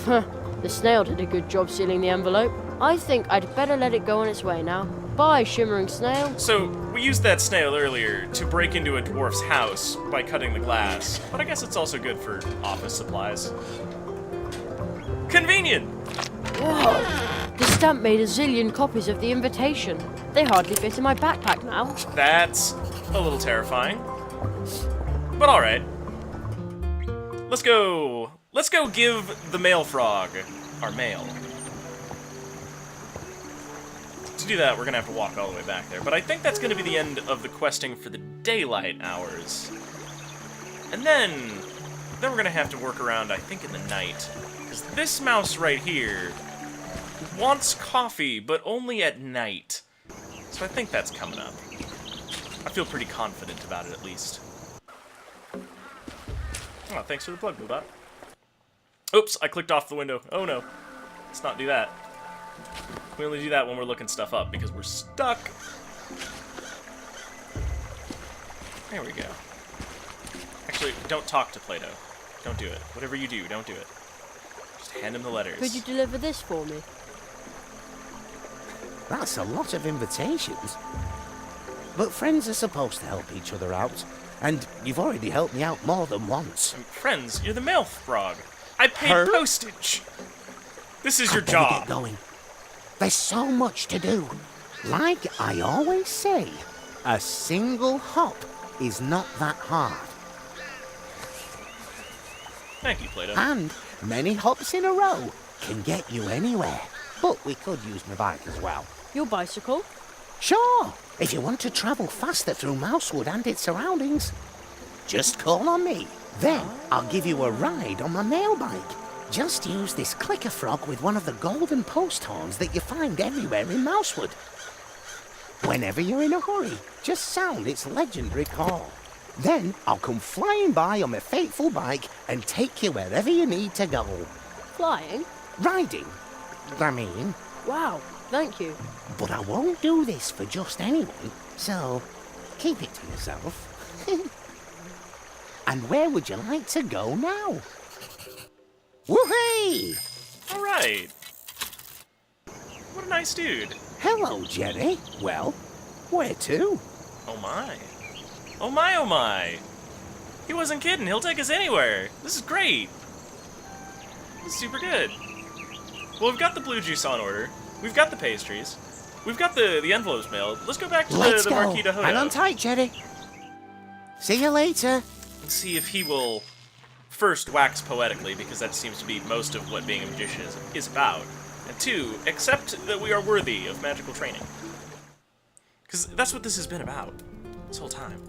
The snail did a good job sealing the envelope. I think I'd better let it go on its way now. Bye, shimmering snail. So, we used that snail earlier to break into a dwarf's house by cutting the glass, but I guess it's also good for office supplies. Convenient! Whoa! The stamp made a zillion copies of the invitation. They hardly fit in my backpack now. That's a little terrifying. But alright. Let's go give the mail frog our mail. To do that, we're gonna have to walk all the way back there. But I think that's gonna be the end of the questing for the daylight hours. And then we're gonna have to work around, I think, in the night. Because this mouse right here wants coffee, but only at night. So I think that's coming up. I feel pretty confident about it, at least. Oh, thanks for the plug, Boobot. Oops, I clicked off the window. Oh no. Let's not do that. We only do that when we're looking stuff up, because we're stuck. There we go. Actually, don't talk to Plato. Don't do it. Whatever you do, don't do it. Just hand him the letters. Could you deliver this for me? That's a lot of invitations. But friends are supposed to help each other out. And you've already helped me out more than once. Friends, you're the mail frog. I paid postage. This is your I better job. get going. There's so much to do. Like I always say, a single hop is not that hard. Thank you, Plato. And many hops in a row can get you anywhere. But we could use my bike as well. Your bicycle? Sure, if you want to travel faster through Mousewood and its surroundings. Just call on me. Then I'll give you a ride on my mail bike. Just use this clicker frog with one of the golden post horns that you find everywhere in Mousewood. Whenever you're in a hurry, just sound its legendary call. Then I'll come flying by on my fateful bike and take you wherever you need to go. Flying? Riding, I mean. Wow, thank you. But I won't do this for just anyone, so keep it to yourself. And where would you like to go now? Woohoo! All right. What a nice dude. Hello, Jerry. Well, where to? Oh my. Oh my, oh my. He wasn't kidding. He'll take us anywhere. This is great. This is super good. Well, we've got the blue juice on order. We've got the pastries. We've got the envelopes mailed. Let's go back to Let's the go. Marquis de Hodo. Hang on tight, Jerry. See you later. And see if he will first wax poetically, because that seems to be most of what being a magician is about. And two, accept that we are worthy of magical training. Because that's what this has been about this whole time.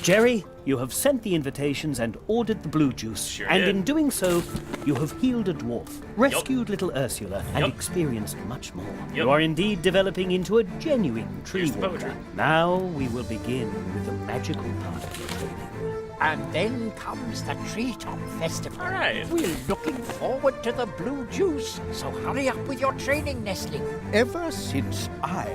Jerry, you have sent the invitations and ordered the blue juice. Sure and did. in doing so, you have healed a dwarf, rescued little Ursula, and Yup. experienced much more. Yup. You are indeed developing into a genuine tree Here's the walker. poetry. Now we will begin with the magical part of your training. And then comes the Treetop Festival. All right. We're looking forward to the blue juice, so hurry up with your training, Nestling. Ever since I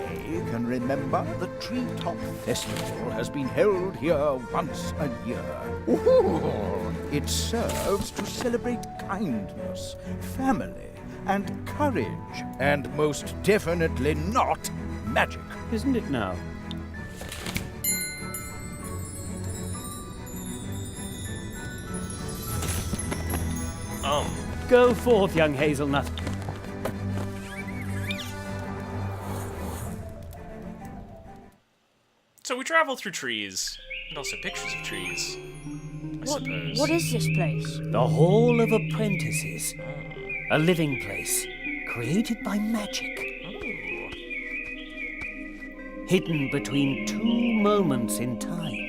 can remember, the Treetop Festival has been held here once a year. Ooh, it serves to celebrate kindness, family, and courage, and most definitely not magic. Isn't it now? Go forth, young hazelnut. So we travel through trees, and also pictures of trees, I suppose. What is this place? The Hall of Apprentices. A living place, created by magic. Hidden between two moments in time.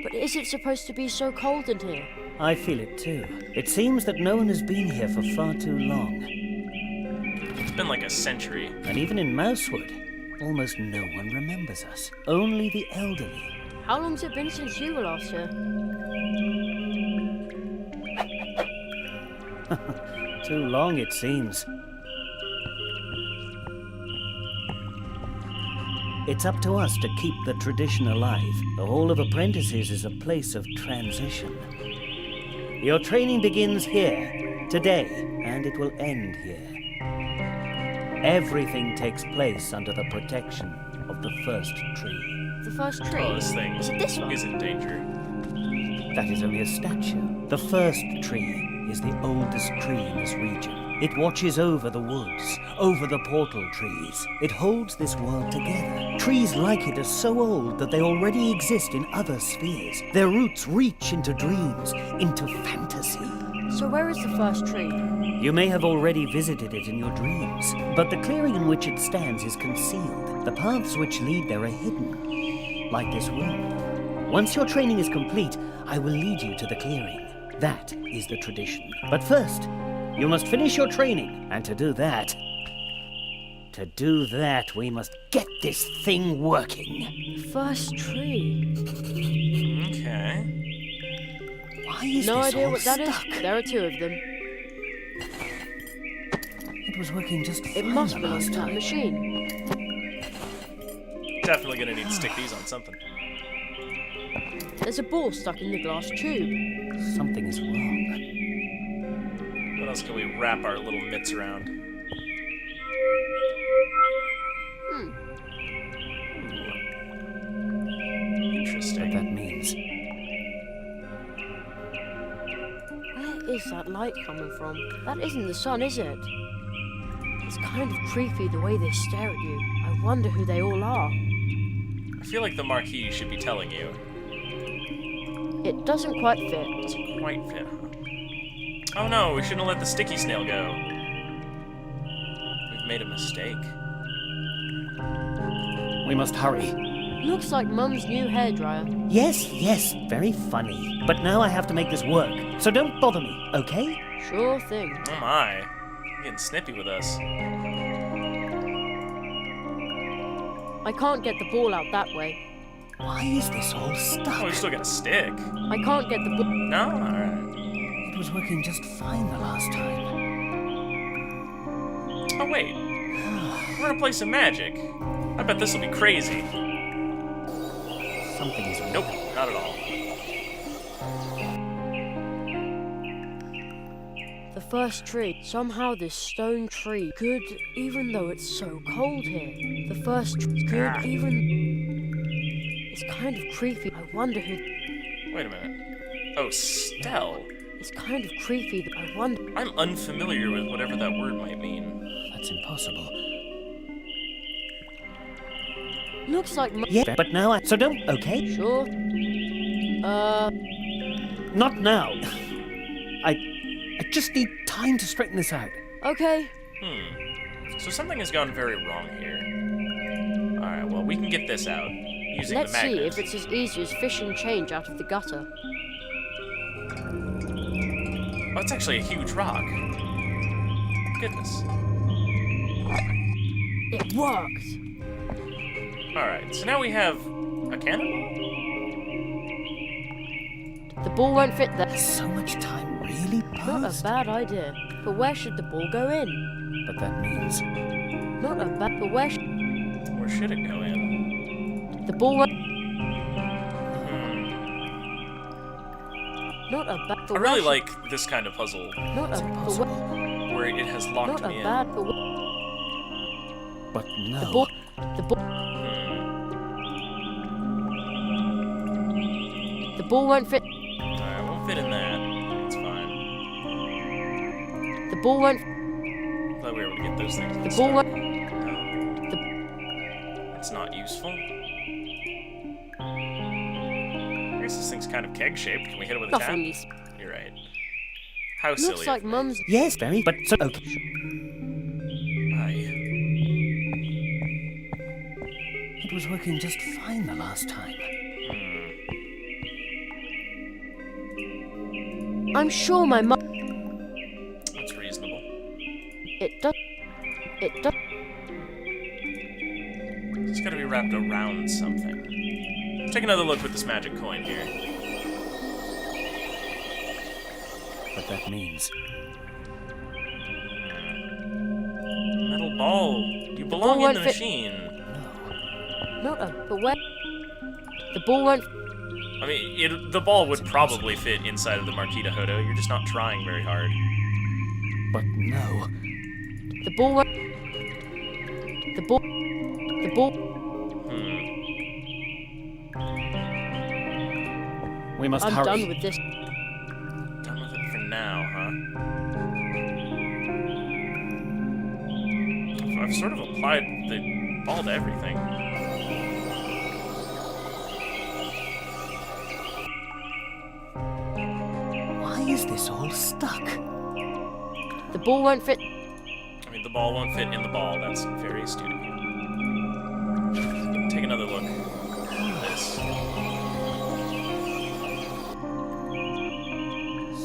But is it supposed to be so cold in here? I feel it too. It seems that no one has been here for far too long. It's been like a century. And even in Mousewood, almost no one remembers us. Only the elderly. How long's it been since you were last here? Too long, it seems. It's up to us to keep the tradition alive. The Hall of Apprentices is a place of transition. Your training begins here, today, and it will end here. Everything takes place under the protection of the first tree. The first tree? Oh, this thing Is it this one? is in danger. That is only a statue. The first tree is the oldest tree in this region. It watches over the woods, over the portal trees. It holds this world together. Trees like it are so old that they already exist in other spheres. Their roots reach into dreams, into fantasy. So where is the first tree? You may have already visited it in your dreams, but the clearing in which it stands is concealed. The paths which lead there are hidden, like this room. Once your training is complete, I will lead you to the clearing. That is the tradition. But first, you must finish your training, and to do that, we must get this thing working. First tree. Okay. Why is No this idea all what that is. stuck? There are two of them. It was working just fine It must the belong last to that time. machine. Definitely gonna need to stick these on something. There's a ball stuck in the glass tube. Something is wrong. What else can we wrap our little mitts around? What Interesting. that means. Where is that light coming from? That isn't the sun, is it? It's kind of creepy the way they stare at you. I wonder who they all are. I feel like the Marquis should be telling you. It doesn't quite fit. Doesn't quite fit, huh? Oh no, we shouldn't have let the sticky snail go. We've made a mistake. We must hurry. Looks like Mum's new hairdryer. Yes, very funny. But now I have to make this work, so don't bother me, okay? Sure thing. Oh my. You're getting snippy with us. I can't get the ball out that way. Why is this all stuck? Oh, we still got a stick. I can't get the ball. No? Alright. It was working just fine the last time. Oh wait. We're gonna play some magic. I bet this will be crazy. Something is wrong. Nope, not at all. The first tree. Somehow this stone tree good even though it's so cold here. The first tree good even... It's kind of creepy. I wonder who... Wait a minute. Oh, Stell. It's kind of creepy. I wonder... I'm unfamiliar with whatever that word might mean. That's impossible. Looks like... Yeah, but now I... So don't... Okay? Sure. Not now. I just need time to straighten this out. Okay. So something has gone very wrong here. Alright, well, we can get this out using Let's the magnet. see if it's as easy as fishing change out of the gutter. Oh, it's actually a huge rock. Goodness. It worked! Alright, so now we have a cannonball? The ball won't fit there. So much time really Not a passed. bad idea. But where should the ball go in? But that means... Not a bad... But where Where should it go in? The ball won't... Not a bad... I really like this kind of puzzle, Not a... But where... where it has locked Not me a in. bad... But But no. The ball... The ball... The ball won't fit... Alright, won't fit in that. It's fine. The ball won't... Thought we were able to get those things. at The the ball start. won't... It's not useful. I guess this thing's kind of keg-shaped. Can we hit it with a tap? Nothing is... You're right. How silly. Looks like Mum's... Yes, very, but so... Okay. Aye. It was working just fine the last time. I'm sure my mum... That's reasonable. It does... It does... It's gotta be wrapped around something. Take another look with this magic coin here. But that means... Metal ball. You belong in won't the fit- machine. Not a... But where... The ball won't... I mean, the ball would probably fit inside of the Marquita Hodo. You're just not trying very hard. But no. The ball won't... The ball... The ball... We must I'm hurry. done with this. Done with it for now, huh? I've sort of applied the ball to everything. Why is this all stuck? The ball won't fit... I mean, the ball won't fit in the ball. That's very astute of you. Take another look at this.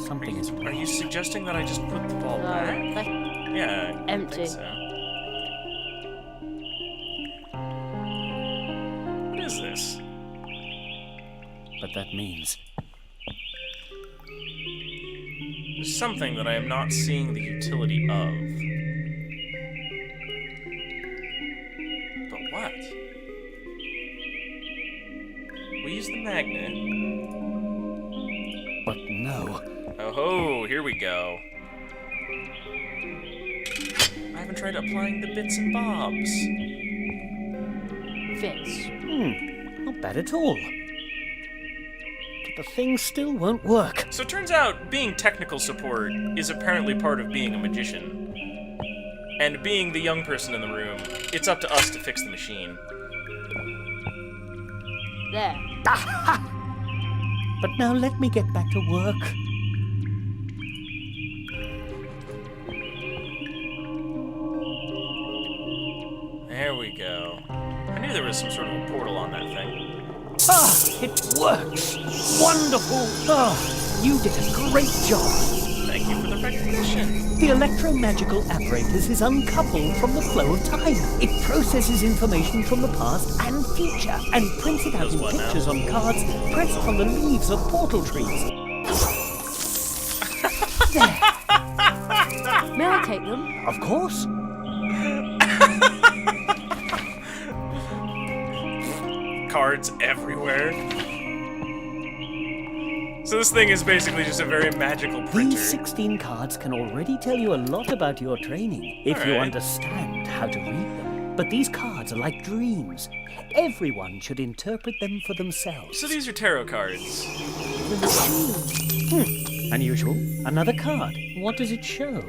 Something is Are you suggesting that I just put the ball back? Yeah, I empty. think so. What is this? But that means... There's something that I am not seeing the utility of. But what? We use the magnet. But no. Oh ho, here we go. I haven't tried applying the bits and bobs. Fits. Not bad at all. But the thing still won't work. So it turns out being technical support is apparently part of being a magician. And being the young person in the room, it's up to us to fix the machine. There. But now let me get back to work. There we go. I knew there was some sort of a portal on that thing. Ah, it works! Wonderful! Ah, you did a great job. Thank you for the recognition. The electromagical apparatus is uncoupled from the flow of time. It processes information from the past and future and prints it out Does in what now? pictures on cards pressed on the leaves of portal trees. There. May I take them? Of course. Cards everywhere. So this thing is basically just a very magical printer. These 16 cards can already tell you a lot about your training, if you Alright. understand how to read them. But these cards are like dreams. Everyone should interpret them for themselves. So these are tarot cards. The machine. Unusual. Another card. What does it show?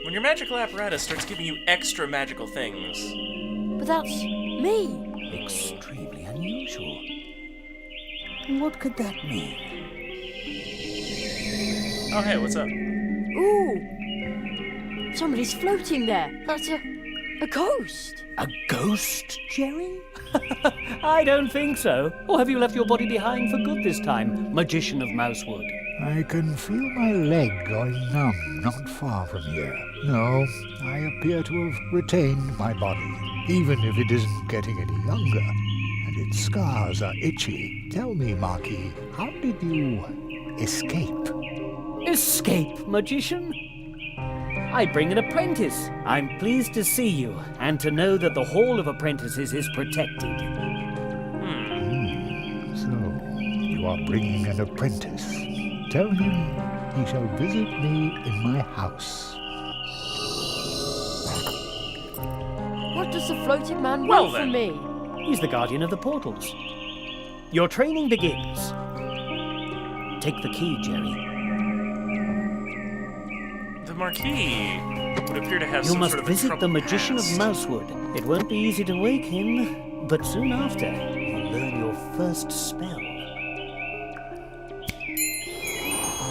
When your magical apparatus starts giving you extra magical things. But that's me. Extremely unusual. What could that mean? Oh, hey, what's up? Ooh. Somebody's floating there. That's a ghost. A ghost, Jerry? I don't think so. Or have you left your body behind for good this time, magician of Mousewood? I can feel my leg going numb not far from here. No, I appear to have retained my body, even if it isn't getting any younger, and its scars are itchy. Tell me, Marquis, how did you escape? Escape, magician? I bring an apprentice. I'm pleased to see you, and to know that the Hall of Apprentices is protected. So, you are bringing an apprentice. Tell him he shall visit me in my house. What does the floating man Well, want from then. me? He's the guardian of the portals. Your training begins. Take the key, Jerry. The Marquis would appear to have You some must sort of a visit the troubled magician past. of Mousewood. It won't be easy to wake him, but soon after, you'll learn your first spell.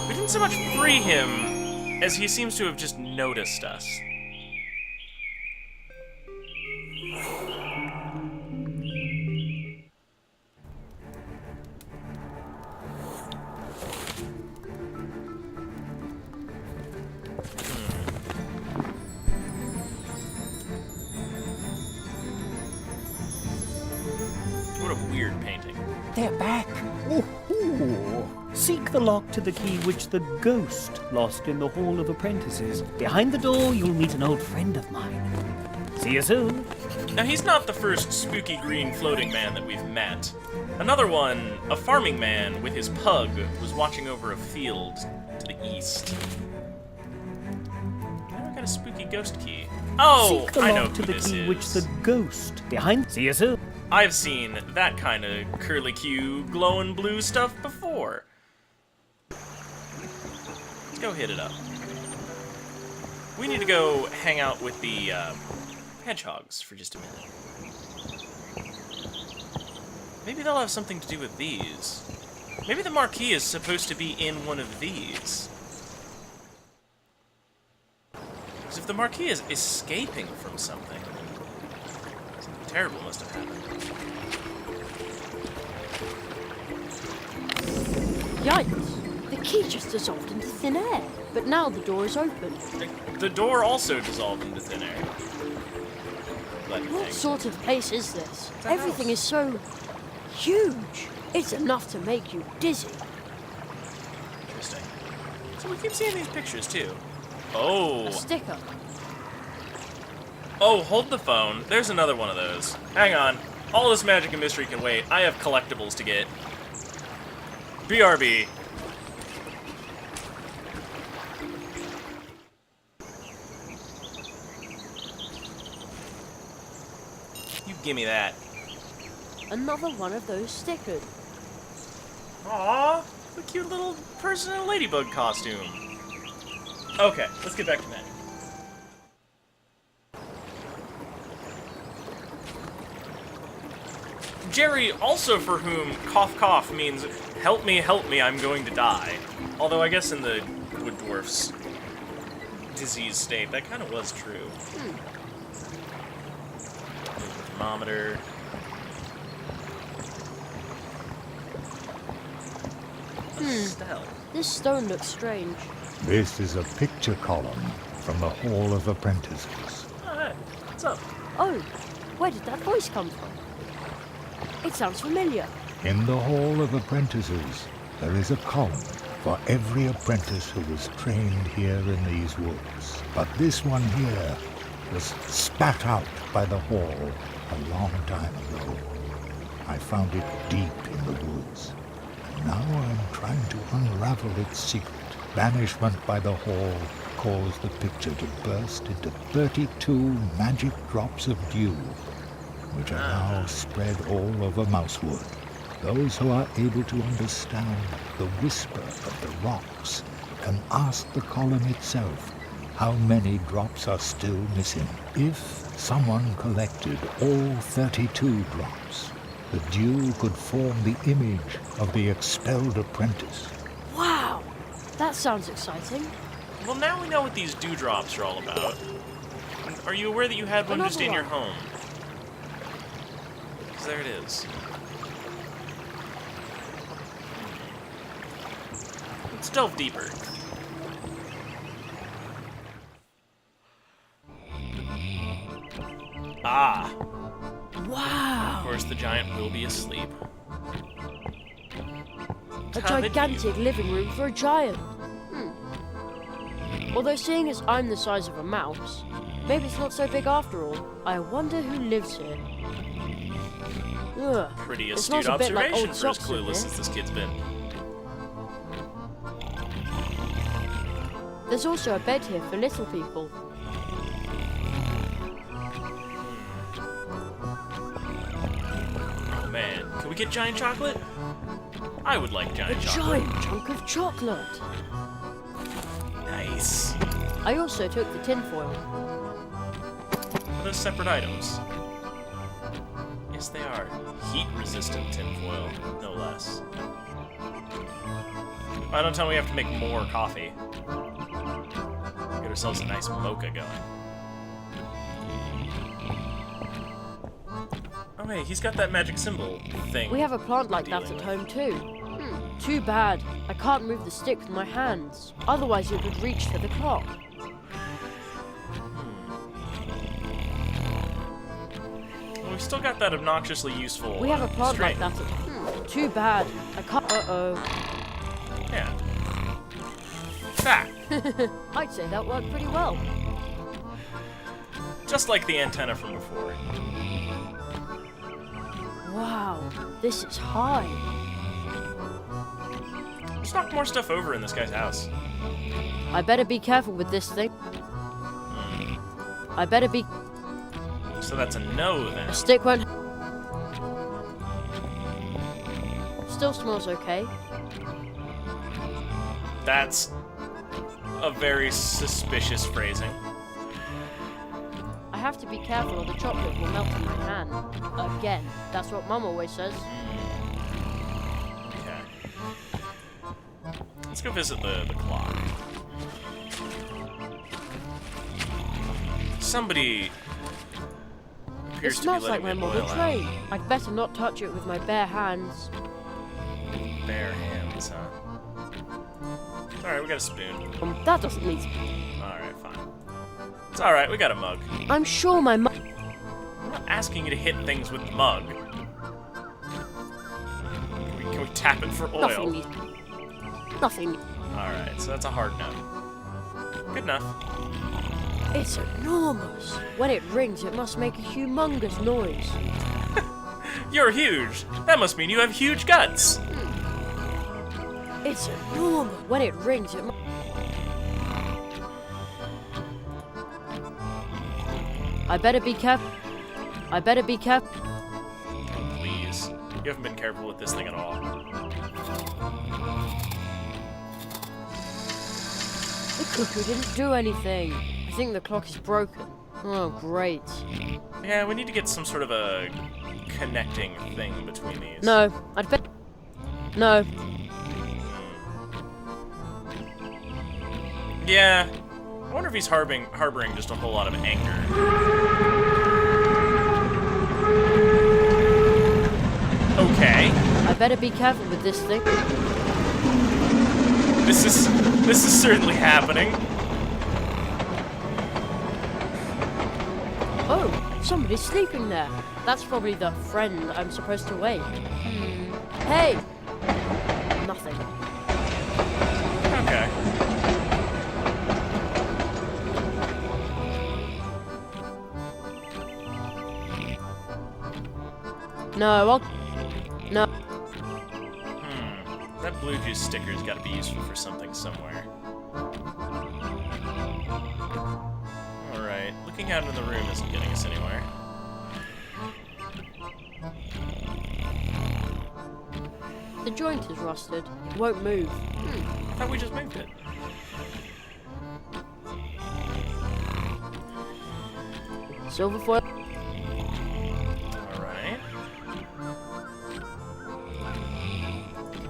We didn't so much free him as he seems to have just noticed us. What a weird painting. They're back. Seek the lock to the key which the ghost lost in the Hall of Apprentices. Behind the door, you'll meet an old friend of mine. See you soon. Now, he's not the first spooky green floating man that we've met. Another one, a farming man with his pug, was watching over a field to the east. Now I got a spooky ghost key. Oh, Seek the I know lock to who the this key is. which the ghost behind. See you soon. I've seen that kind of curly-Q, glowing blue stuff before. Let's go hit it up. We need to go hang out with the hedgehogs for just a minute. Maybe they'll have something to do with these. Maybe the Marquis is supposed to be in one of these. Because if the Marquis is escaping from something terrible must have happened. Yikes! The key just dissolved into thin air. But now the door is open. The door also dissolved into thin air. Bloody What thing. sort of place is this? a Everything house. is so huge. It's enough to make you dizzy. Interesting. So we keep seeing these pictures too. Oh. A sticker. Oh, hold the phone. There's another one of those. Hang on. All this magic and mystery can wait. I have collectibles to get. BRB. You gimme that. Another one of those stickers. Aww, a cute little person in a ladybug costume. Okay, let's get back to magic. Jerry, also for whom cough cough means help me, I'm going to die. Although I guess in the Wood Dwarf's disease state, that kind of was true. Thermometer. Stell. This stone looks strange. This is a picture column from the Hall of Apprentices. Oh, hey, what's up? Oh, where did that voice come from? It sounds familiar. In the Hall of Apprentices, there is a column for every apprentice who was trained here in these woods. But this one here was spat out by the Hall a long time ago. I found it deep in the woods. And now I'm trying to unravel its secret. Banishment by the Hall caused the picture to burst into 32 magic drops of dew, which are now spread all over Mousewood. Those who are able to understand the whisper of the rocks can ask the column itself how many drops are still missing. If someone collected all 32 drops, the dew could form the image of the expelled apprentice. Wow! That sounds exciting. Well, now we know what these dewdrops are all about. Are you aware that you had one just in your home? 'Cause there it is. Let's delve deeper. Ah! Wow! Of course, the giant will be asleep. A gigantic living room for a giant. Although seeing as I'm the size of a mouse, maybe it's not so big after all. I wonder who lives here. Ugh. Pretty It astute smells a bit like observation old for as socks in clueless here. as this kid's been. There's also a bed here for little people. Oh man, can we get giant chocolate? I would like A giant chocolate. giant chunk of chocolate. Nice. I also took the tinfoil. Are those separate items? Yes, they are. Heat-resistant tinfoil, no less. Why don't tell me we have to make more coffee. Get ourselves a nice mocha going. Oh hey, he's got that magic symbol thing. We have a plant like that dealing at with. home too. Too bad. I can't move the stick with my hands. Otherwise it would reach for the clock. Well, we've still got that obnoxiously useful We have a plant string. like that at Too bad. I can't. Uh-oh. Yeah. That. I'd say that worked pretty well. Just like the antenna from before. Wow, this is high. Let's knock more stuff over in this guy's house. I better be careful with this thing. I better be. So that's a no then. A stick won't. Still smells okay. That's a very suspicious phrasing. I have to be careful or the chocolate will melt in my hand. Again, that's what Mum always says. Okay. Let's go visit the clock. Somebody It appears to be smells like letting my it model boil train. I'd better not touch it with my bare hands. out. Bare hands, huh? Alright, we got a spoon. That doesn't need. Alright, fine. It's alright, we got a mug. I'm sure my mum. I'm not asking you to hit things with the mug. Can we tap it for oil? Nothing needs. Nothing. Alright, so that's a hard no. Good enough. It's enormous. When it rings, it must make a humongous noise. You're huge. That must mean you have huge guts. It's enormous. When it rings, it. I better be careful. I better be careful. Please. You haven't been careful with this thing at all. The cuckoo didn't do anything. I think the clock is broken. Oh, great. Yeah, we need to get some sort of a connecting thing between these. No, I'd bet. No. Yeah. I wonder if he's harboring just a whole lot of anger. Okay. I better be careful with this thing. This is certainly happening. Oh, somebody's sleeping there. That's probably the friend I'm supposed to wake. Hey! Nothing. Okay. No, I'll... No. That blue juice sticker's got to be useful for something somewhere. Alright, looking out into the room isn't getting us anywhere. The joint is rusted. It won't move. I thought we just moved it. Silver foil. Alright.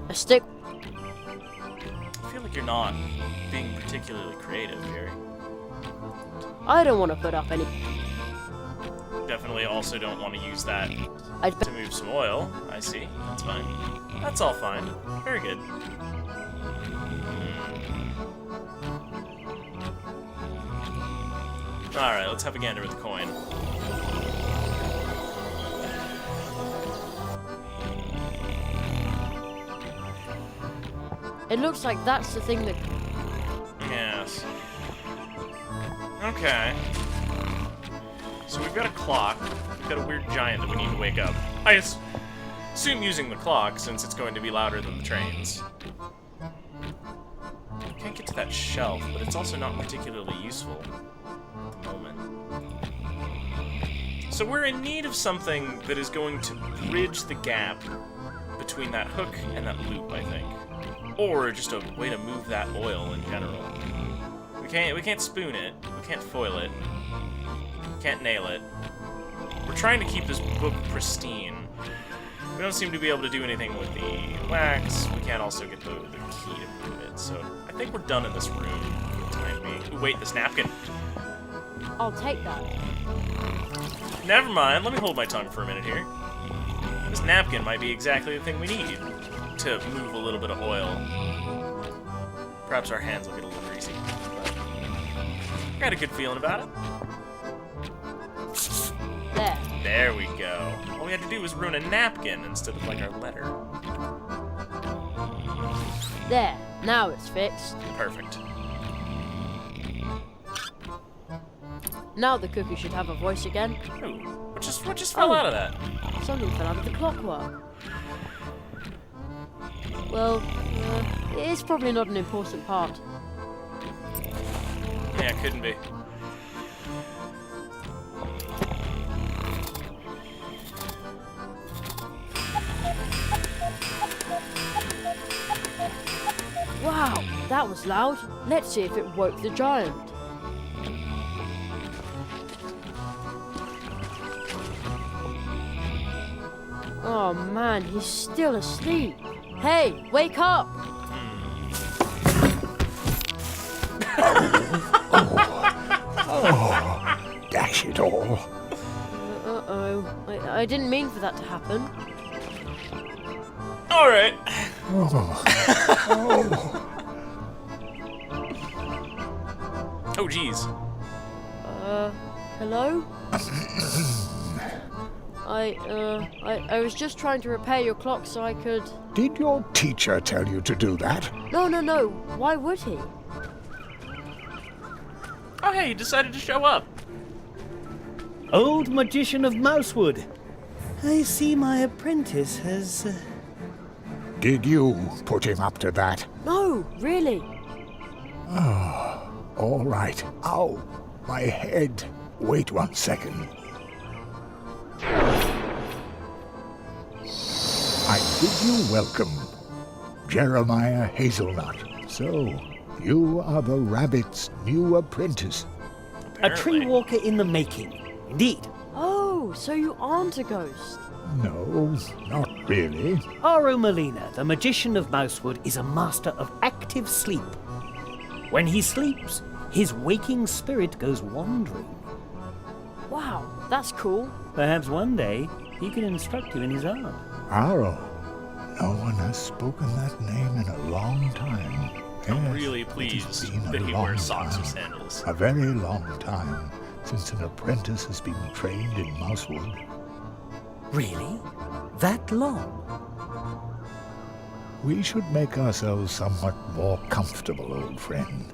A stick. I feel like you're not being particularly creative, Jerry. I don't want to put up any. Definitely also don't want to use that I'd to move some oil. I see. That's fine. That's all fine. Very good. Alright, let's have a gander with the coin. It looks like that's the thing that. Yes. Okay. So we've got a clock. We've got a weird giant that we need to wake up. I assume using the clock, since it's going to be louder than the trains. Can't get to that shelf, but it's also not particularly useful at the moment. So we're in need of something that is going to bridge the gap between that hook and that loop, I think. Or just a way to move that oil in general. We can't spoon it. We can't foil it. We can't nail it. We're trying to keep this book pristine. We don't seem to be able to do anything with the wax. We can't also get the key to move it. So I think we're done in this room for the time being. Ooh, wait, this napkin. I'll take that. Never mind. Let me hold my tongue for a minute here. This napkin might be exactly the thing we need to move a little bit of oil. Perhaps our hands will get a little greasy. But I got a good feeling about it. There. There we go. All we had to do was ruin a napkin instead of, like, our letter. There. Now it's fixed. Perfect. Now the cookie should have a voice again. Ooh, what just fell out of that? Something fell out of the clockwork. Well, it's probably not an important part. Yeah, it couldn't be. Wow, that was loud. Let's see if it woke the giant. Oh man, he's still asleep. Hey, wake up! Oh, dash it all. Uh-oh. I didn't mean for that to happen. All right. Oh, geez. Hello? I was just trying to repair your clock so I could... Did your teacher tell you to do that? No. Why would he? Oh, hey, he decided to show up. Old magician of Mousewood. I see my apprentice has... Did you put him up to that? No, really. Oh, all right. Ow, my head. Wait 1 second. I bid you welcome, Jeremiah Hazelnut. So, you are the rabbit's new apprentice. A tree walker in the making, indeed. Oh, so you aren't a ghost. No, not really. Aro Molina, the magician of Mousewood, is a master of active sleep. When he sleeps, his waking spirit goes wandering. Wow, that's cool. Perhaps one day he can instruct you in his art. Aro. No one has spoken that name in a long time. I'm Yes, really it has pleased been a that he long wears socks or time. sandals. A very long time since an apprentice has been trained in Mousewood. Really? That long? We should make ourselves somewhat more comfortable, old friend.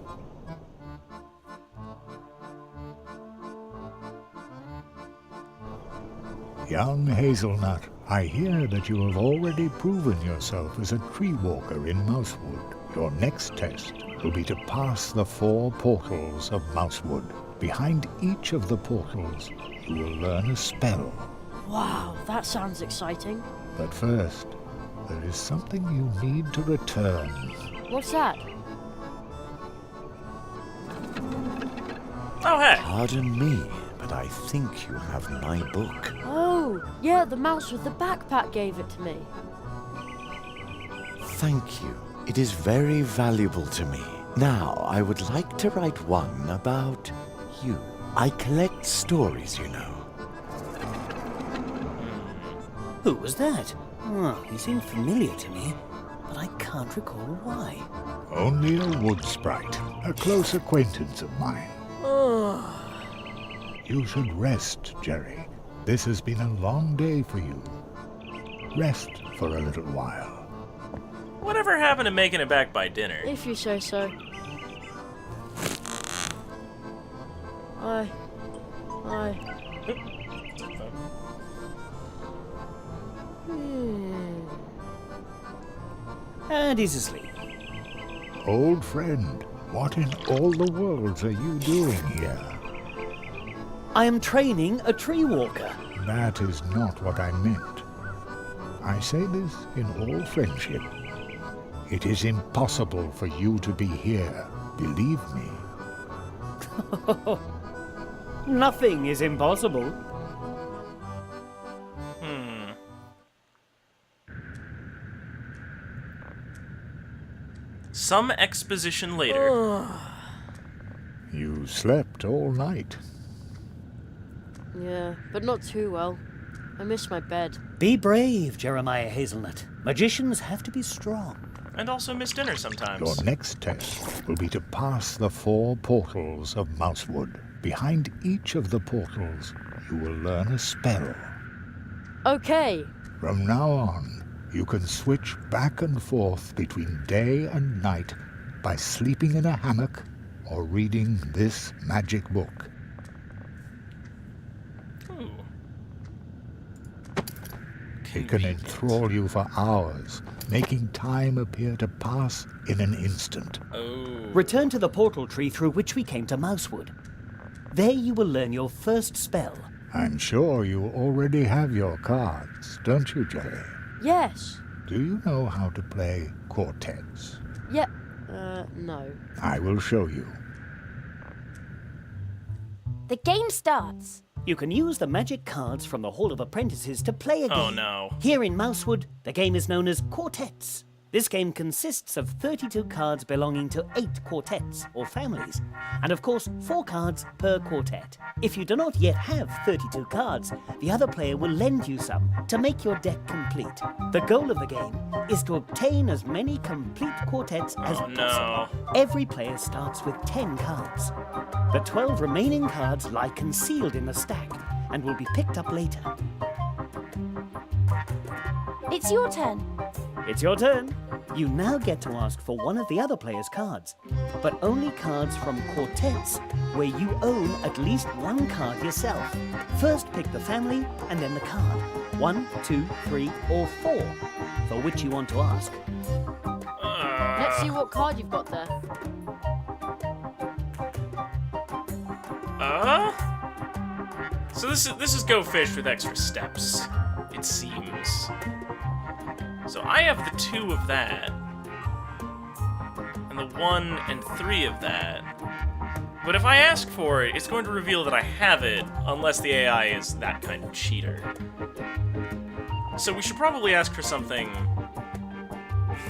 Young Hazelnut, I hear that you have already proven yourself as a tree walker in Mousewood. Your next test will be to pass the 4 portals of Mousewood. Behind each of the portals, you will learn a spell. Wow, that sounds exciting. But first, there is something you need to return. What's that? Oh, hey. Pardon me, but I think you have my book. Oh, yeah, the mouse with the backpack gave it to me. Thank you. It is very valuable to me. Now, I would like to write one about you. I collect stories, you know. Who was that? Oh, he seemed familiar to me, but I can't recall why. Only a wood sprite, a close acquaintance of mine. You should rest, Jerry. This has been a long day for you. Rest for a little while. Whatever happened to making it back by dinner? If you say so. I... And he's asleep. Old friend, what in all the worlds are you doing here? I am training a tree walker. That is not what I meant. I say this in all friendship. It is impossible for you to be here, believe me. Nothing is impossible. Some exposition later. You slept all night. Yeah, but not too well. I miss my bed. Be brave, Jeremiah Hazelnut. Magicians have to be strong. And also miss dinner sometimes. Your next test will be to pass the 4 portals of Mousewood. Behind each of the portals, you will learn a spell. Okay. From now on, you can switch back and forth between day and night by sleeping in a hammock or reading this magic book. It can enthrall you for hours, making time appear to pass in an instant. Return to the portal tree through which we came to Mousewood. There you will learn your first spell. I'm sure you already have your cards, don't you, Jerry? Yes. Do you know how to play quartets? Yeah. No. I will show you. The game starts. You can use the magic cards from the Hall of Apprentices to play a game. Oh, no. Here in Mousewood, the game is known as quartets. This game consists of 32 cards belonging to 8 quartets, or families, and of course 4 cards per quartet. If you do not yet have 32 cards, the other player will lend you some to make your deck complete. The goal of the game is to obtain as many complete quartets as possible. Every player starts with 10 cards. The 12 remaining cards lie concealed in the stack and will be picked up later. It's your turn. It's your turn. You now get to ask for one of the other player's cards, but only cards from quartets where you own at least 1 card yourself. First pick the family and then the card. 1, 2, 3, or 4 for which you want to ask. Let's see what card you've got there. So this is Go Fish with extra steps, it seems. So I have the 2 of that, and the 1 and 3 of that. But if I ask for it, it's going to reveal that I have it, unless the AI is that kind of cheater. So we should probably ask for something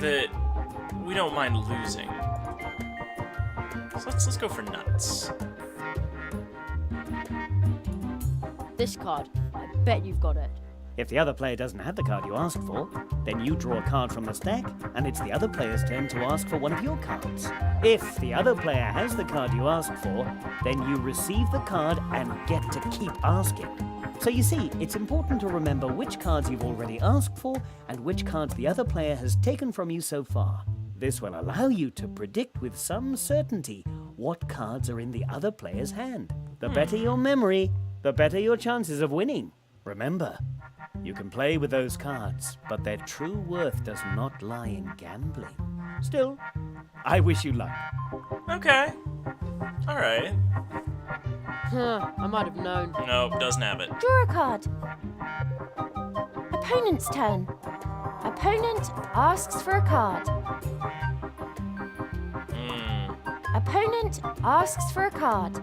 that we don't mind losing. So let's go for nuts. This card. I bet you've got it. If the other player doesn't have the card you asked for, then you draw a card from the stack, and it's the other player's turn to ask for one of your cards. If the other player has the card you asked for, then you receive the card and get to keep asking. So you see, it's important to remember which cards you've already asked for and which cards the other player has taken from you so far. This will allow you to predict with some certainty what cards are in the other player's hand. The better your memory, the better your chances of winning. Remember, you can play with those cards, but their true worth does not lie in gambling. Still, I wish you luck. Okay. Alright. I might have known. Nope, doesn't have it. Draw a card. Opponent's turn. Opponent asks for a card. Opponent asks for a card.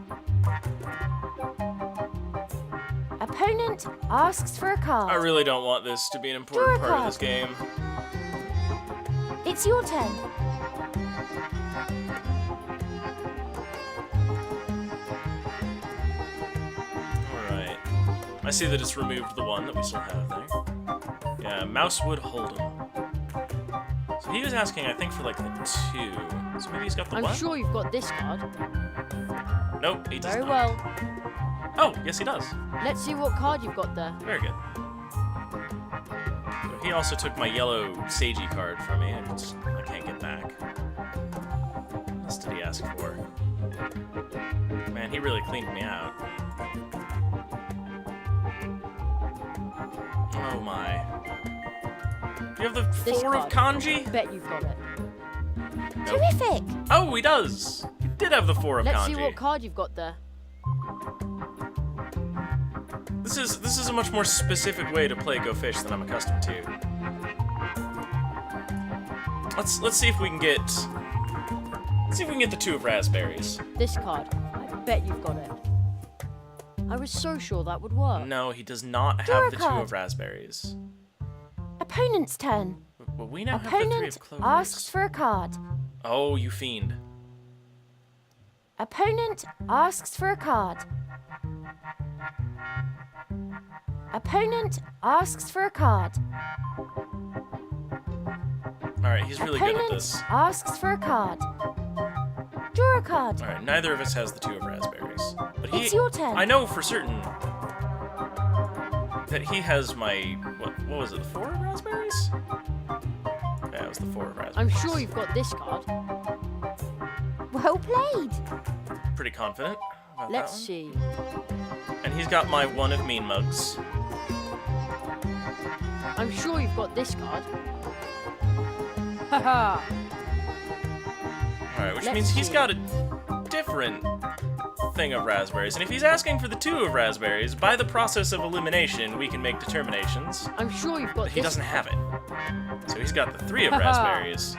Opponent asks for a card. I really don't want this to be an important part of this game. It's your turn. Alright. I see that it's removed the one that we still have there. Yeah, Mousewood Hold'em. So he was asking, I think, for like the 2. So maybe he's got the I'm what? sure you've got this card. Nope, he does Very not. well. Oh, yes he does. Let's see what card you've got there. Very good. So he also took my yellow Seiji card from me, and I can't get back. What else did he ask for? Man, he really cleaned me out. Oh my. Do you have the This 4 of card. kanji? I bet you've got it. Nope. Terrific. Oh, he does! He did have the 4 of Let's kanji. see what card you've got there. This is a much more specific way to play Go Fish than I'm accustomed to. Let's see if we can get the 2 of raspberries. This card. I bet you've got it. I was so sure that would work. No, he does not Draw have a the 2 card. of raspberries. Opponent's turn. Well, we now have the 3 Opponent of clovers. asks for a card. Oh, you fiend. Opponent asks for a card. Opponent asks for a card. Alright, he's really good at Opponent this. asks for a card. Draw a card. Alright, neither of us has the 2 of raspberries. But It's your turn. I know for certain that he has my... What was it, the 4 of raspberries? Yeah, it was the 4 of raspberries. I'm sure you've got this card. Well played. Pretty confident about Let's that one. see. And he's got my 1 of mean mugs. I'm sure you've got this card. Haha. Alright, which Let's means he's see. got a different thing of raspberries. And if he's asking for the 2 of raspberries, by the process of elimination, we can make determinations. I'm sure you've got But he this doesn't have it. So he's got the 3 of Haha. raspberries.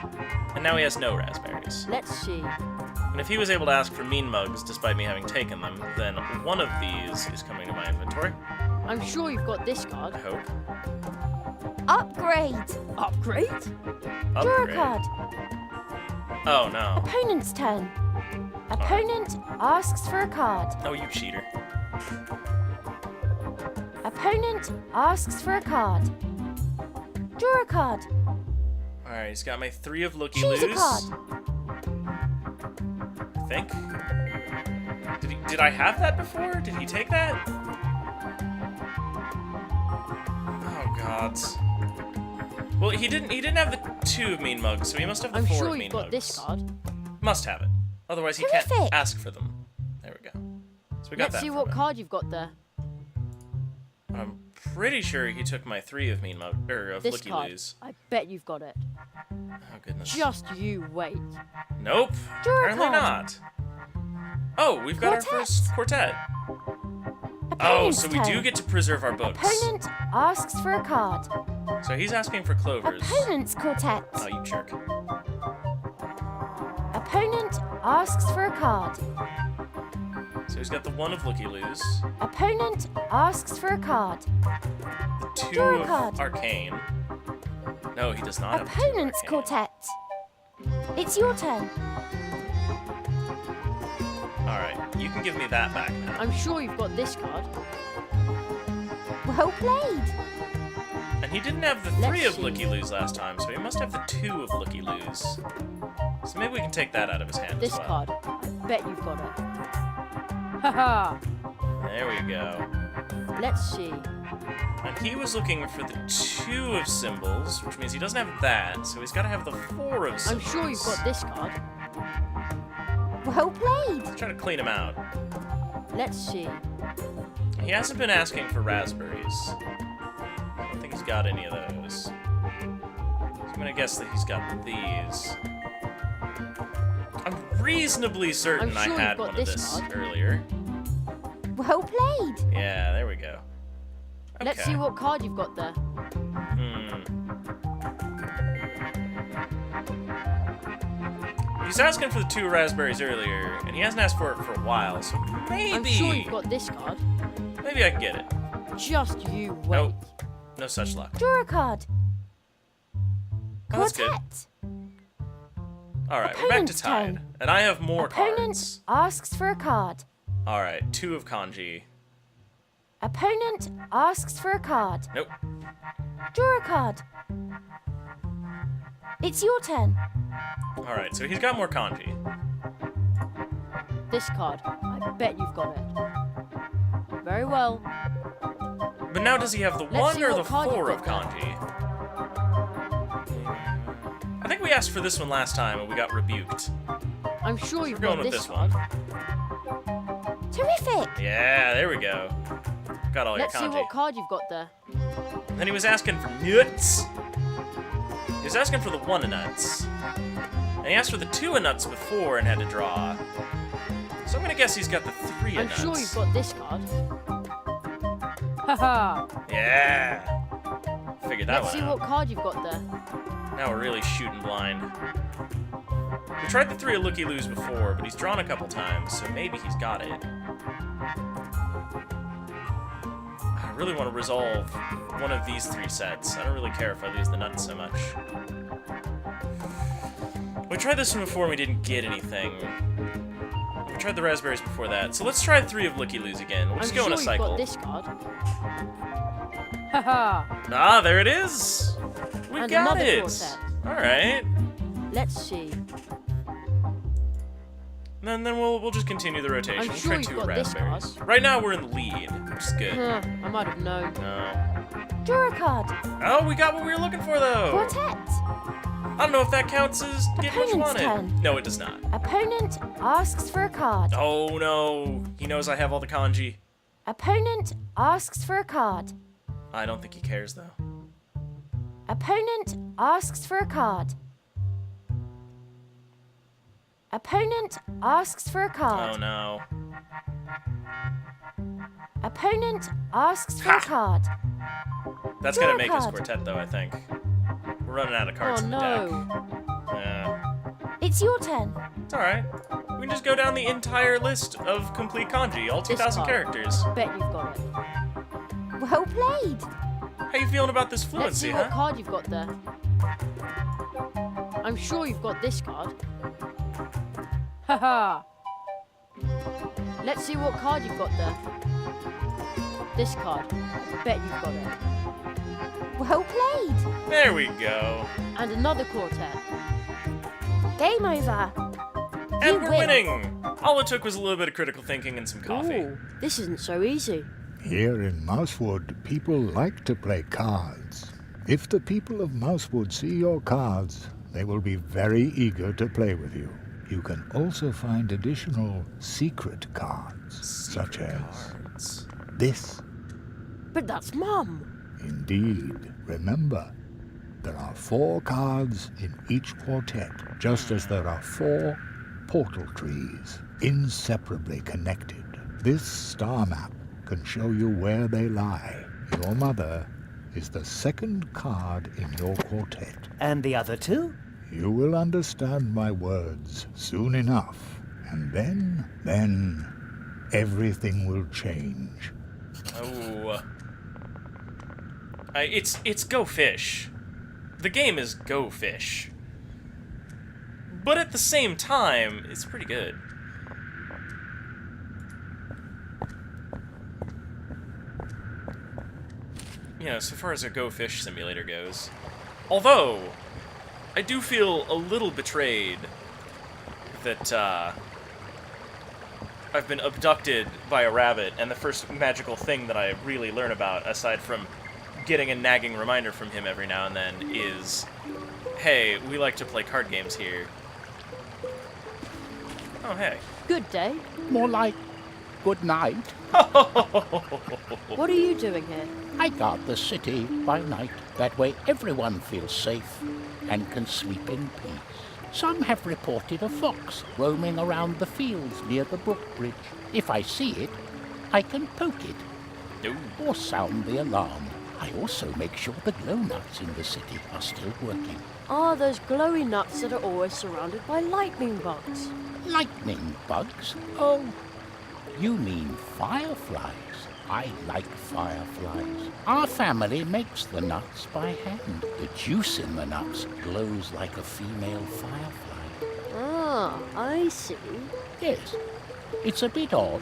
And now he has no raspberries. Let's see. And if he was able to ask for mean mugs despite me having taken them, then one of these is coming to my inventory. I'm sure you've got this card. I hope. Upgrade. Upgrade? Draw a Upgrade. card. Oh no. Opponent's turn. Opponent asks for a card. Oh, you cheater. Opponent asks for a card. Draw a card. Alright, he's got my 3 of looky Choose a loos. card. I think. Did I have that before? Did he take that? Oh gods. Well, he didn't have the 2 of mean mugs, so he must have the I'm 4 sure of you've mean got mugs. this card. Must have it. Otherwise he can't Terrific. ask for them. There we go. So we got Let's that see from what him. card you've got there. I'm pretty sure he took my 3 of mean mug of This looky card. loos. I bet you've got it. Oh goodness. Just you wait. Nope. Draw a Apparently card. not. Oh, we've got our Quartet. first quartet. Oh, Opponent's so we do turn. get to preserve our books. Opponent asks for a card. So he's asking for clovers. Opponent's quartet. Oh, you jerk. Opponent asks for a card. So he's got the 1 of looky loos, Opponent asks for a card. the 2 Draw a of card. arcane. No, he does not have the 2 of Opponent's arcane. quartet. It's your turn. Alright, you can give me that back now. I'm sure you've got this card. Well played. And he didn't have the 3 Let's of see. looky loos last time, so he must have the 2 of looky loos. So maybe we can take that out of his hand This as well. card. I bet you've got it. Haha. There we go. Let's see. And he was looking for the 2 of symbols, which means he doesn't have that, so he's got to have the 4 of I'm symbols. sure you've got this card. Well played. Let's try to clean him out. Let's see. He hasn't been asking for raspberries. I don't think he's got any of those. So I'm gonna guess that he's got these. I'm reasonably certain I'm sure I had you've got one of this this card. earlier. Well played. Yeah, there we go. Okay. Let's see what card you've got there. He's asking for the 2 raspberries earlier, and he hasn't asked for it for a while, so maybe... I'm sure you've got this card. Maybe I can get it. Just you wait. Nope. No such luck. Draw a card. Oh, that's good. Quartet. Alright, we're back to Opponent's tied. turn. And I have more Opponent cards. asks for a card. Alright, 2 of kanji. Opponent asks for a card. Nope. Draw a card. It's your turn. Alright, so he's got more kanji. This card. I bet you've got it. Very well. But now does he have the Let's 1 see or what the card 4 you've of got kanji? I think we asked for this one last time and we got rebuked. I'm sure We're you've going got with this this card. one. Terrific. Yeah, there we go. Got all Let's your see kanji. what card you've got there. Then he was asking for nuts. He was asking for the 1 of nuts. And he asked for the 2 of nuts before and had to draw. So I'm gonna guess he's got the 3 of I'm nuts. sure you've got this card. Haha. Yeah. Figured that Let's one see out. what card you've got there. Now we're really shooting blind. We tried the 3 of looky-loos before, but he's drawn a couple times, so maybe he's got it. I really want to resolve one of these 3 sets. I don't really care if I lose the nuts so much. We tried this one before and we didn't get anything. We tried the raspberries before that, so let's try 3 of looky-loos again. We'll just I'm go sure in a cycle. you've got this card. Haha. Ah, there it is! We And got another it! quartet. Alright. Let's see. Then we'll just continue the rotation. I'm We'll sure try you've 2 got this raspberries. Right now we're in the lead, which is good. Huh, I might have known. No. Draw a card. Oh, we got what we were looking for though! Quartet. I don't know if that counts as getting what you Opponent's wanted. turn. No, it does not. Opponent asks for a card. Oh no, he knows I have all the kanji. Opponent asks for a card. I don't think he cares though. Opponent asks for a card. Opponent asks for a card. Oh no. Opponent asks for Ha! a card. That's Draw gonna a make his card. quartet though, I think. We're running out of cards Oh in the no. deck. Yeah. It's your turn. It's alright. We can just go down the entire list of complete kanji, all 2,000 card. characters. Bet you've got it. Well played. How you feeling about this Let's fluency, see huh? what card you've got there. I'm sure you've got this card. Haha. Let's see what card you've got there. This card. Bet you've got it. Well played. There we go. And another quartet. Game over. And You we're win. winning! All it took was a little bit of critical thinking and some coffee. Ooh, this isn't so easy. Here in Mousewood, people like to play cards. If the people of Mousewood see your cards, they will be very eager to play with you. You can also find additional secret cards, such as this. But that's Mum. Indeed. Remember, there are 4 cards in each quartet, just as there are 4 portal trees, inseparably connected. This star map can show you where they lie. Your mother is the 2nd card in your quartet. And the other 2? You will understand my words soon enough, and then everything will change. Oh. It's Go Fish. The game is Go Fish. But at the same time, it's pretty good. You know, so far as a Go Fish simulator goes. Although, I do feel a little betrayed that, I've been abducted by a rabbit, and the first magical thing that I really learn about, aside from getting a nagging reminder from him every now and then, is, hey, we like to play card games here. Oh, hey. Good day. More like good night. What are you doing here? I guard the city by night. That way everyone feels safe and can sleep in peace. Some have reported a fox roaming around the fields near the brook bridge. If I see it, I can poke it or sound the alarm. I also make sure the glow nuts in the city are still working. Ah, those glowy nuts that are always surrounded by lightning bugs. Lightning bugs? Oh, you mean fireflies. I like fireflies. Our family makes the nuts by hand. The juice in the nuts glows like a female firefly. Ah, I see. Yes, it's a bit odd,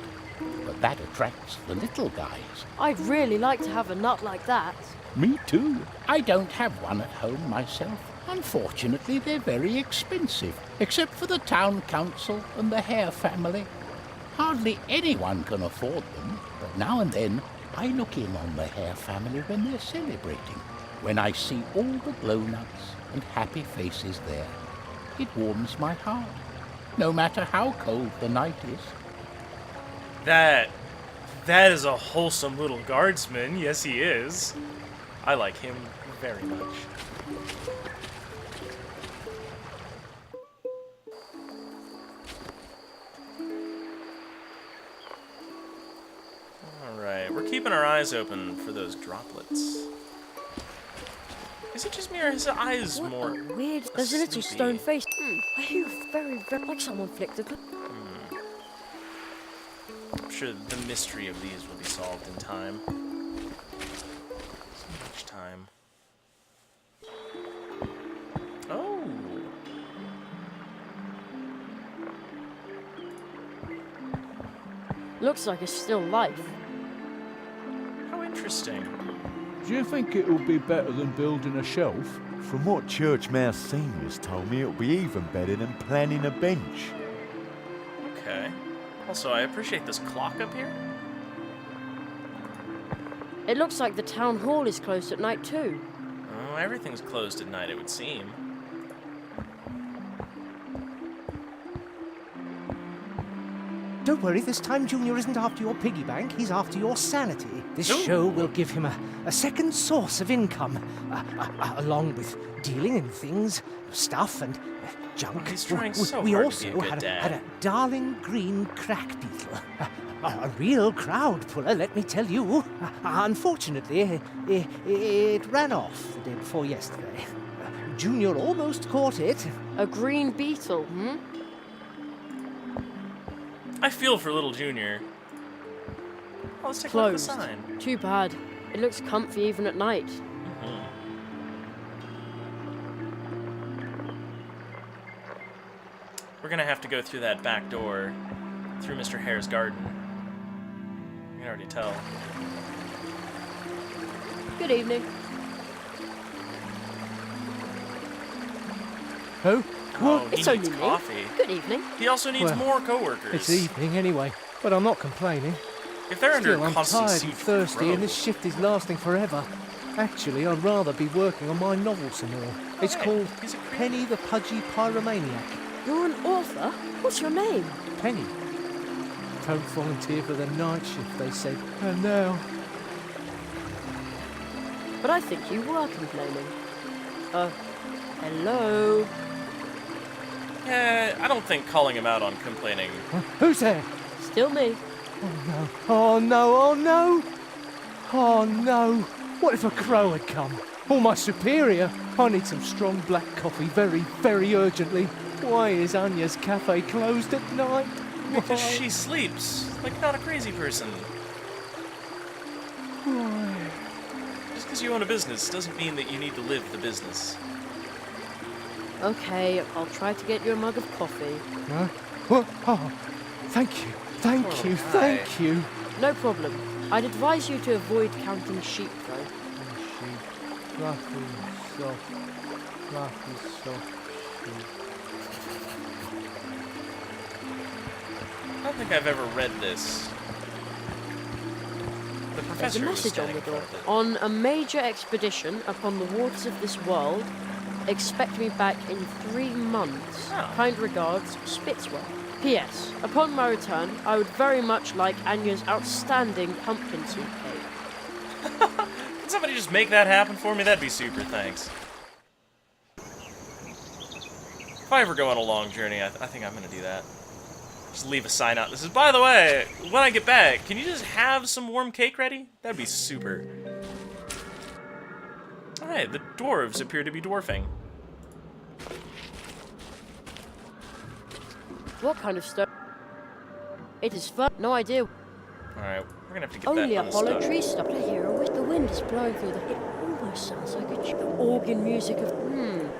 but that attracts the little guys. I'd really like to have a nut like that. Me too. I don't have one at home myself. Unfortunately, they're very expensive, except for the town council and the Hare family. Hardly anyone can afford them, but now and then I look in on the Hare family when they're celebrating. When I see all the glow nuts and happy faces there, it warms my heart, no matter how cold the night is. That is a wholesome little guardsman. Yes, he is. I like him very much. Alright, we're keeping our eyes open for those droplets. Is it just me or his eyes What more a weird... There's a little sleepy? stone face. Are you very like someone flicked a... I'm sure the mystery of these will be solved in time. So much time. Oh! Looks like it's still life. How interesting. Do you think it'll be better than building a shelf? From what Church Mouse Senior's told me, it'll be even better than planning a bench. Okay. Also, I appreciate this clock up here. It looks like the town hall is closed at night too. Oh, everything's closed at night, it would seem. Don't worry, this time Junior isn't after your piggy bank, he's after your sanity. This show will give him a second source of income, along with dealing in things, stuff and junk. He's trying so we hard also to be a good had dad. a darling green crack beetle. A real crowd puller, let me tell you. Unfortunately, it ran off the day before yesterday. Junior almost caught it. A green beetle, I feel for little Junior. Oh, let's take a look at the Closed. sign. Too bad. It looks comfy even at night. We're gonna have to go through that back door, through Mr. Hare's garden. You can already tell. Good evening. Who? Oh, he It's needs only me. coffee. Good evening. He also needs Well, more coworkers. It's evening anyway, but I'm not complaining. If they're under Still, I'm constant tired siege and from thirsty, Crow. and this shift is lasting forever. Actually, I'd rather be working on my novel some more. It's hey, called he's a creative. Penny the Pudgy Pyromaniac. You're an author? What's your name? Penny. Don't volunteer for the night shift, they said. And now... But I think you were complaining. Hello? Yeah, I don't think calling him out on complaining. Who's there? Still me. Oh no, oh no, oh no! Oh no! What if a crow had come? Or my superior? I need some strong black coffee very, very urgently. Why is Anya's cafe closed at night? Because Why? she sleeps, like not a crazy person. Why? Just because you own a business doesn't mean that you need to live the business. Okay, I'll try to get you a mug of coffee. Huh? What? Oh, thank you, thank Oh, you, hi. thank you. No problem. I'd advise you to avoid counting sheep, though. Sheep, fluffy, soft, sheep. I don't think I've ever read this. The There's a professor is message on standing the in door. front of it. On a major expedition upon the waters of this world, expect me back in 3 months. Oh. Kind regards, Spitzwell. P.S. Upon my return, I would very much like Anya's outstanding pumpkin seed cake. Can somebody just make that happen for me? That'd be super, thanks. If I ever go on a long journey, I think I'm gonna do that. Just leave a sign out. This is, by the way, when I get back, can you just have some warm cake ready? That'd be super. Alright, the dwarves appear to be dwarfing. What kind of stone? It is firm. No idea. Alright, we're gonna have to get Only that a hollow unstuck. tree stump. I hear a wind. The wind is blowing through the. It almost sounds like the organ music of.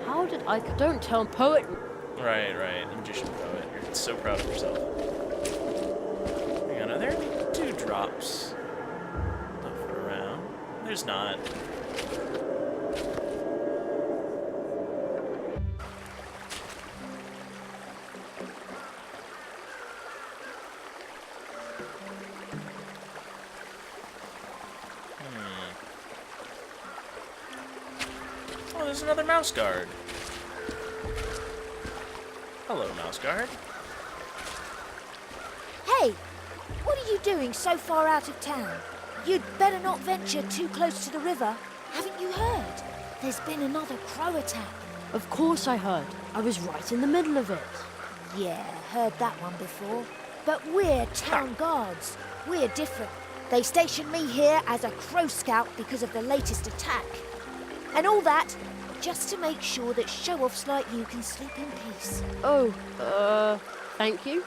How did I? Don't tell poet. Right, magician poet. You're so proud of yourself. Hang on, are there any dewdrops left around? There's not. Oh, there's another mouse guard. Hello, mouse guard. Hey, what are you doing so far out of town? You'd better not venture too close to the river. Haven't you heard? There's been another crow attack. Of course I heard. I was right in the middle of it. Yeah, heard that one before. But we're town guards. We're different. They stationed me here as a crow scout because of the latest attack. And all that just to make sure that show-offs like you can sleep in peace. Oh, thank you.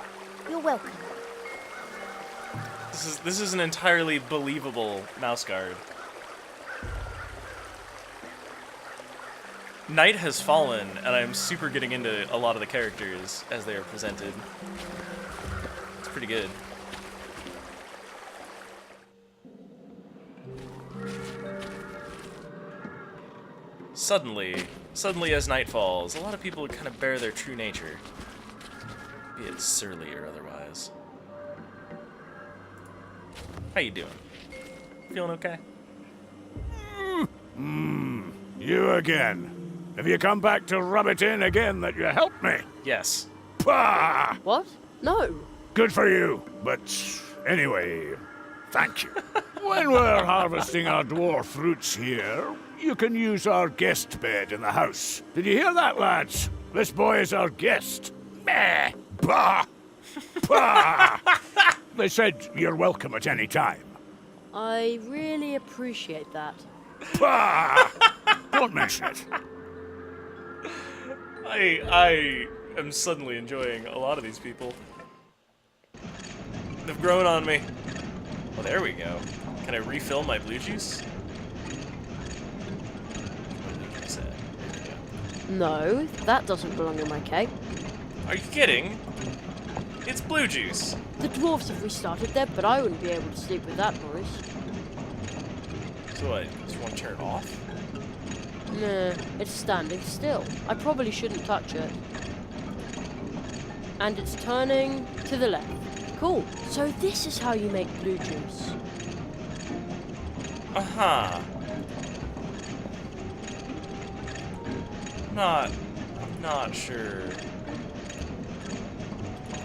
You're welcome. This is an entirely believable mouse guard. Night has fallen, and I'm super getting into a lot of the characters as they are presented. It's pretty good. Suddenly as night falls, a lot of people kind of bear their true nature, be it surly or otherwise. How you doing? Feeling okay? You again. Have you come back to rub it in again that you helped me? Yes. Pah! What? No. Good for you. But anyway, thank you. When we're harvesting our dwarf roots here, you can use our guest bed in the house. Did you hear that, lads? This boy is our guest. Meh! Bah! Bah! They said you're welcome at any time. I really appreciate that. Bah! Don't mention it. I am suddenly enjoying a lot of these people. They've grown on me. Well, there we go. Can I refill my blue juice? No, that doesn't belong in my cake. Are you kidding? It's blue juice. The dwarves have restarted there, but I wouldn't be able to sleep with that noise. So what, just want to turn it off? Nah, it's standing still. I probably shouldn't touch it. And it's turning to the left. Cool. So this is how you make blue juice. Uh-huh. I'm not sure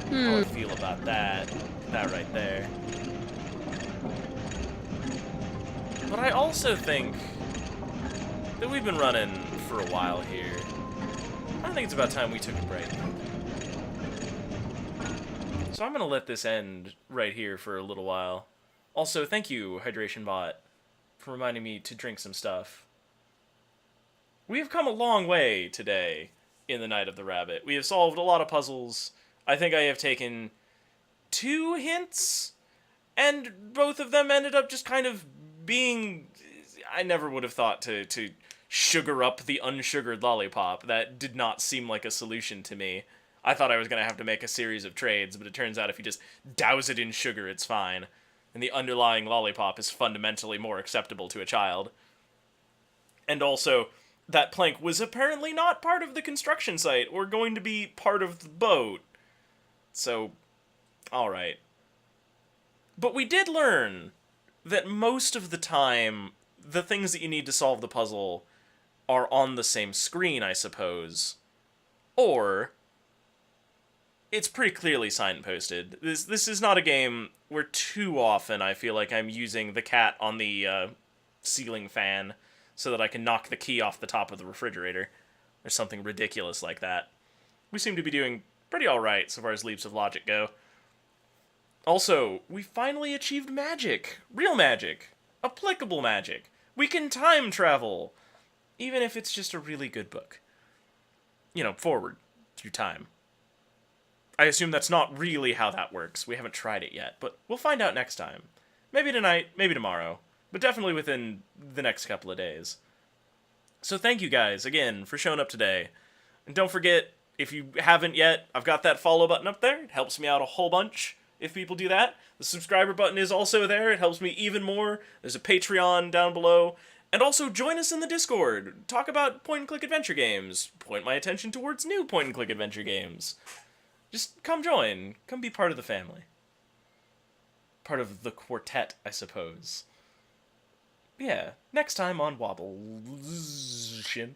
how I feel about that right there. But I also think that we've been running for a while here. I think it's about time we took a break. So I'm gonna let this end right here for a little while. Also, thank you, Hydration Bot, for reminding me to drink some stuff. We have come a long way today in the Night of the Rabbit. We have solved a lot of puzzles. I think I have taken 2 hints, and both of them ended up just kind of being... I never would have thought to sugar up the unsugared lollipop. That did not seem like a solution to me. I thought I was going to have to make a series of trades, but it turns out if you just douse it in sugar, it's fine. And the underlying lollipop is fundamentally more acceptable to a child. And also, that plank was apparently not part of the construction site, or going to be part of the boat. So, alright. But we did learn that most of the time, the things that you need to solve the puzzle are on the same screen, I suppose. Or it's pretty clearly signposted. This is not a game where too often I feel like I'm using the cat on the ceiling fan so that I can knock the key off the top of the refrigerator, or something ridiculous like that. We seem to be doing pretty alright so far as leaps of logic go. Also, we finally achieved magic. Real magic. Applicable magic. We can time travel. Even if it's just a really good book. You know, forward through time. I assume that's not really how that works. We haven't tried it yet, but we'll find out next time. Maybe tonight, maybe tomorrow, but definitely within the next couple of days. So thank you guys, again, for showing up today. And don't forget, if you haven't yet, I've got that follow button up there. It helps me out a whole bunch if people do that. The subscriber button is also there. It helps me even more. There's a Patreon down below. And also join us in the Discord. Talk about point-and-click adventure games. Point my attention towards new point-and-click adventure games. Just come join. Come be part of the family. Part of the quartet, I suppose. Yeah, next time on Wobble Shin.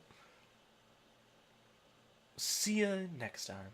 See ya next time.